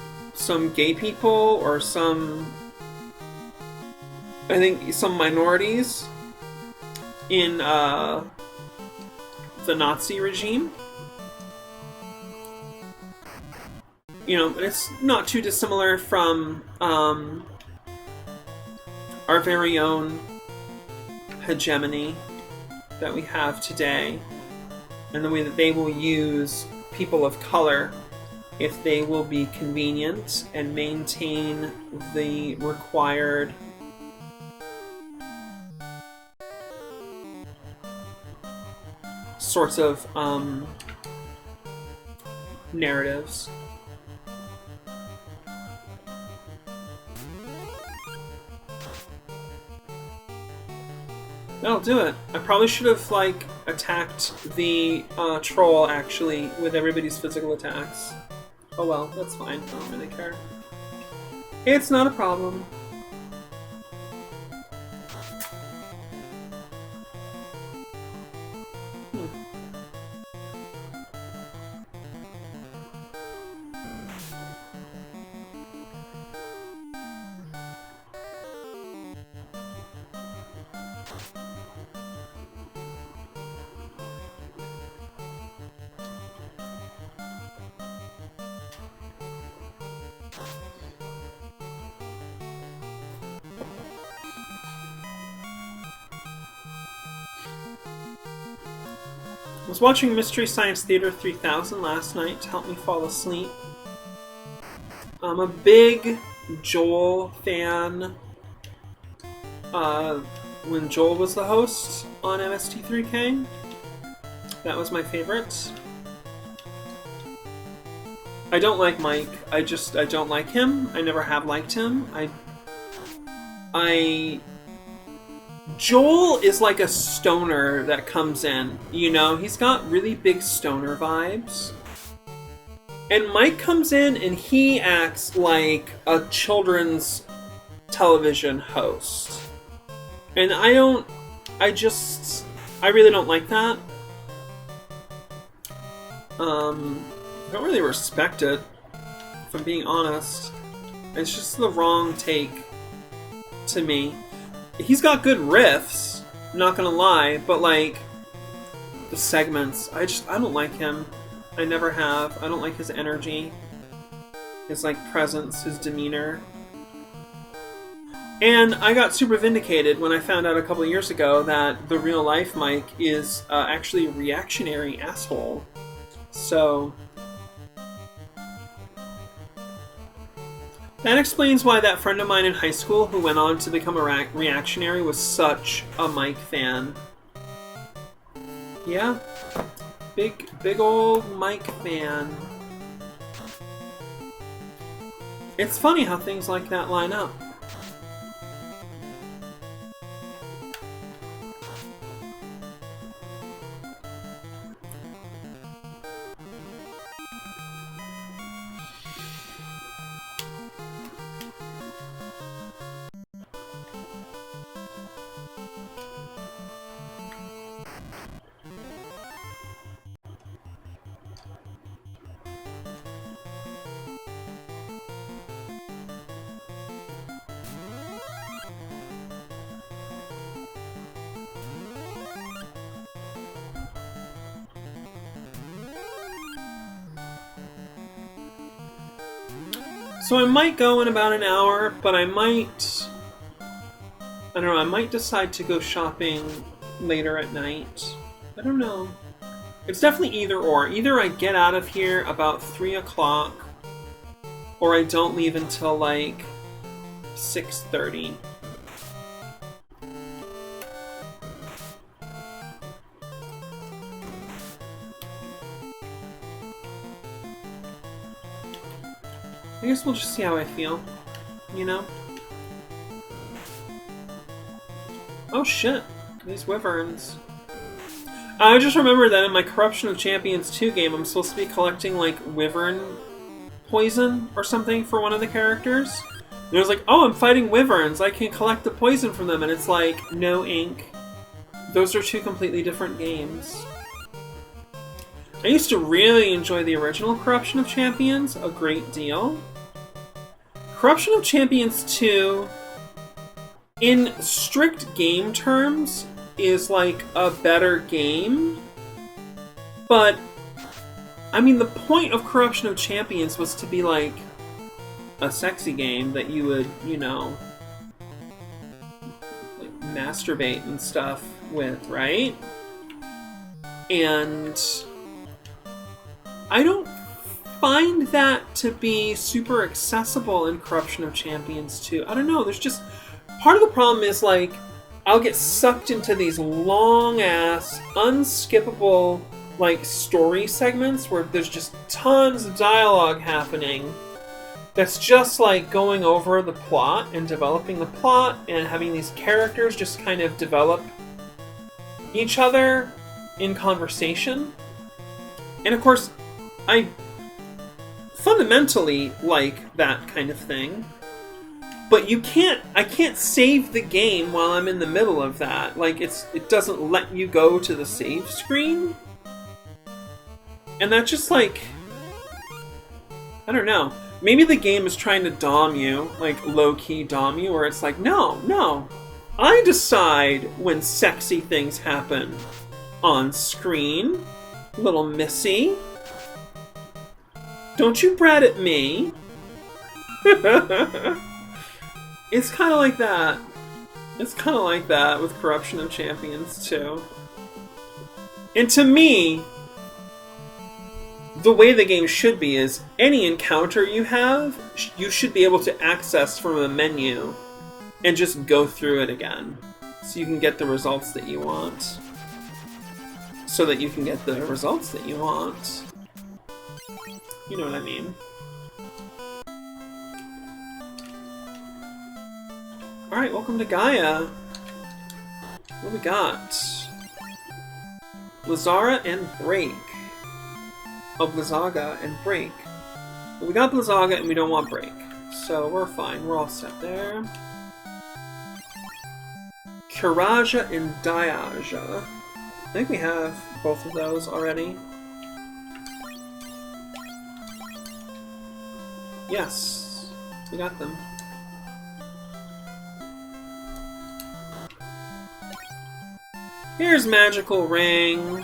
gay people or I think some minorities in the Nazi regime. You know, it's not too dissimilar from our very own hegemony that we have today, and the way that they will use people of color if they will be convenient and maintain the required sorts of narratives. That'll do it. I probably should have, like, attacked the troll, actually, with everybody's physical attacks. Oh well, that's fine. I don't really care. It's not a problem. I was watching Mystery Science Theater 3000 last night to help me fall asleep. I'm a big Joel fan. When Joel was the host on MST3K, that was my favorite. I don't like Mike. I don't like him. I never have liked him. I Joel is like a stoner that comes in, you know? He's got really big stoner vibes. And Mike comes in and he acts like a children's television host. And I really don't like that. I don't really respect it, if I'm being honest. It's just the wrong take to me. He's got good riffs, not gonna lie, but like the segments, I don't like him. I never have. I don't like his energy, his like presence, his demeanor. And I got super vindicated when I found out a couple years ago that the real life Mike is actually a reactionary asshole. So that explains why that friend of mine in high school who went on to become a reactionary was such a Mike fan. Yeah. Big old Mike fan. It's funny how things like that line up. So I might go in about an hour, but I might decide to go shopping later at night. I don't know. It's definitely either or. Either I get out of here about 3 o'clock, or I don't leave until like 6:30. I guess we'll just see how I feel, you know? Oh shit, these wyverns. I just remembered that in my Corruption of Champions 2 game, I'm supposed to be collecting, like, wyvern poison or something for one of the characters. And I was like, oh, I'm fighting wyverns, I can collect the poison from them, and it's like, no, Ink. Those are two completely different games. I used to really enjoy the original Corruption of Champions a great deal. Corruption of Champions 2, in strict game terms, is like a better game. But, I mean, the point of Corruption of Champions was to be like a sexy game that you would, you know, like masturbate and stuff with, right? And I don't find that to be super accessible in Corruption of Champions 2. I don't know, there's just... Part of the problem is, like, I'll get sucked into these long-ass, unskippable, like, story segments where there's just tons of dialogue happening that's just, like, going over the plot and developing the plot and having these characters just kind of develop each other in conversation. And, of course, I fundamentally like that kind of thing, but I can't save the game while I'm in the middle of that. Like, it doesn't let you go to the save screen, and that just, like, I don't know. Maybe the game is trying to dom you, like low-key dom you, where it's like, no, I decide when sexy things happen on screen, little missy. Don't you brat at me. It's kind of like that. It's kind of like that with Corruption of Champions 2. And to me, the way the game should be is any encounter you have, you should be able to access from a menu and just go through it again. So you can get the results that you want. So that you can get the results that you want. You know what I mean. Alright, welcome to Gaia. What do we got? Blizzara and Break. Oh, Blizzaga and Break. Well, we got Blizzaga and we don't want Break. So we're fine. We're all set there. Kiraja and Diaja. I think we have both of those already. Yes, we got them. Here's Magical Ring.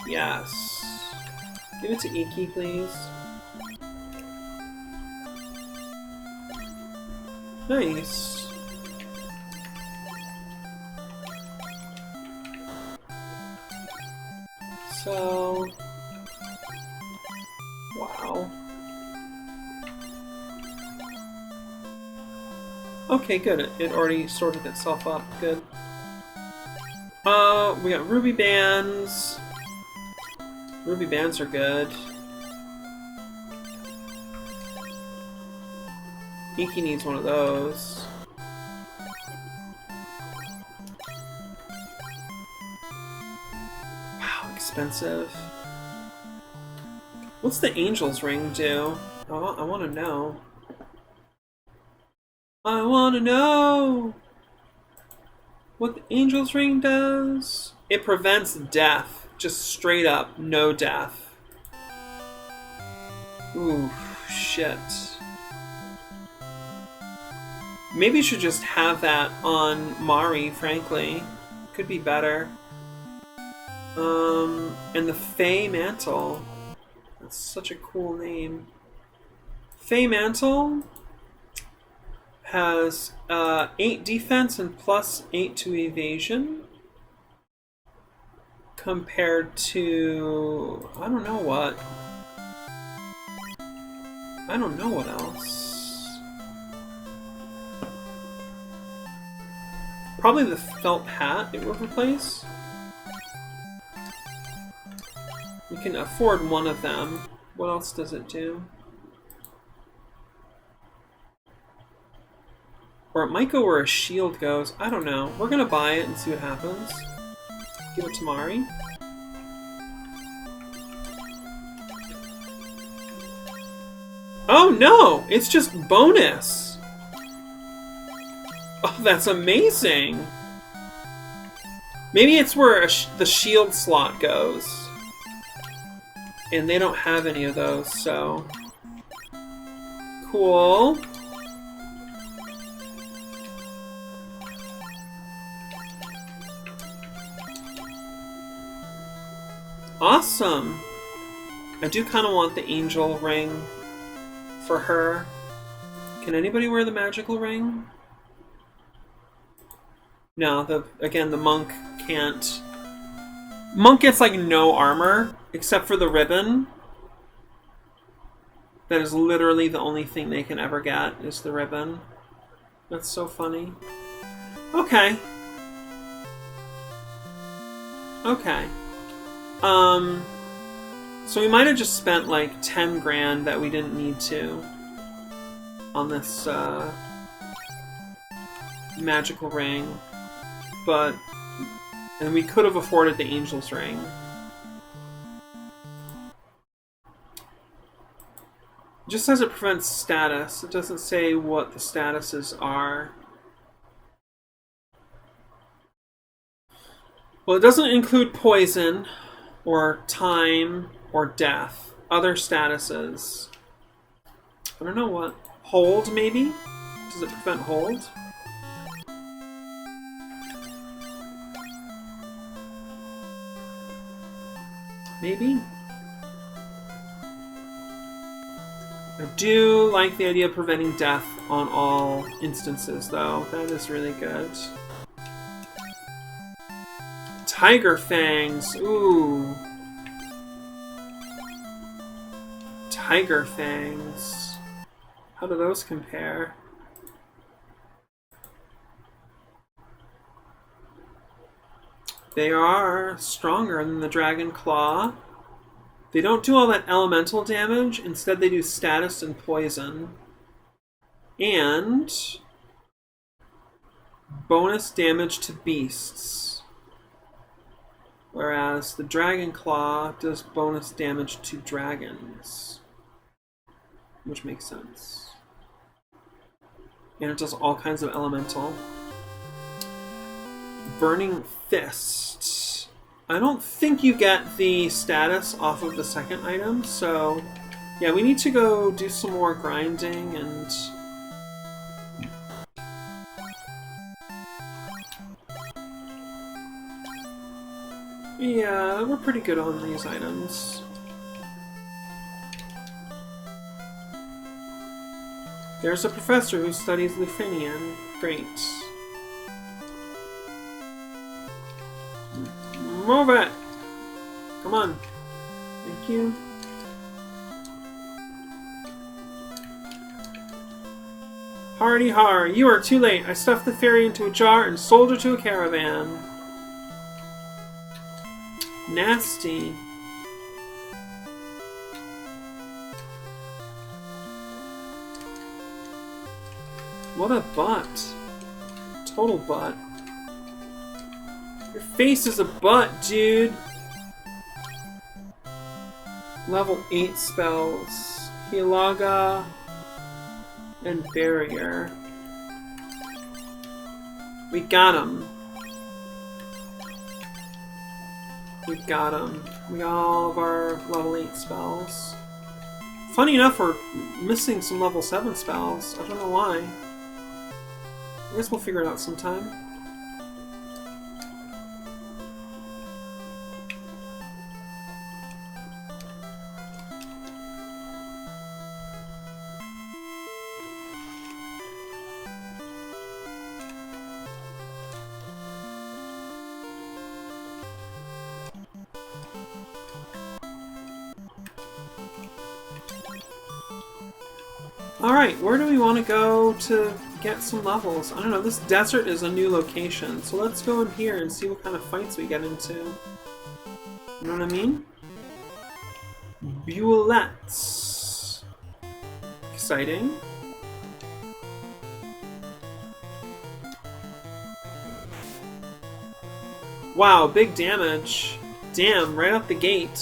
Yes. Give it to Inke, please. Nice. So... wow. Okay, good. It already sorted itself up. Good. We got Ruby Bands. Ruby Bands are good. Inke needs one of those. Wow, expensive. What's the Angel's Ring do? I want to know. I want to know what the Angel's Ring does. It prevents death. Just straight up, no death. Ooh, shit. Maybe you should just have that on Mari, frankly. Could be better. And the Fey Mantle. That's such a cool name. Fey Mantle has 8 defense and plus 8 to evasion. Compared to... I don't know what. I don't know what else. Probably the felt hat it would replace. We can afford one of them. What else does it do? Or it might go where a shield goes. I don't know. We're gonna buy it and see what happens. Give it to Mari. Oh no! It's just bonus! Oh, that's amazing! Maybe it's where the shield slot goes. And they don't have any of those, so... cool. Awesome! I do kind of want the angel ring for her. Can anybody wear the magical ring? No, again, the monk can't. Monk gets like no armor, except for the ribbon. That is literally the only thing they can ever get, is the ribbon. That's so funny. Okay. Okay. So we might have just spent like 10 grand that we didn't need to on this magical ring, and we could have afforded the Angel's Ring. It just says it prevents status. It doesn't say what the statuses are. Well, it doesn't include poison, or time, or death. Other statuses. I don't know what. Hold, maybe? Does it prevent hold? Maybe? I do like the idea of preventing death on all instances, though. That is really good. Tiger Fangs. Ooh. Tiger Fangs. How do those compare? They are stronger than the Dragon Claw. They don't do all that elemental damage. Instead, they do status and poison. And bonus damage to beasts. Whereas the Dragon Claw does bonus damage to dragons. Which makes sense. And it does all kinds of elemental. Burning Fist. I don't think you get the status off of the second item, so yeah, we need to go do some more grinding and yeah, we're pretty good on these items. There's a professor who studies Lufinian. Great. Move it! Come on. Thank you. Hardy har, you are too late. I stuffed the fairy into a jar and sold her to a caravan. Nasty. What a butt. Total butt. Your face is a butt, dude. Level 8 spells. Hilaga and Barrier. We got him. We got him. We got all of our level 8 spells. Funny enough, we're missing some level 7 spells. I don't know why. I guess we'll figure it out sometime. Alright, where do we want to go to get some levels? I don't know, this desert is a new location, so let's go in here and see what kind of fights we get into. You know what I mean? Bullets. Exciting. Wow, big damage. Damn, right out the gate.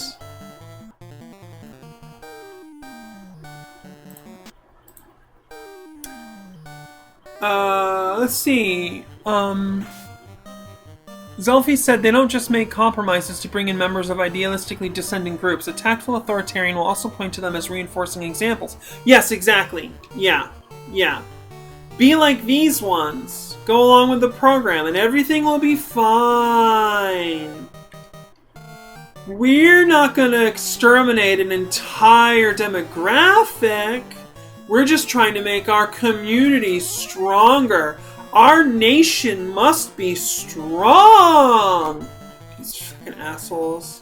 Let's see. Zelfie said they don't just make compromises to bring in members of idealistically descending groups. A tactful authoritarian will also point to them as reinforcing examples. Yes, exactly. Yeah. Yeah. Be like these ones. Go along with the program and everything will be fine. We're not gonna exterminate an entire demographic. We're just trying to make our community stronger. Our nation must be strong. These fucking assholes.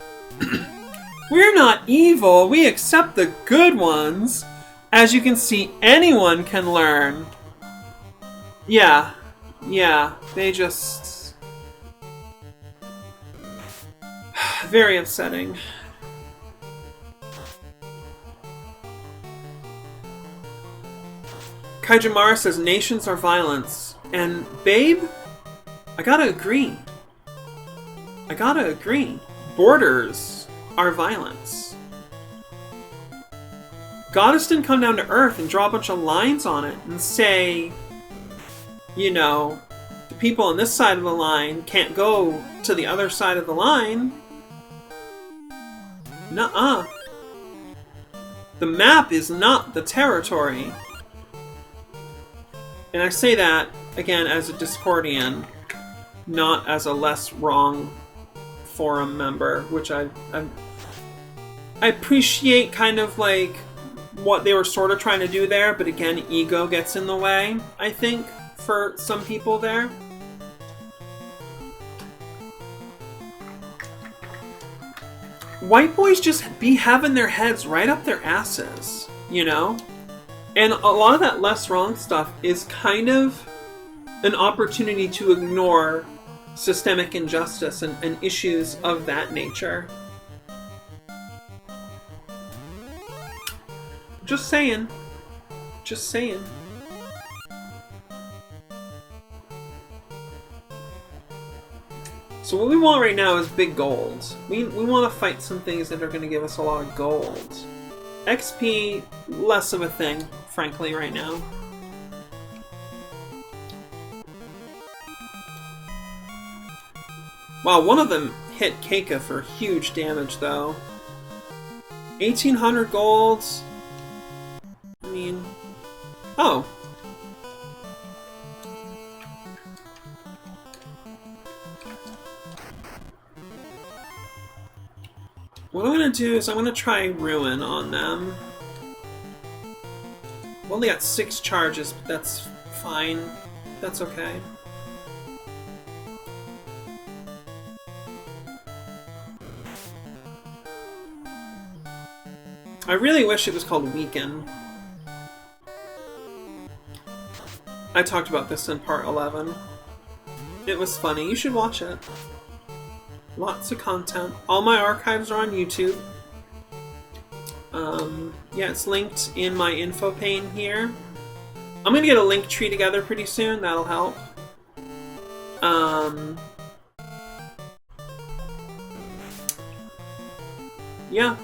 We're not evil. We accept the good ones. As you can see, anyone can learn. Yeah. Yeah. They just... Very upsetting. Kaijimara says nations are violence. And, babe, I gotta agree. I gotta agree. Borders are violence. Goddess didn't come down to Earth and draw a bunch of lines on it and say, you know, the people on this side of the line can't go to the other side of the line. Nuh-uh. The map is not the territory. And I say that, again, as a Discordian, not as a less wrong forum member, which I appreciate kind of like what they were sort of trying to do there, but again, ego gets in the way, I think, for some people there. White boys just be having their heads right up their asses, you know? And a lot of that less wrong stuff is kind of an opportunity to ignore systemic injustice and issues of that nature. Just saying. Just saying. So what we want right now is big gold. We want to fight some things that are going to give us a lot of gold. XP, less of a thing, frankly, right now. Wow, one of them hit Keika for huge damage, though. 1,800 golds. I mean... Oh. What I'm going to do is I'm going to try Ruin on them. I've only got 6 charges, but that's fine. That's okay. I really wish it was called Weaken. I talked about this in part 11. It was funny. You should watch it. Lots of content. All my archives are on YouTube. Yeah, it's linked in my info pane here. I'm gonna get a link tree together pretty soon. That'll help. Yeah.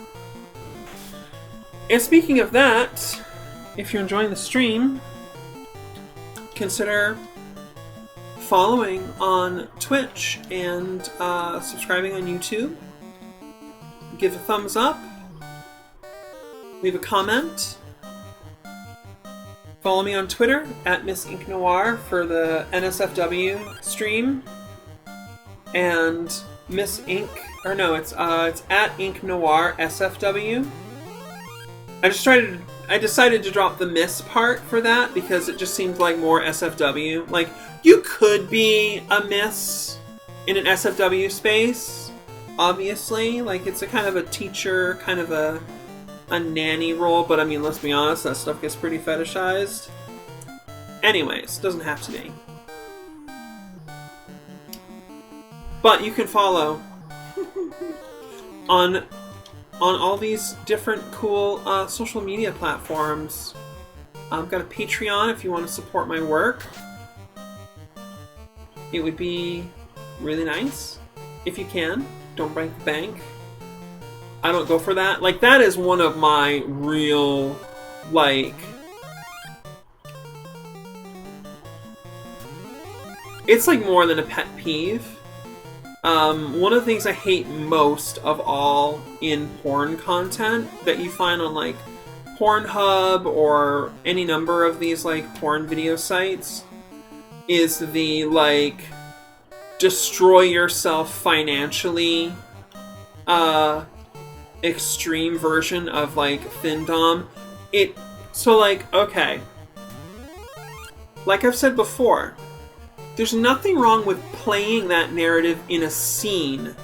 And speaking of that, if you're enjoying the stream, consider following on Twitch and subscribing on YouTube. Give a thumbs up. Leave a comment. Follow me on Twitter at Miss Ink Noir for the NSFW stream. And Miss Ink, or no, it's at Ink Noir SFW. I decided to drop the miss part for that because it just seemed like more SFW. Like, you could be a miss in an SFW space, obviously. Like, it's a kind of a teacher, kind of a nanny role, but I mean, let's be honest, that stuff gets pretty fetishized. Anyways, doesn't have to be. But you can follow on all these different cool social media platforms. I've got a Patreon if you want to support my work. It would be really nice if you can. Don't break the bank. I don't go for that. Like, that is one of my real, like... It's like more than a pet peeve. One of the things I hate most of all in porn content that you find on, like, Pornhub or any number of these, like, porn video sites is the, like, destroy yourself financially, extreme version of, like, Findom. So, like, okay. Like I've said before, there's nothing wrong with playing that narrative in a scene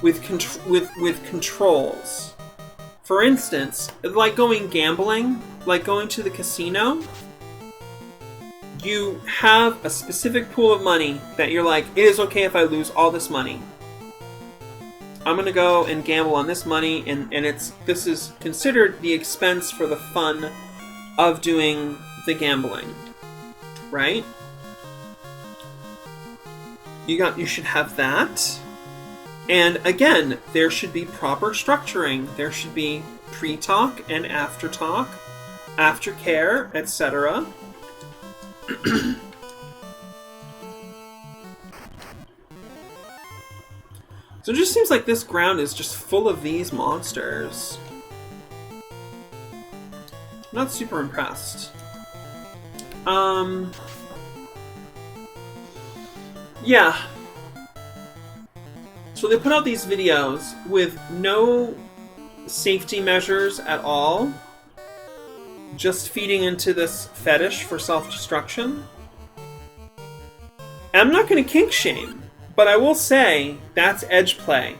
with controls. For instance, like going gambling, like going to the casino, you have a specific pool of money that you're like, it is okay if I lose all this money. I'm gonna go and gamble on this money, and this is considered the expense for the fun of doing the gambling, right? You should have that. And again, there should be proper structuring. There should be pre-talk and after-talk, aftercare, etc. So it just seems like this ground is just full of these monsters. Not super impressed. Yeah. So they put out these videos with no safety measures at all, just feeding into this fetish for self-destruction. And I'm not going to kink shame, but I will say that's edge play.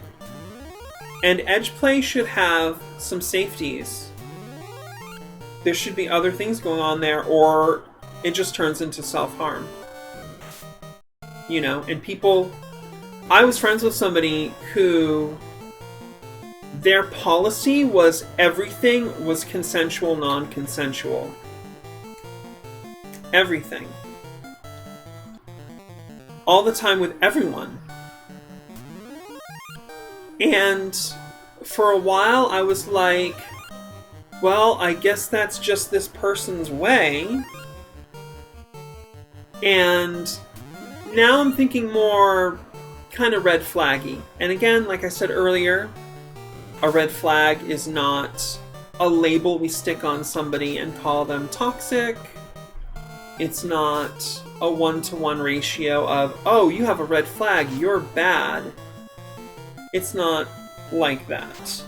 And edge play should have some safeties. There should be other things going on there, or it just turns into self-harm. You know, and people... I was friends with somebody who... their policy was everything was consensual, non-consensual. Everything. All the time with everyone. And for a while I was like, well, I guess that's just this person's way. And now I'm thinking more kind of red flaggy. And again, like I said earlier, a red flag is not a label we stick on somebody and call them toxic. It's not a one-to-one ratio of, oh, you have a red flag, you're bad. It's not like that.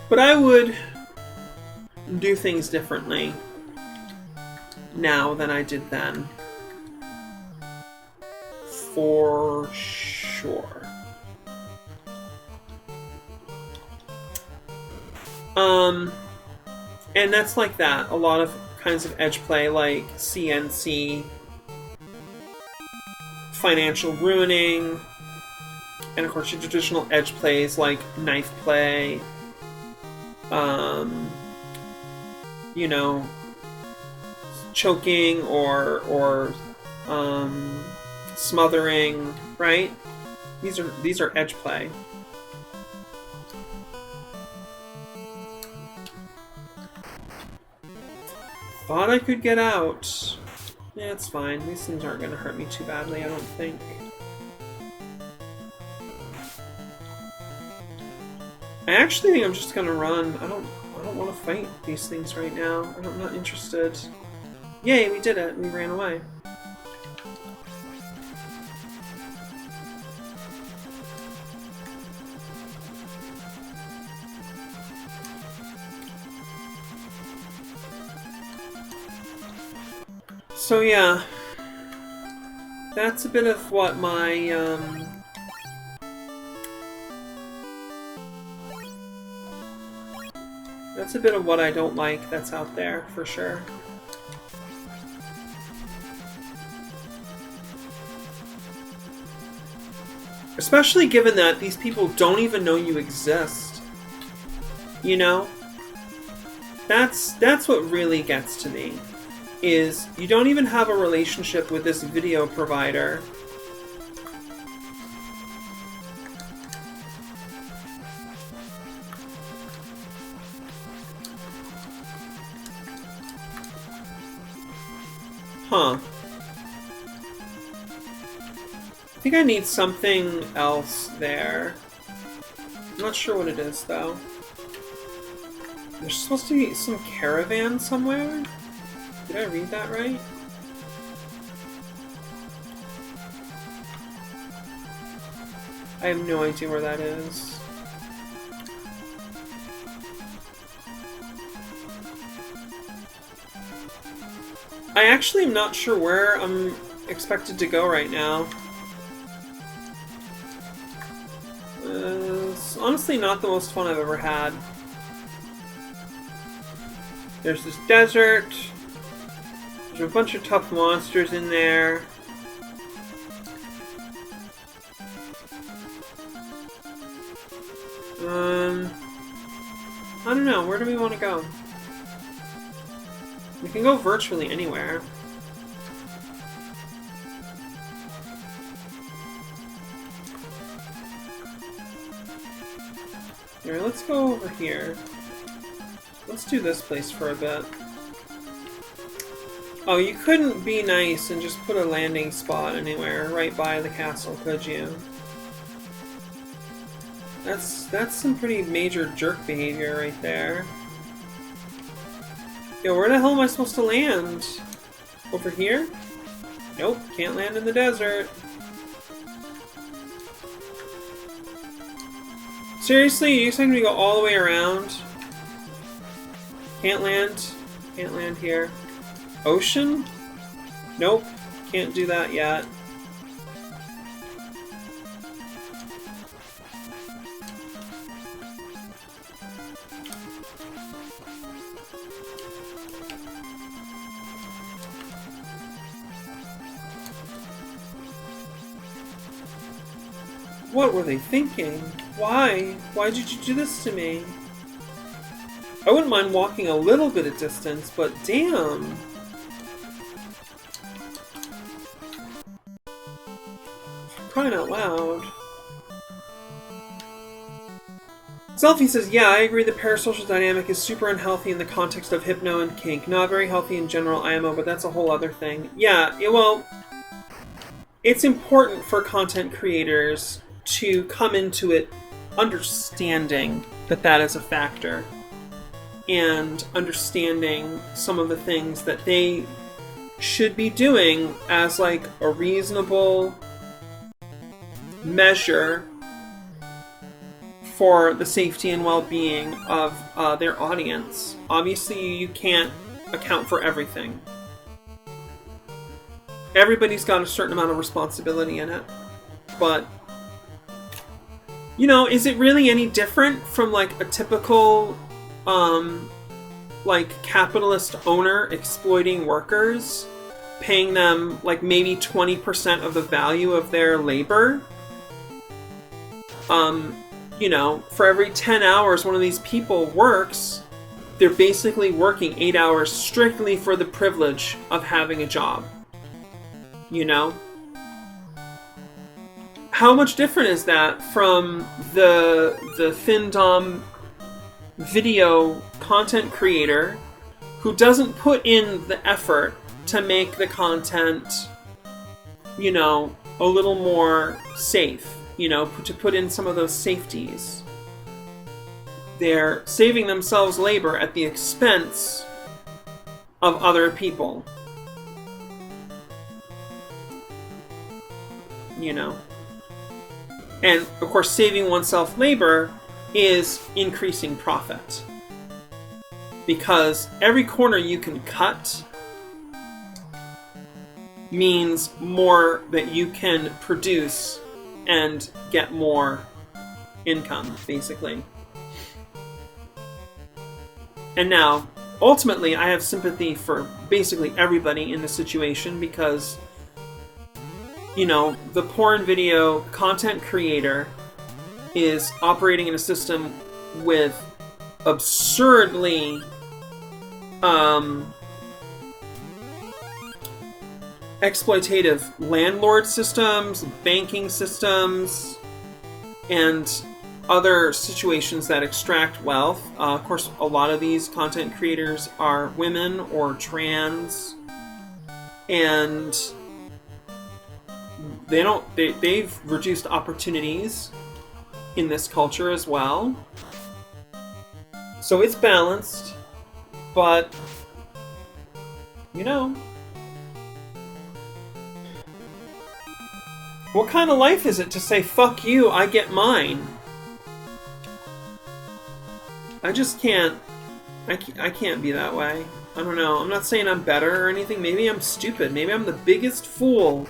But I would do things differently now than I did then. For sure. And that's like that. A lot of kinds of edge play, like CNC, financial ruining, and of course your traditional edge plays like knife play, you know, choking or smothering, right? These are edge play. Thought I could get out. Yeah, it's fine. These things aren't going to hurt me too badly, I don't think. I actually think I'm just going to run. I don't want to fight these things right now. I'm not interested. Yay, we did it. We ran away. So yeah, that's a bit of what my, that's a bit of what I don't like that's out there, for sure. Especially given that these people don't even know you exist. You know? That's what really gets to me. Is you don't even have a relationship with this video provider. Huh. I think I need something else there. I'm not sure what it is, though. There's supposed to be some caravan somewhere? Did I read that right? I have no idea where that is. I actually am not sure where I'm expected to go right now. It's honestly not the most fun I've ever had. There's this desert. There's a bunch of tough monsters in there. I don't know. Where do we want to go? We can go virtually anywhere. Alright, let's go over here. Let's do this place for a bit. Oh, you couldn't be nice and just put a landing spot anywhere right by the castle, could you? That's some pretty major jerk behavior right there. Yo, where the hell am I supposed to land? Over here? Nope, can't land in the desert. Seriously, you expect me to go all the way around? Can't land. Can't land here. Ocean? Nope, can't do that yet. What were they thinking? Why? Why did you do this to me? I wouldn't mind walking a little bit of distance, but damn! crying out loud. Zelfie says, yeah, I agree the parasocial dynamic is super unhealthy in the context of hypno and kink. Not very healthy in general IMO, but that's a whole other thing. Yeah, well, it's important for content creators to come into it understanding that that is a factor. And understanding some of the things that they should be doing as like a reasonable measure for the safety and well-being of their audience. Obviously, you can't account for everything. Everybody's got a certain amount of responsibility in it. But, you know, is it really any different from like a typical like capitalist owner exploiting workers, paying them like maybe 20% of the value of their labor? You know, for every 10 hours one of these people works, they're basically working 8 hours strictly for the privilege of having a job. You know? How much different is that from the FinDom video content creator who doesn't put in the effort to make the content, you know, a little more safe? You know, to put in some of those safeties. They're saving themselves labor at the expense of other people. You know? And, of course, saving oneself labor is increasing profit. Because every corner you can cut means more that you can produce and get more income, basically. And now, ultimately, I have sympathy for basically everybody in the situation because, you know, the porn video content creator is operating in a system with absurdly exploitative landlord systems, banking systems, and other situations that extract wealth. Of course, a lot of these content creators are women or trans, and they've reduced opportunities in this culture as well. So it's balanced, but, you know, what kind of life is it to say, fuck you, I get mine? I just can't. I can't be that way. I don't know. I'm not saying I'm better or anything. Maybe I'm stupid. Maybe I'm the biggest fool.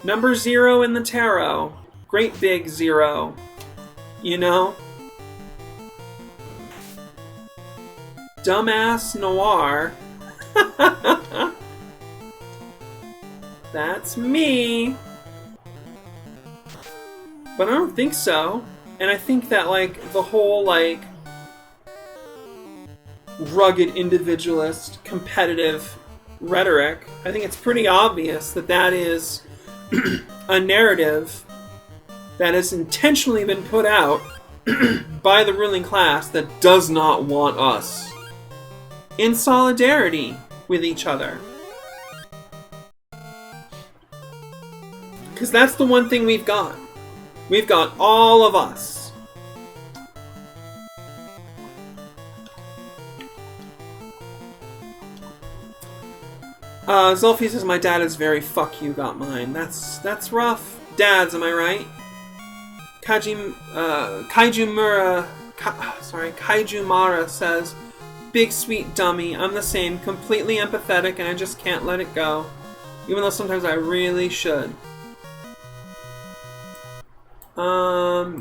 Number 0 in the tarot. Great big 0. You know? Dumbass noir. That's me. But I don't think so. And I think that, like, the whole, like, rugged individualist, competitive rhetoric, I think it's pretty obvious that that is a narrative that has intentionally been put out by the ruling class that does not want us in solidarity with each other. Because that's the one thing we've got. We've got all of us. Zelfie says, my dad is very fuck you, got mine. That's rough. Dads, am I right? Kaiju Mara says, big sweet dummy, I'm the same, completely empathetic and I just can't let it go. Even though sometimes I really should.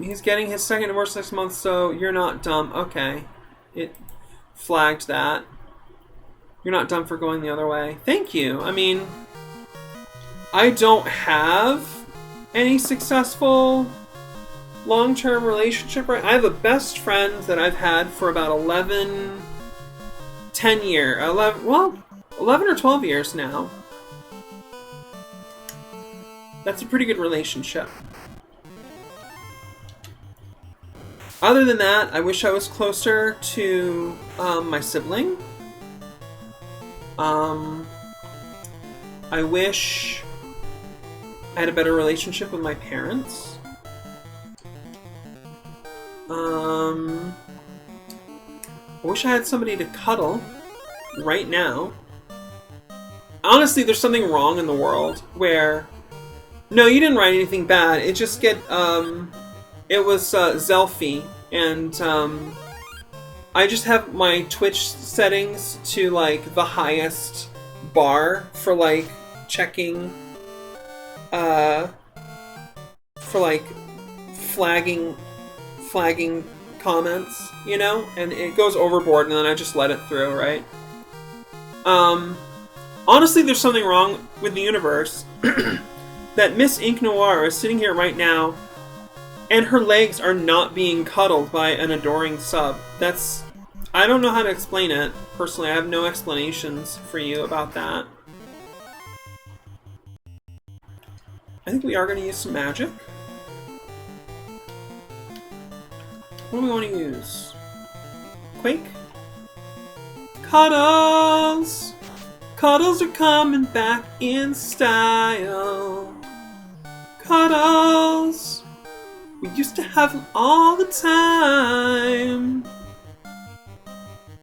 He's getting his second divorce next month, so you're not dumb. Okay. It flagged that. You're not dumb for going the other way. Thank you. I mean, I don't have any successful long-term relationship, right? I have a best friend that I've had for about 11 or 12 years now. That's a pretty good relationship. Other than that, I wish I was closer to my sibling. I wish I had a better relationship with my parents. I wish I had somebody to cuddle right now. Honestly, there's something wrong in the world where... No, you didn't write anything bad. It just it was Zelfie, and I just have my Twitch settings to, like, the highest bar for, like, checking, for, like, flagging comments, you know? And it goes overboard, and then I just let it through, right? Honestly, there's something wrong with the universe. That Miss Ink Noir is sitting here right now, and her legs are not being cuddled by an adoring sub. That's... I don't know how to explain it. Personally, I have no explanations for you about that. I think we are going to use some magic. What do we want to use? Quake? Cuddles! Cuddles are coming back in style. Cuddles! We used to have them all the time.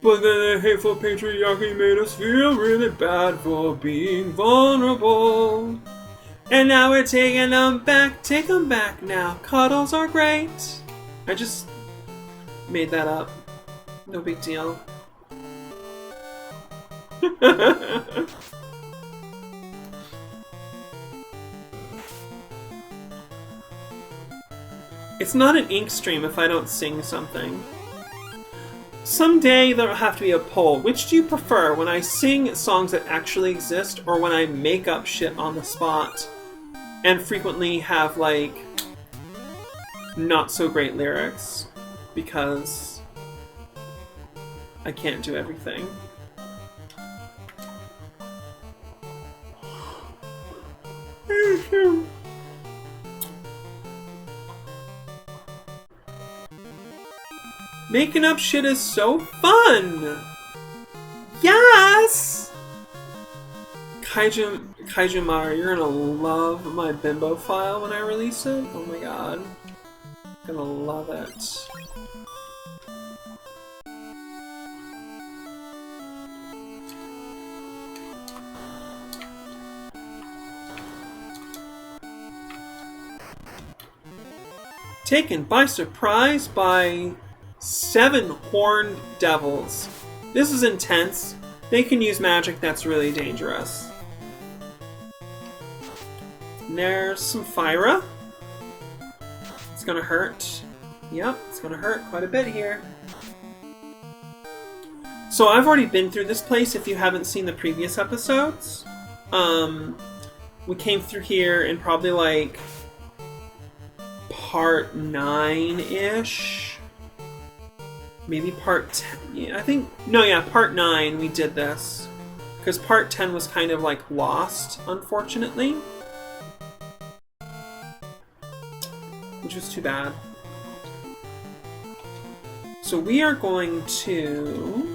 But then the hateful patriarchy made us feel really bad for being vulnerable. And now we're taking them back. Take them back now. Cuddles are great. I just made that up. No big deal. It's not an ink stream if I don't sing something. Someday there'll have to be a poll. Which do you prefer, when I sing songs that actually exist, or when I make up shit on the spot and frequently have, like, not so great lyrics because I can't do everything? Making up shit is so fun! Yes! Kaiju Mara, you're gonna love my bimbo file when I release it. Oh my god. Gonna love it. Taken by surprise by 7 horned devils. This is intense. They can use magic that's really dangerous. And there's some Fyra. It's gonna hurt. Yep, it's gonna hurt quite a bit here. So I've already been through this place if you haven't seen the previous episodes. We came through here in probably like part 9-ish. Maybe part 10. Yeah, I think... No, yeah, part 9 we did this. Because part 10 was kind of like lost, unfortunately. Which was too bad. So we are going to...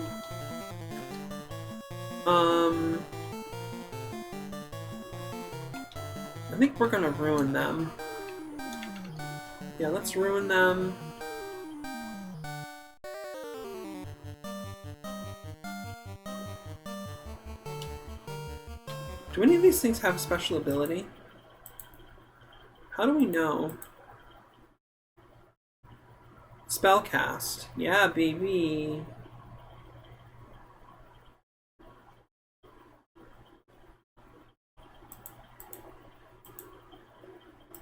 I think we're gonna ruin them. Yeah, let's ruin them. Do any of these things have a special ability? How do we know? Spellcast. Yeah, baby.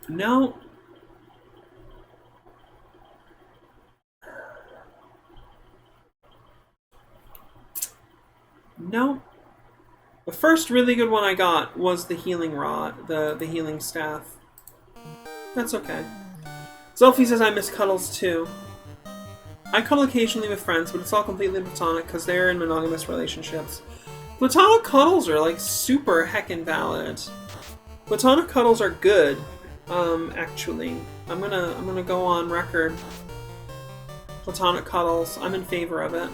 No. No. The first really good one I got was the healing rod, the healing staff. That's okay. Zelfie says I miss cuddles too. I cuddle occasionally with friends, but it's all completely platonic because they're in monogamous relationships. Platonic cuddles are like super heckin' valid. Platonic cuddles are good. Actually, I'm gonna go on record. Platonic cuddles, I'm in favor of it.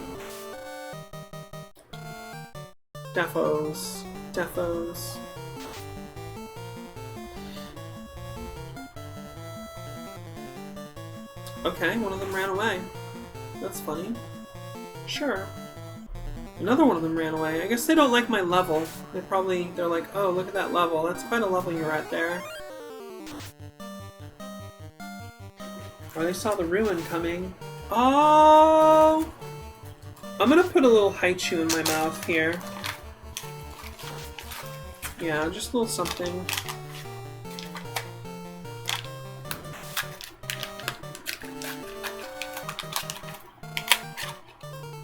Defos. Okay, one of them ran away. That's funny. Sure. Another one of them ran away. I guess they don't like my level. They're like, oh, look at that level. That's quite a level you're at there. Oh, they saw the ruin coming. Oh! I'm gonna put a little haichu in my mouth here. Yeah, just a little something.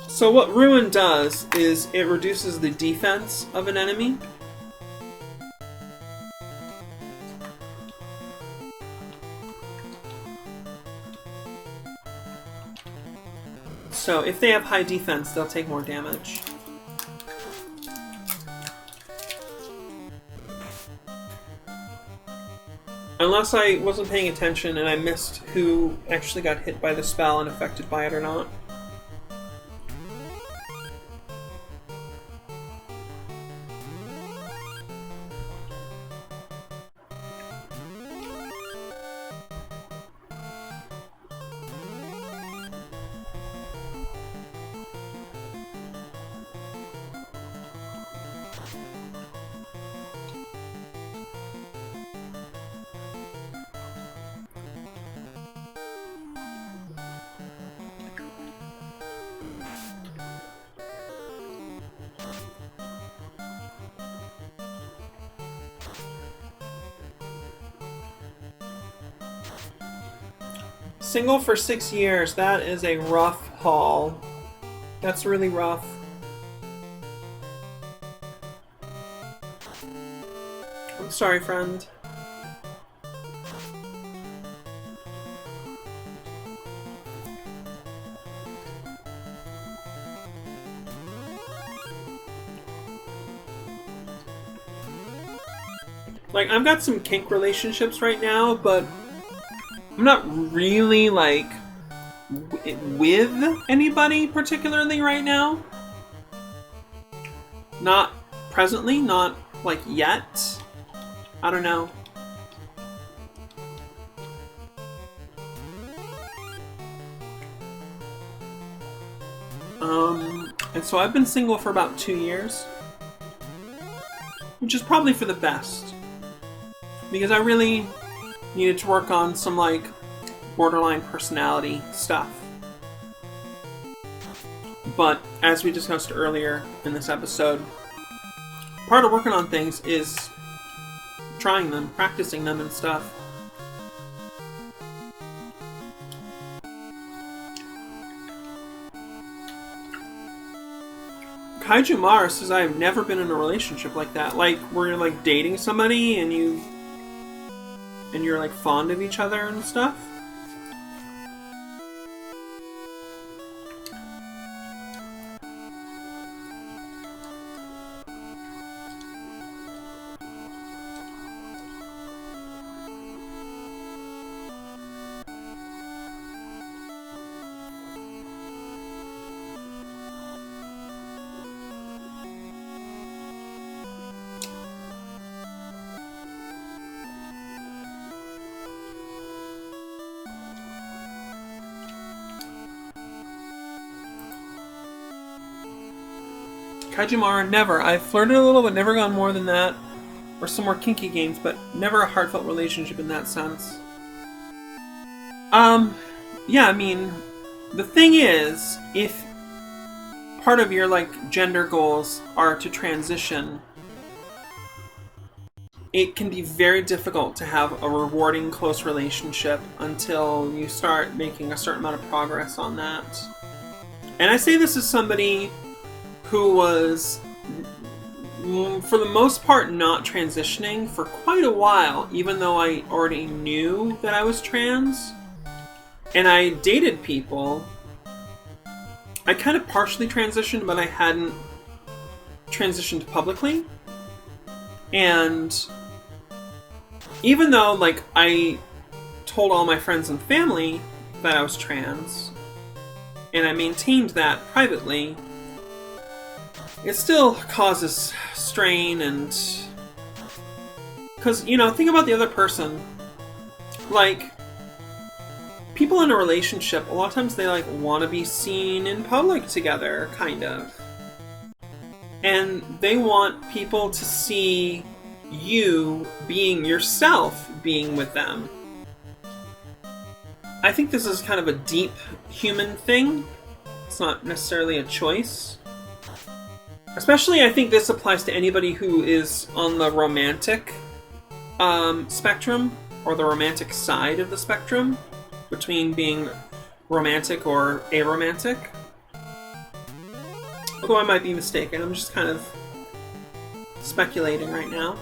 So what Ruin does is it reduces the defense of an enemy. So if they have high defense, they'll take more damage. Unless I wasn't paying attention and I missed who actually got hit by the spell and affected by it or not. Single for 6 years, that is a rough haul. That's really rough. I'm sorry, friend. Like, I've got some kink relationships right now, but I'm not really, like, with anybody particularly right now. Not presently, not, like, yet. I don't know. And so I've been single for about 2 years. Which is probably for the best. Because I really needed to work on some, like, borderline personality stuff. But, as we discussed earlier in this episode, part of working on things is trying them, practicing them and stuff. Kaiju Mara says I have never been in a relationship like that. Like, where you're, like, dating somebody and you're, like, fond of each other and stuff. Kajimara, never. I've flirted a little, but never gone more than that. Or some more kinky games, but never a heartfelt relationship in that sense. Yeah, I mean, the thing is, if part of your, like, gender goals are to transition, it can be very difficult to have a rewarding close relationship until you start making a certain amount of progress on that. And I say this as somebody who was, for the most part, not transitioning for quite a while, even though I already knew that I was trans. And I dated people. I kind of partially transitioned, but I hadn't transitioned publicly. And even though, like, I told all my friends and family that I was trans, and I maintained that privately, it still causes strain. And because, you know, think about the other person. Like, people in a relationship, a lot of times they, like, want to be seen in public together, kind of. And they want people to see you being yourself, being with them. I think this is kind of a deep human thing. It's not necessarily a choice. Especially, I think this applies to anybody who is on the romantic spectrum, or the romantic side of the spectrum, between being romantic or aromantic. Although I might be mistaken, I'm just kind of speculating right now.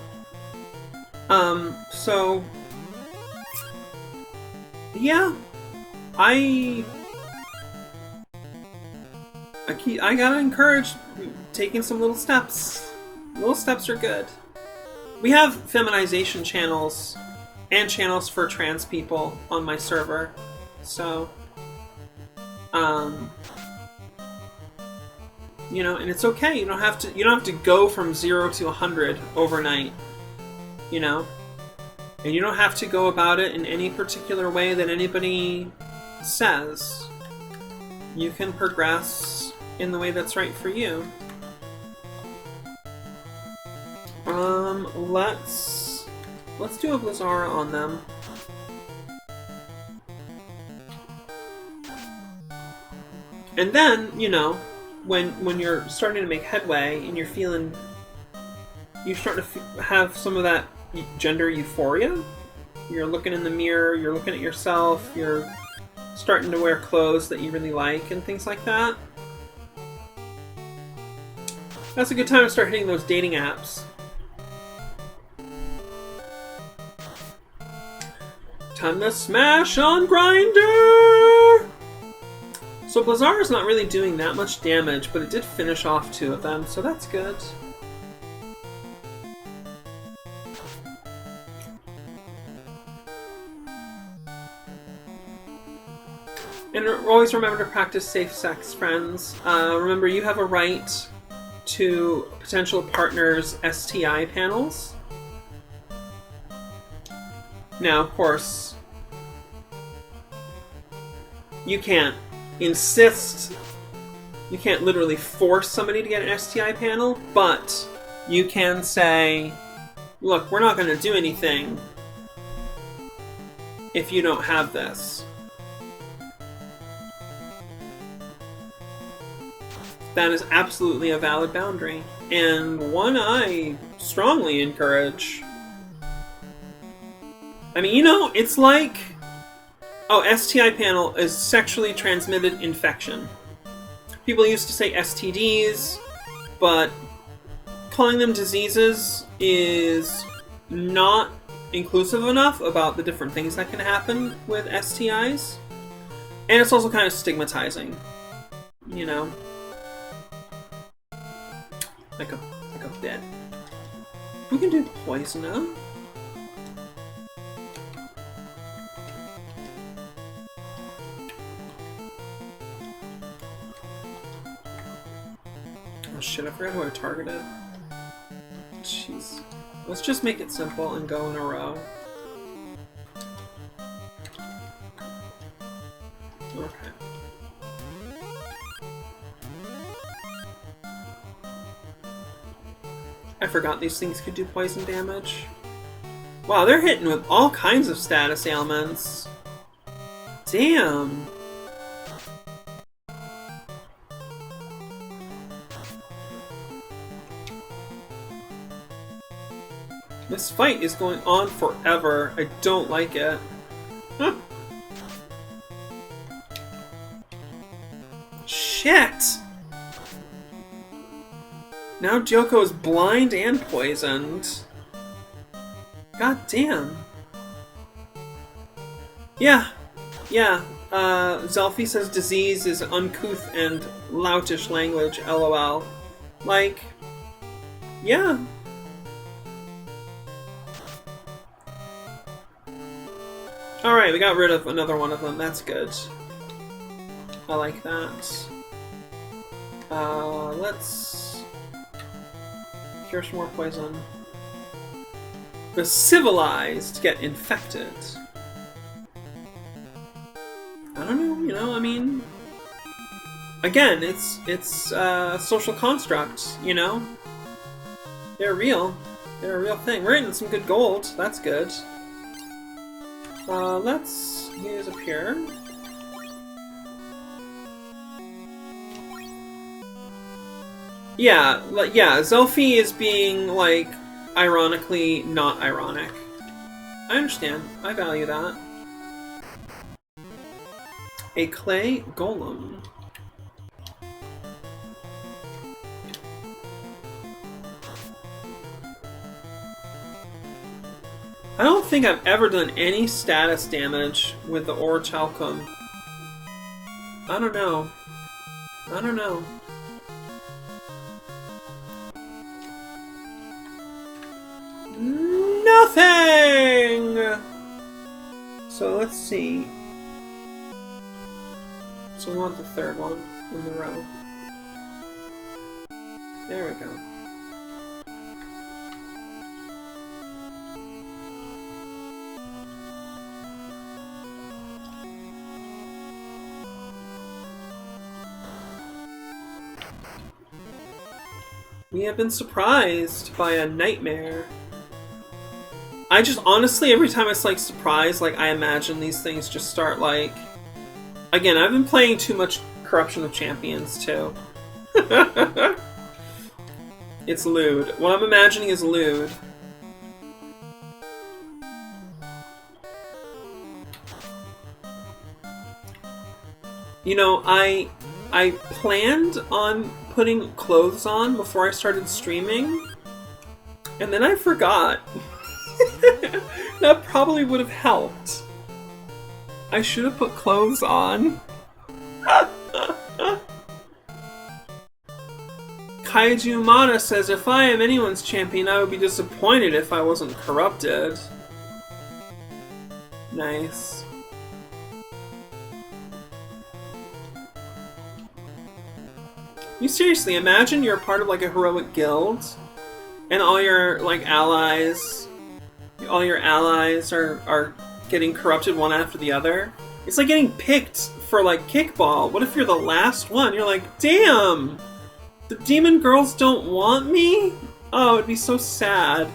So yeah, I gotta encourage taking some little steps. Little steps are good. We have feminization channels and channels for trans people on my server, so you know, and it's okay. You don't have to go from 0 to 100 overnight, you know, and you don't have to go about it in any particular way that anybody says. You can progress in the way that's right for you. Let's do a Blizzara on them. And then, you know, when you're starting to make headway and you're starting to have some of that gender euphoria. You're looking in the mirror, you're looking at yourself, you're starting to wear clothes that you really like and things like that. That's a good time to start hitting those dating apps. Time to smash on Grindr! So Blizzara's not really doing that much damage, but it did finish off 2 of them, so that's good. And always remember to practice safe sex, friends. Remember, you have a right to potential partners' STI panels. Now, of course, you can't insist, you can't literally force somebody to get an STI panel, but you can say, look, we're not going to do anything if you don't have this. That is absolutely a valid boundary, and one I strongly encourage. I mean, you know, it's like, oh, STI panel is sexually transmitted infection. People used to say STDs, but calling them diseases is not inclusive enough about the different things that can happen with STIs. And it's also kind of stigmatizing, you know? Like a bit. We can do poison now. Oh shit, I forgot who I targeted. Jeez. Let's just make it simple and go in a row. Okay. I forgot these things could do poison damage. Wow, they're hitting with all kinds of status ailments. Damn. This fight is going on forever. I don't like it. Huh. Shit! Now Joko is blind and poisoned. God damn. Yeah. Zelfie says disease is uncouth and loutish language, lol. Like, yeah. Alright, we got rid of another one of them. That's good. I like that. Let's cure some more poison. The civilized get infected. I don't know, you know, I mean... Again, it's a social construct, you know? They're real. They're a real thing. We're getting some good gold. That's good. Let's use up here. Yeah, Zelfie is being, like, ironically not ironic. I understand. I value that. A clay golem. I don't think I've ever done any status damage with the Orichalcum. I don't know. I don't know. Nothing! So let's see. So we want the third one in the row. There we go. We have been surprised by a nightmare. I just, honestly, every time it's like surprise, like I imagine these things just start like... Again, I've been playing too much Corruption of Champions too. It's lewd. What I'm imagining is lewd. You know, I planned on putting clothes on before I started streaming, and then I forgot. That probably would have helped. I should have put clothes on. Kaiju Mana says, if I am anyone's champion, I would be disappointed if I wasn't corrupted. Nice. You seriously imagine you're part of like a heroic guild, and all your like allies, are getting corrupted one after the other. It's like getting picked for like kickball. What if you're the last one? You're like, damn, the demon girls don't want me? Oh, it'd be so sad.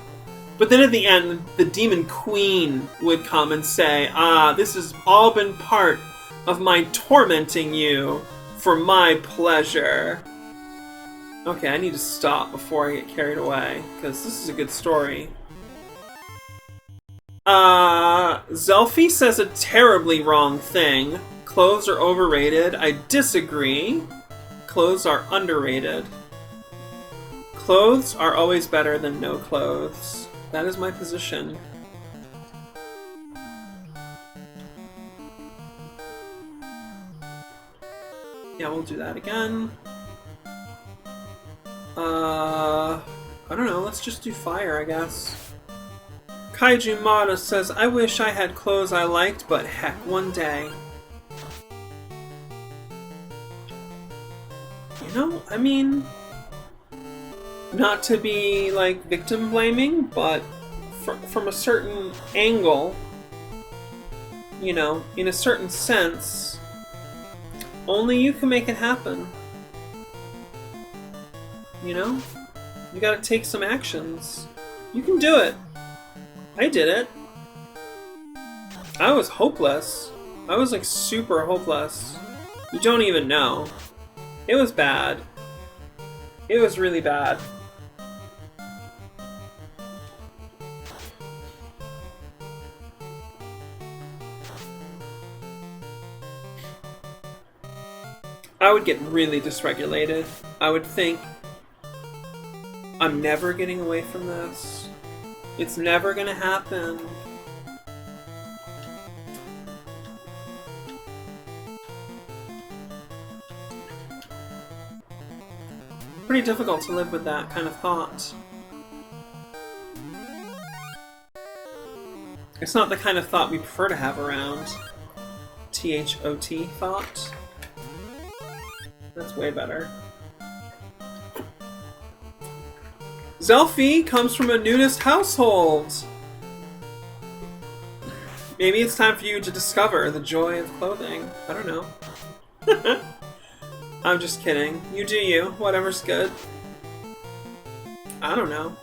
But then at the end, the demon queen would come and say, ah, this has all been part of my tormenting you for my pleasure. Okay, I need to stop before I get carried away, because this is a good story. Zelfie says a terribly wrong thing. Clothes are overrated. I disagree. Clothes are underrated. Clothes are always better than no clothes. That is my position. Yeah, we'll do that again. I don't know, let's just do fire, I guess. Kaiju Mata says, I wish I had clothes I liked, but heck, one day. You know, I mean, not to be, like, victim blaming, but from a certain angle, you know, in a certain sense, only you can make it happen. You know? You gotta take some actions. You can do it. I did it. I was hopeless. I was like super hopeless. You don't even know. It was bad. It was really bad. I would get really dysregulated. I would think, I'm never getting away from this. It's never gonna happen. Pretty difficult to live with that kind of thought. It's not the kind of thought we prefer to have around. THOT thought. That's way better. Zelfie comes from a nudist household. Maybe it's time for you to discover the joy of clothing. I don't know. I'm just kidding. You do you. Whatever's good. I don't know.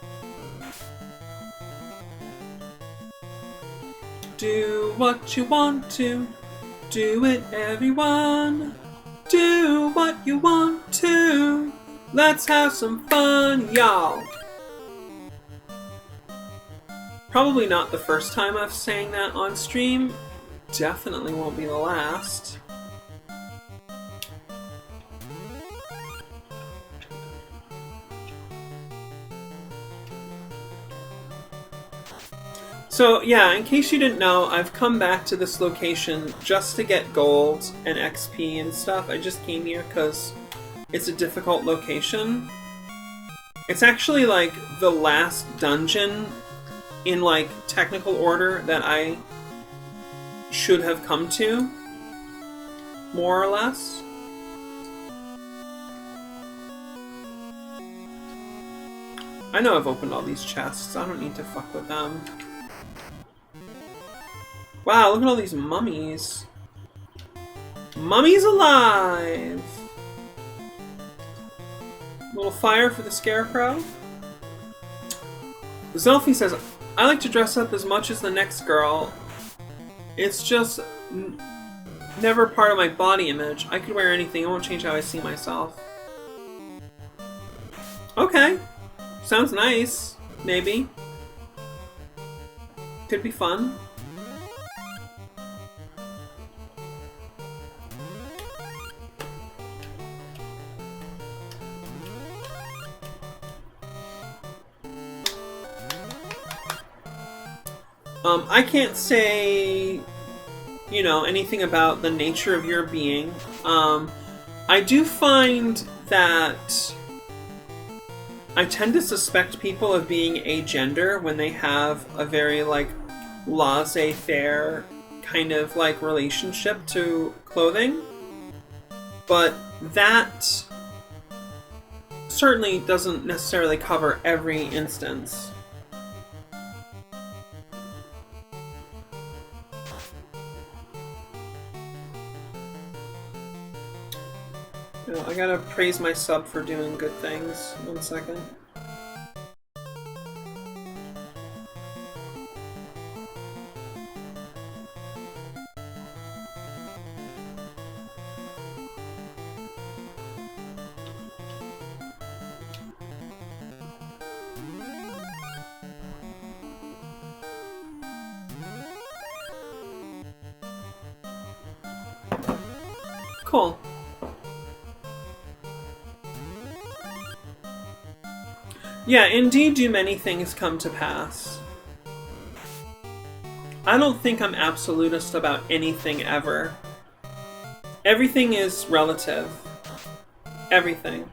Do what you want to. Do it, everyone. Do what you want to. Let's have some fun, y'all. Probably not the first time I've sang that on stream. Definitely won't be the last. So yeah, in case you didn't know, I've come back to this location just to get gold and XP and stuff. I just came here because it's a difficult location. It's actually like the last dungeon in like technical order that I should have come to, more or less. I know I've opened all these chests. I don't need to fuck with them. Wow, look at all these mummies. Mummies alive! Little fire for the scarecrow. Zelfie says, I like to dress up as much as the next girl. It's just never part of my body image. I could wear anything. It won't change how I see myself. Okay. Sounds nice. Maybe. Could be fun. I can't say, you know, anything about the nature of your being. I do find that I tend to suspect people of being agender when they have a very, like, laissez-faire kind of, like, relationship to clothing. But that certainly doesn't necessarily cover every instance. I gotta praise my sub for doing good things. 1 second. Cool. Yeah, indeed do many things come to pass. I don't think I'm absolutist about anything ever. Everything is relative. Everything.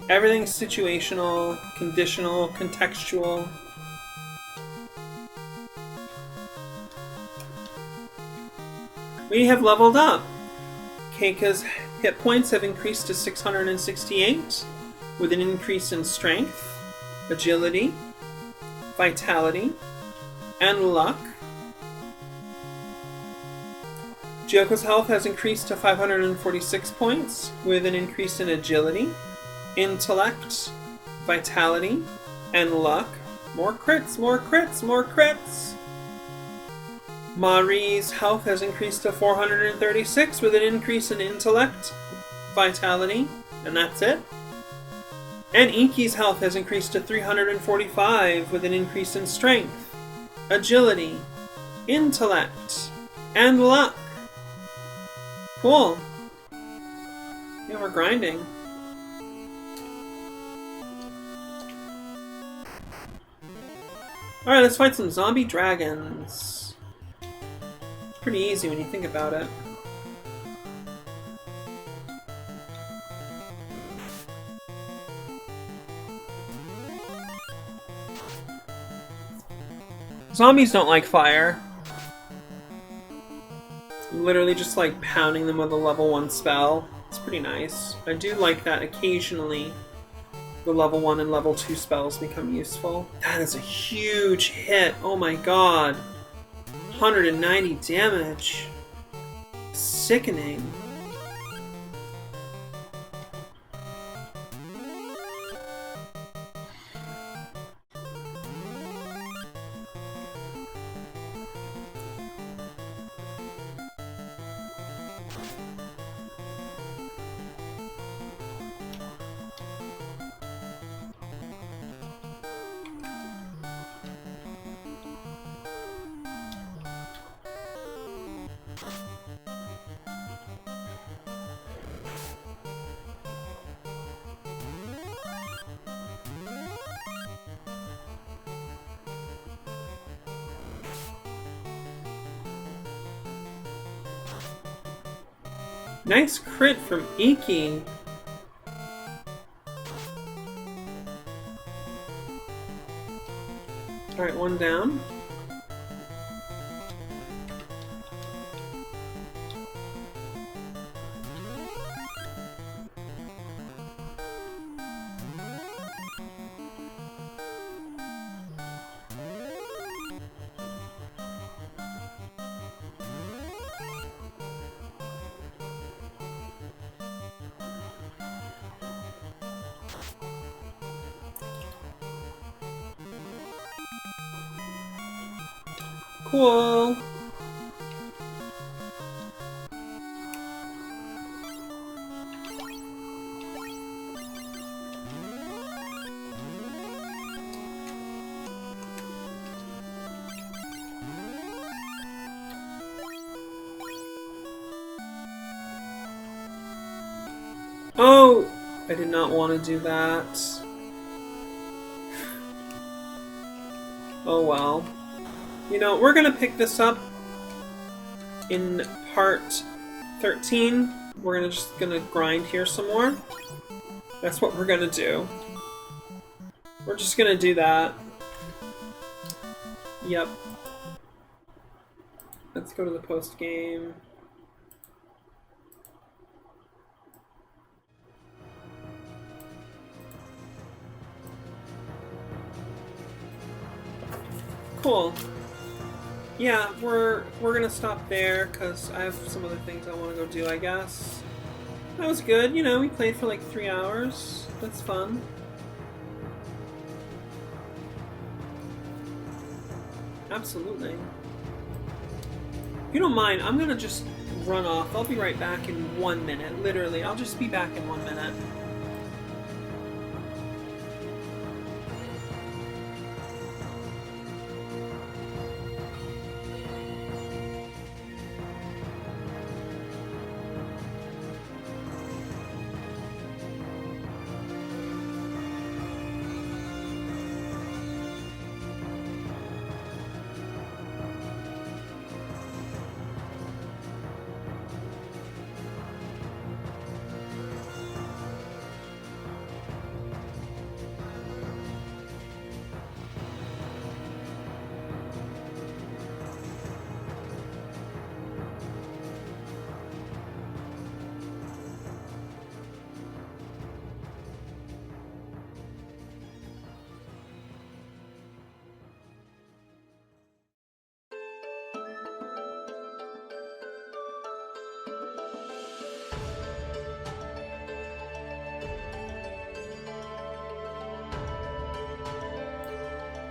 Everything's situational, conditional, contextual. We have leveled up. Keika's hit points have increased to 668, with an increase in strength, agility, vitality, and luck. Gyoko's health has increased to 546 points, with an increase in agility, intellect, vitality, and luck. More crits, more crits, more crits! Mari's health has increased to 436, with an increase in intellect, vitality, and that's it. And Inke's health has increased to 345 with an increase in strength, agility, intellect, and luck. Cool. Yeah, we're grinding. Alright, let's fight some zombie dragons. It's pretty easy when you think about it. Zombies don't like fire. Literally just like pounding them with a level 1 spell. It's pretty nice. I do like that occasionally the level 1 and level 2 spells become useful. That is a huge hit. Oh my god. 190 damage. Sickening. Nice crit from Inke. Alright, one down. Cool. Oh, I did not want to do that. Oh well. You know, we're gonna pick this up in part 13. We're just gonna grind here some more. That's what we're gonna do. We're just gonna do that. Yep. Let's go to the post game. Cool. Yeah, we're gonna stop there because I have some other things I want to go do, I guess. That was good, you know, we played for like 3 hours. That's fun. Absolutely. If you don't mind, I'm gonna just run off. I'll be right back in 1 minute. Literally, I'll just be back in 1 minute.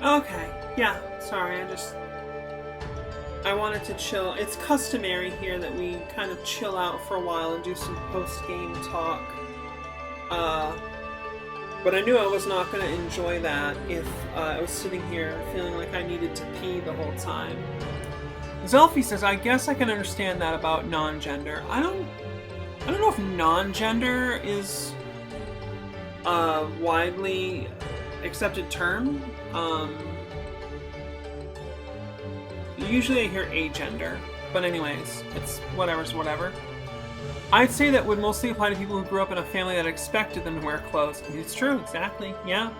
Okay, yeah, sorry, I wanted to chill. It's customary here that we kind of chill out for a while and do some post-game talk. But I knew I was not going to enjoy that if I was sitting here feeling like I needed to pee the whole time. Zelfie says, I guess I can understand that about non-gender. I don't know if non-gender is a widely accepted term. Usually I hear agender, but anyways, it's whatever's whatever. I'd say that would mostly apply to people who grew up in a family that expected them to wear clothes. It's true, exactly, yeah.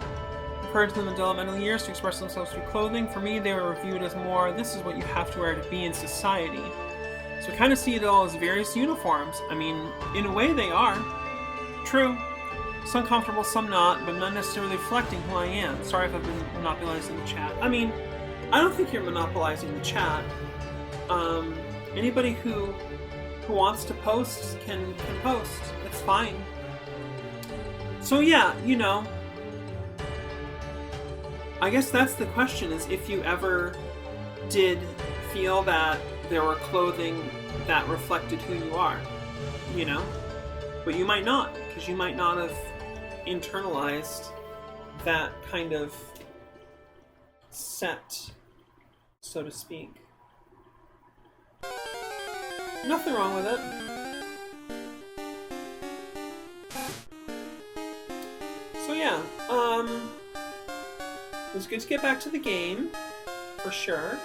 encouraged in the developmental years to express themselves through clothing. For me, they were viewed as more, this is what you have to wear to be in society. So I kind of see it all as various uniforms. I mean, in a way they are. True. Some comfortable, some not, but not necessarily reflecting who I am. Sorry if I've been monopolizing the chat. I mean, I don't think you're monopolizing the chat. Anybody who wants to post can post. It's fine. So yeah, you know, I guess that's the question, is if you ever did feel that there were clothing that reflected who you are, you know? But you might not, because you might not have internalized that kind of set, so to speak. Nothing wrong with it. So yeah, it was good to get back to the game, for sure.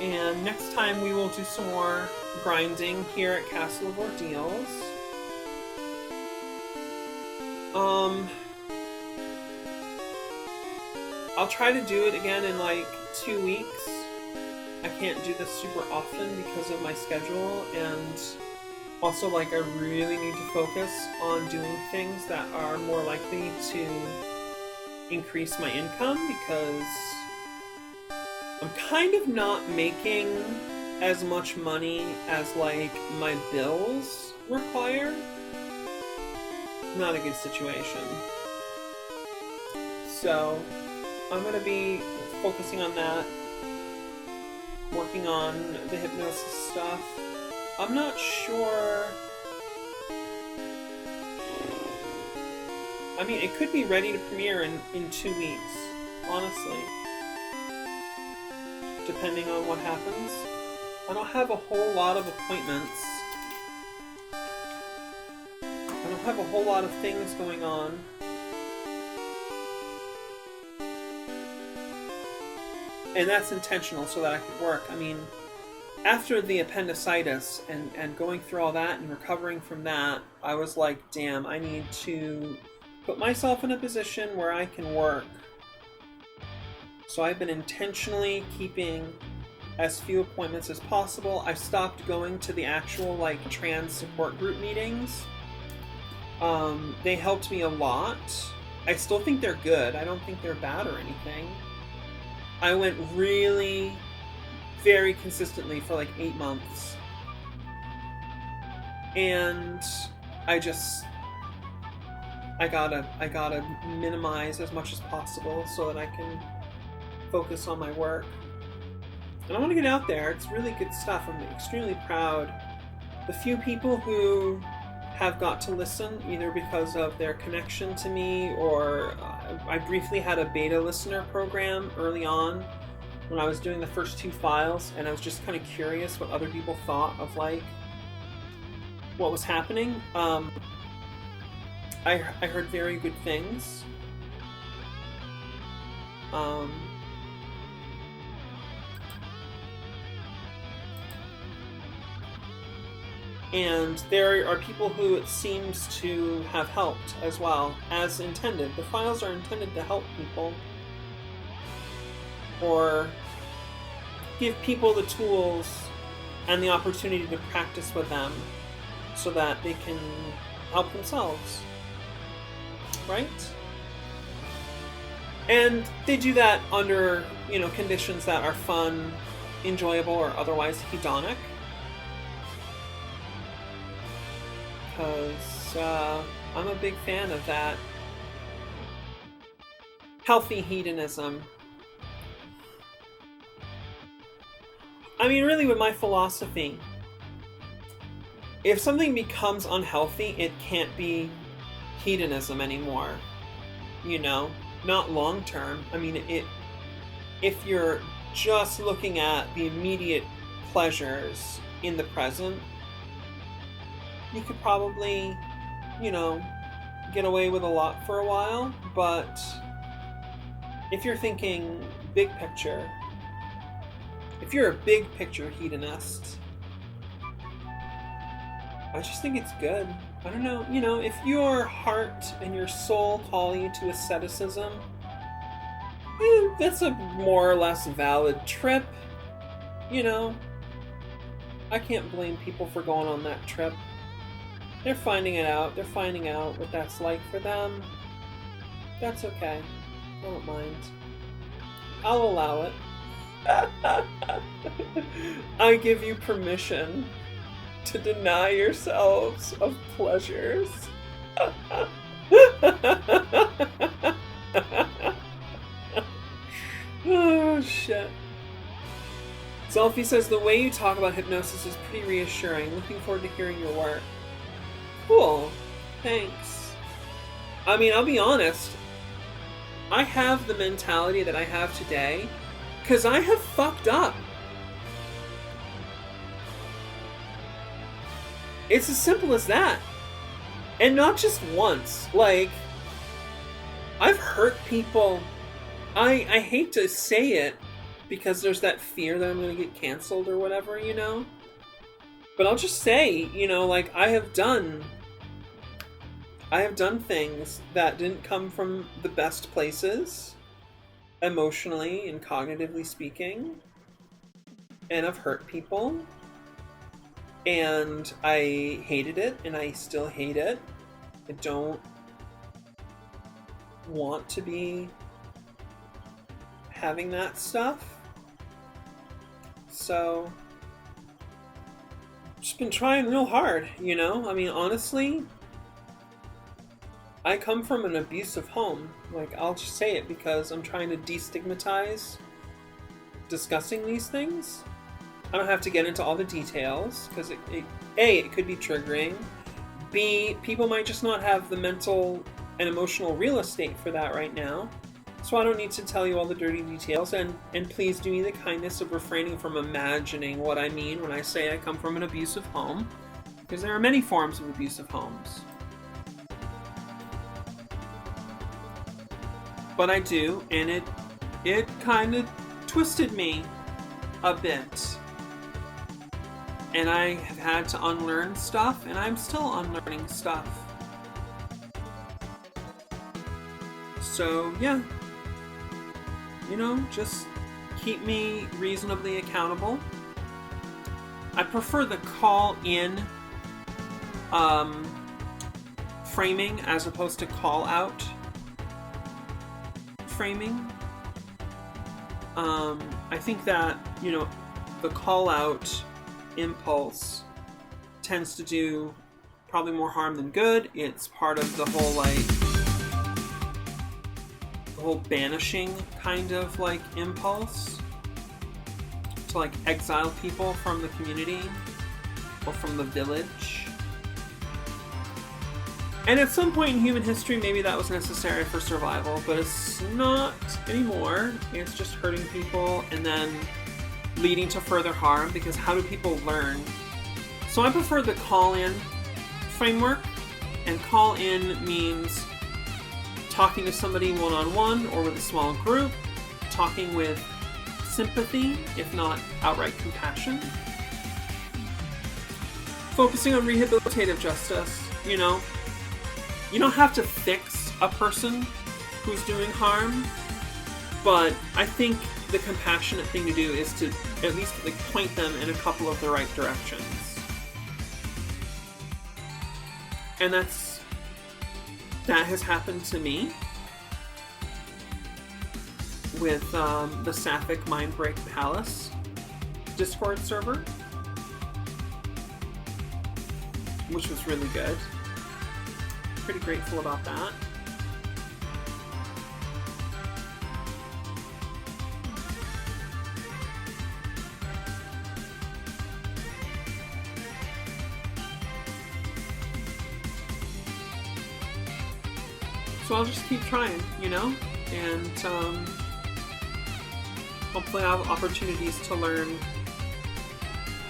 And next time we will do some more grinding here at Castle of Ordeals. I'll try to do it again in like 2 weeks. I can't do this super often because of my schedule, and also like I really need to focus on doing things that are more likely to increase my income, because I'm kind of not making as much money as like my bills require. Not a good situation. So I'm going to be focusing on that, working on the hypnosis stuff. I'm not sure. I mean, it could be ready to premiere in 2 weeks, honestly. Depending on what happens. I don't have a whole lot of appointments. I don't have a whole lot of things going on. And that's intentional so that I could work. I mean, after the appendicitis and going through all that and recovering from that, I was like, damn, I need to put myself in a position where I can work. So I've been intentionally keeping as few appointments as possible. I stopped going to the actual like trans support group meetings. They helped me a lot. I still think they're good. I don't think they're bad or anything. I went really very consistently for like 8 months. And I gotta minimize as much as possible so that I can focus on my work. And I want to get out there. It's really good stuff. I'm extremely proud. The few people who have got to listen, either because of their connection to me, or I briefly had a beta listener program early on when I was doing the first 2 files, and I was just kind of curious what other people thought of like what was happening. I heard very good things. And there are people who it seems to have helped as well, as intended. The files are intended to help people, or give people the tools and the opportunity to practice with them so that they can help themselves. Right? And they do that under, you know, conditions that are fun, enjoyable, or otherwise hedonic. Because I'm a big fan of that healthy hedonism. I mean, really, with my philosophy, if something becomes unhealthy, it can't be hedonism anymore. You know? Not long term. I mean, if you're just looking at the immediate pleasures in the present, you could probably, you know, get away with a lot for a while. But if you're thinking big picture, if you're a big picture hedonist, I just think it's good. I don't know, if your heart and your soul call you to asceticism, that's a more or less valid trip. I can't blame people for going on that trip. They're finding it out. They're finding out what that's like for them. That's okay. I don't mind. I'll allow it. I give you permission to deny yourselves of pleasures. Oh, shit. Zelfie says, the way you talk about hypnosis is pretty reassuring. Looking forward to hearing your work. Cool. Thanks. I mean, I'll be honest. I have the mentality that I have today because I have fucked up. It's as simple as that. And not just once. Like, I've hurt people. I hate to say it because there's that fear that I'm going to get canceled or whatever, But I'll just say, like, I have done things that didn't come from the best places, emotionally and cognitively speaking. And I've hurt people. And I hated it, and I still hate it. I don't want to be having that stuff. So, just been trying real hard, I mean, honestly, I come from an abusive home. Like, I'll just say it because I'm trying to destigmatize discussing these things. I don't have to get into all the details, because it could be triggering. B, people might just not have the mental and emotional real estate for that right now. So I don't need to tell you all the dirty details, and please do me the kindness of refraining from imagining what I mean when I say I come from an abusive home, because there are many forms of abusive homes. But I do, and it kind of twisted me a bit. And I have had to unlearn stuff, and I'm still unlearning stuff. So, yeah. Just keep me reasonably accountable. I prefer the call-in framing as opposed to call-out framing. I think that, the call-out impulse tends to do probably more harm than good. It's part of the whole, banishing kind of, impulse to, exile people from the community or from the village. And at some point in human history, maybe that was necessary for survival, but it's not anymore. It's just hurting people and then leading to further harm, because how do people learn? So I prefer the call-in framework, and call-in means talking to somebody one-on-one or with a small group, talking with sympathy, if not outright compassion, focusing on rehabilitative justice. You don't have to fix a person who's doing harm, but I think the compassionate thing to do is to at least point them in a couple of the right directions. And that has happened to me with the Sapphic Mindbreak Palace Discord server, which was really good. Pretty grateful about that. So I'll just keep trying, and hopefully I'll have opportunities to learn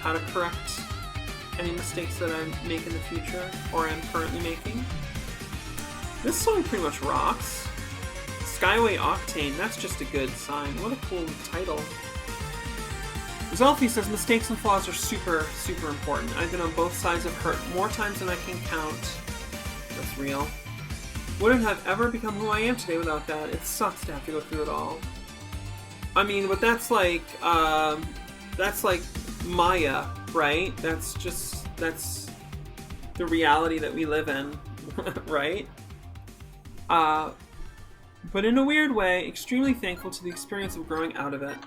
how to correct any mistakes that I make in the future, or am currently making. This song pretty much rocks. Skyway Octane, that's just a good sign. What a cool title. Zelfie says mistakes and flaws are super, super important. I've been on both sides of hurt more times than I can count. That's real. Wouldn't have ever become who I am today without that. It sucks to have to go through it all. I mean, but that's like Maya, right? That's the reality that we live in, right? But in a weird way, extremely thankful to the experience of growing out of it.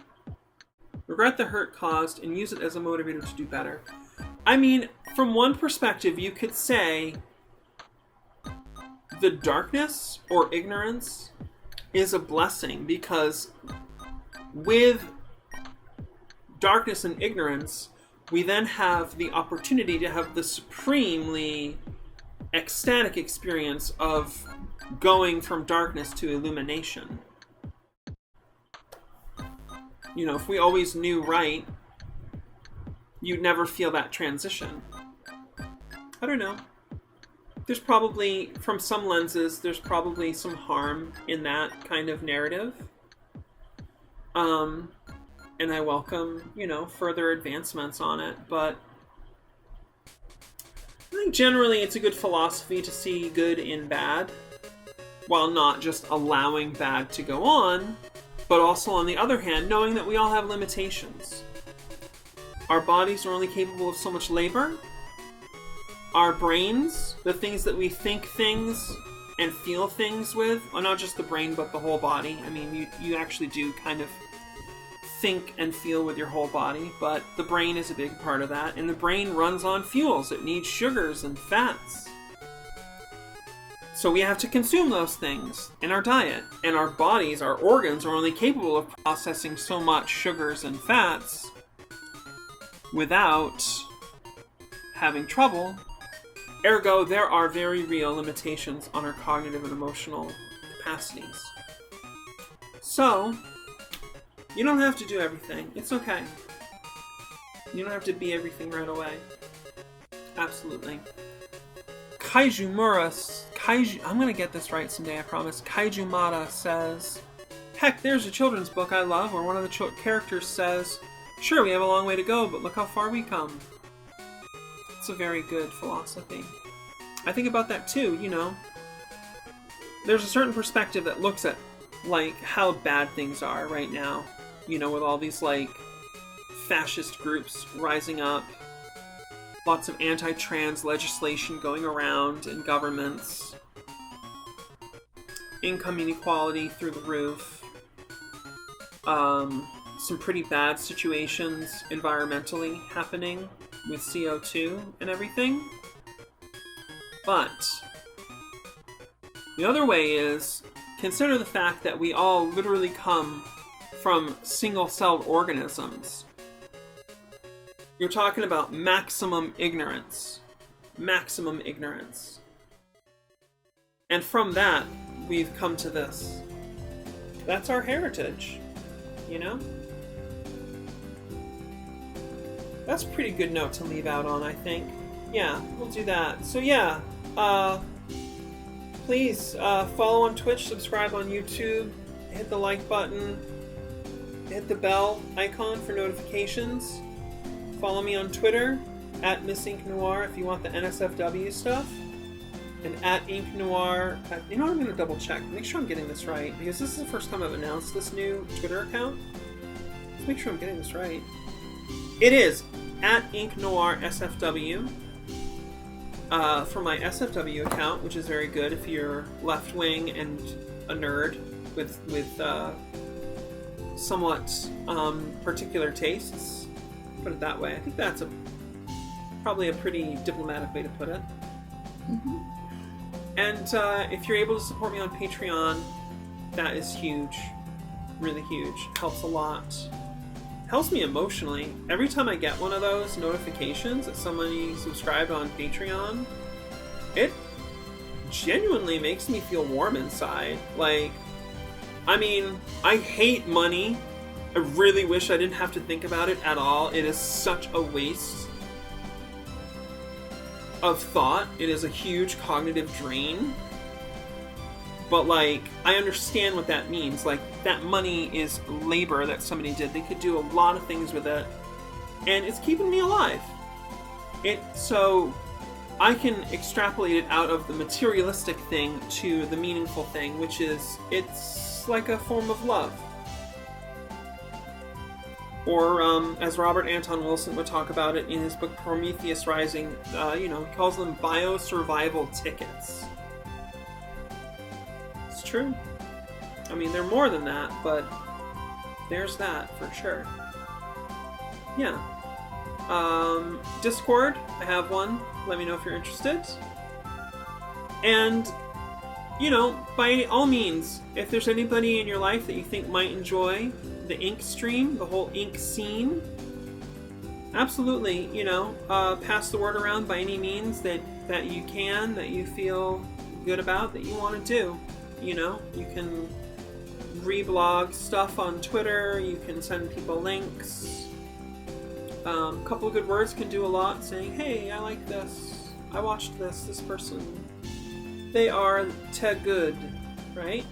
Regret the hurt caused and use it as a motivator to do better. I mean, from one perspective, you could say the darkness or ignorance is a blessing, because with darkness and ignorance, we then have the opportunity to have the supremely ecstatic experience of going from darkness to illumination. You know, if we always knew right, you'd never feel that transition. I don't know. There's probably, from some lenses, there's probably some harm in that kind of narrative. And I welcome, you know, further advancements on it, but I think generally it's a good philosophy to see good in bad, while not just allowing bad to go on, but also, on the other hand, knowing that we all have limitations. Our bodies are only capable of so much labor. Our brains, the things that we think things and feel things with, well, not just the brain, but the whole body. I mean, you actually do kind of think and feel with your whole body, but the brain is a big part of that, and the brain runs on fuels. It needs sugars and fats. So we have to consume those things in our diet, and our bodies, our organs, are only capable of processing so much sugars and fats without having trouble. Ergo, there are very real limitations on our cognitive and emotional capacities. So, you don't have to do everything. It's okay. You don't have to be everything right away. Absolutely. I'm gonna get this right someday, I promise. Kaijumata says, heck, there's a children's book I love where one of the characters says, sure, we have a long way to go, but look how far we come. It's a very good philosophy. I think about that too, you know. There's a certain perspective that looks at, like, how bad things are right now. You know, with all these, like, fascist groups rising up. Lots of anti-trans legislation going around in governments. Income inequality through the roof. Some pretty bad situations environmentally happening with CO2 and everything. But the other way is, consider the fact that we all literally come from single-celled organisms. You're talking about maximum ignorance. Maximum ignorance. And from that, we've come to this. That's our heritage, you know? That's a pretty good note to leave out on, I think. Yeah, we'll do that. So yeah, please follow on Twitch, subscribe on YouTube, hit the like button, hit the bell icon for notifications. Follow me on Twitter, at MissInkNoir if you want the NSFW stuff, and at InkNoir. You know what, I'm going to double check, make sure I'm getting this right, because this is the first time I've announced this new Twitter account. Let's make sure I'm getting this right. It is at InkNoirSFW for my SFW account, which is very good if you're left-wing and a nerd with somewhat particular tastes. Put it that way. I think that's probably a pretty diplomatic way to put it. Mm-hmm. And if you're able to support me on Patreon, that is huge. Really huge. Helps a lot. Helps me emotionally. Every time I get one of those notifications that somebody subscribed on Patreon, it genuinely makes me feel warm inside. Like, I mean, I hate money. I really wish I didn't have to think about it at all. It is such a waste of thought. It is a huge cognitive drain. But, like, I understand what that means. Like, that money is labor that somebody did. They could do a lot of things with it. and it's keeping me alive. So I can extrapolate it out of the materialistic thing to the meaningful thing, which is it's like a form of love. Or, as Robert Anton Wilson would talk about it in his book Prometheus Rising, he calls them biosurvival tickets. It's true. I mean, they're more than that, but there's that for sure. Yeah. Discord, I have one. Let me know if you're interested. And, by all means, if there's anybody in your life that you think might enjoy the Inke stream, the whole Inke scene, absolutely, pass the word around by any means that you can, that you feel good about, that you want to do. You can reblog stuff on Twitter, you can send people links. A couple of good words can do a lot, saying, hey, I like this, I watched this person, they are te good, right?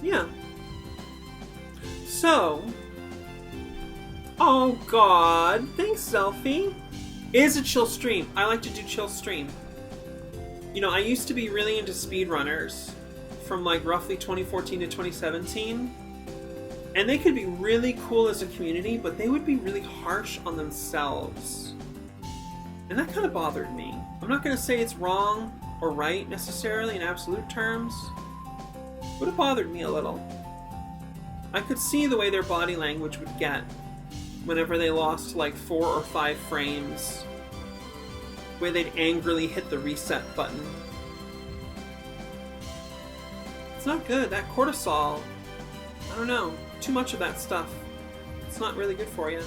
Yeah. So, oh god, thanks Selfie. It is a chill stream. I like to do chill stream. I used to be really into speedrunners from like roughly 2014 to 2017. And they could be really cool as a community, but they would be really harsh on themselves. And that kind of bothered me. I'm not going to say it's wrong or right necessarily in absolute terms, but it bothered me a little. I could see the way their body language would get whenever they lost like 4 or 5 frames, where they'd angrily hit the reset button. It's not good. That cortisol, I don't know, too much of that stuff. It's not really good for you.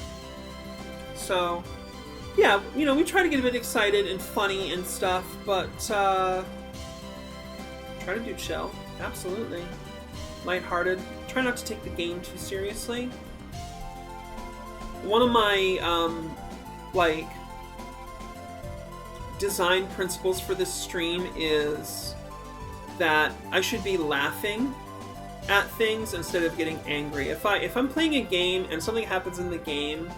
So, yeah, we try to get a bit excited and funny and stuff, but try to do chill. Absolutely. Lighthearted. Try not to take the game too seriously. One of my, design principles for this stream is that I should be laughing at things instead of getting angry. If I'm playing a game and something happens in the game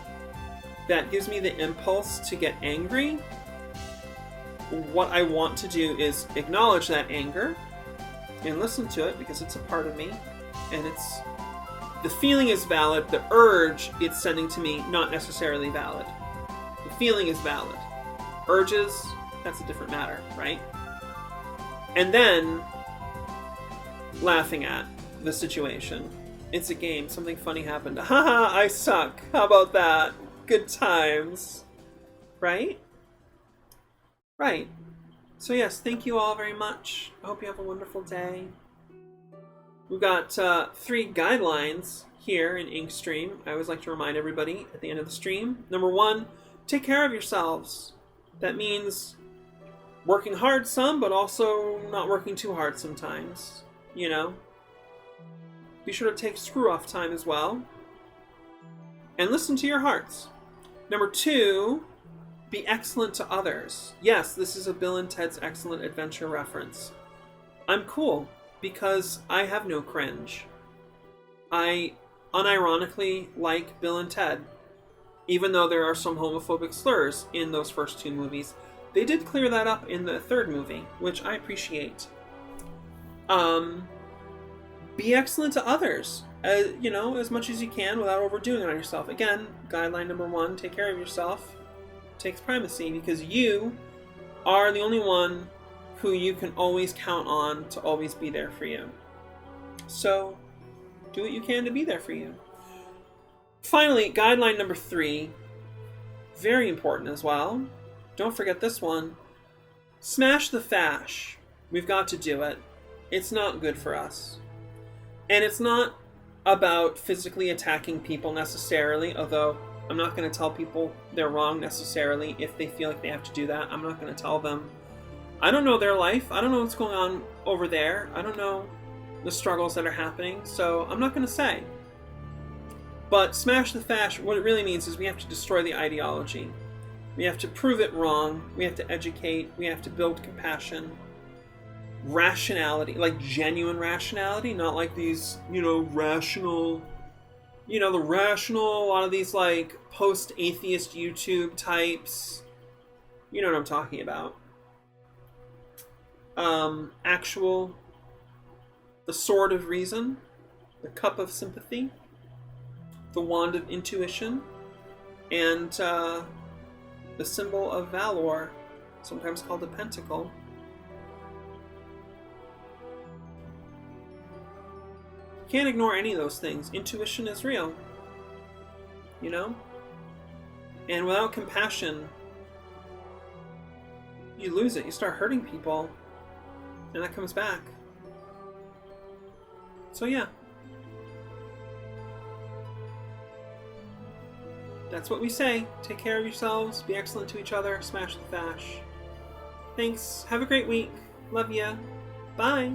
that gives me the impulse to get angry, what I want to do is acknowledge that anger and listen to it because it's a part of me, and the feeling is valid, the urge it's sending to me not necessarily valid. The feeling is valid. Urges, that's a different matter, right? And then laughing at the situation. It's a game, something funny happened. Haha, I suck. How about that? Good times. Right? Right. So yes, thank you all very much. I hope you have a wonderful day. We've got 3 guidelines here in Inke Stream. I always like to remind everybody at the end of the stream. Number 1, take care of yourselves. That means working hard some, but also not working too hard sometimes. Be sure to take screw-off time as well. And listen to your hearts. Number 2, be excellent to others. Yes, this is a Bill and Ted's Excellent Adventure reference. I'm cool because I have no cringe. I unironically like Bill and Ted, even though there are some homophobic slurs in those first 2 movies. They did clear that up in the 3rd movie, which I appreciate. Be excellent to others, as much as you can without overdoing it on yourself. Again, guideline number 1, take care of yourself. Takes primacy because you are the only one who you can always count on to always be there for you. So, do what you can to be there for you. Finally, guideline number 3, very important as well. Don't forget this one. Smash the fash. We've got to do it. It's not good for us. And it's not about physically attacking people necessarily, although I'm not going to tell people they're wrong necessarily if they feel like they have to do that. I'm not going to tell them. I don't know their life. I don't know what's going on over there. I don't know the struggles that are happening, so I'm not going to say. But smash the fash, what it really means is we have to destroy the ideology. We have to prove it wrong. We have to educate. We have to build compassion. Rationality, like genuine rationality, not like these, rational you know, the rational, a lot of these like post-atheist YouTube types. You know what I'm talking about. Actual, the sword of reason, the cup of sympathy, the wand of intuition, and the symbol of valor, sometimes called a pentacle. Can't ignore any of those things. Intuition is real, you know? And without compassion, you lose it. You start hurting people, and that comes back. So yeah. That's what we say. Take care of yourselves, be excellent to each other, smash the fash. Thanks. Have a great week. Love ya. Bye.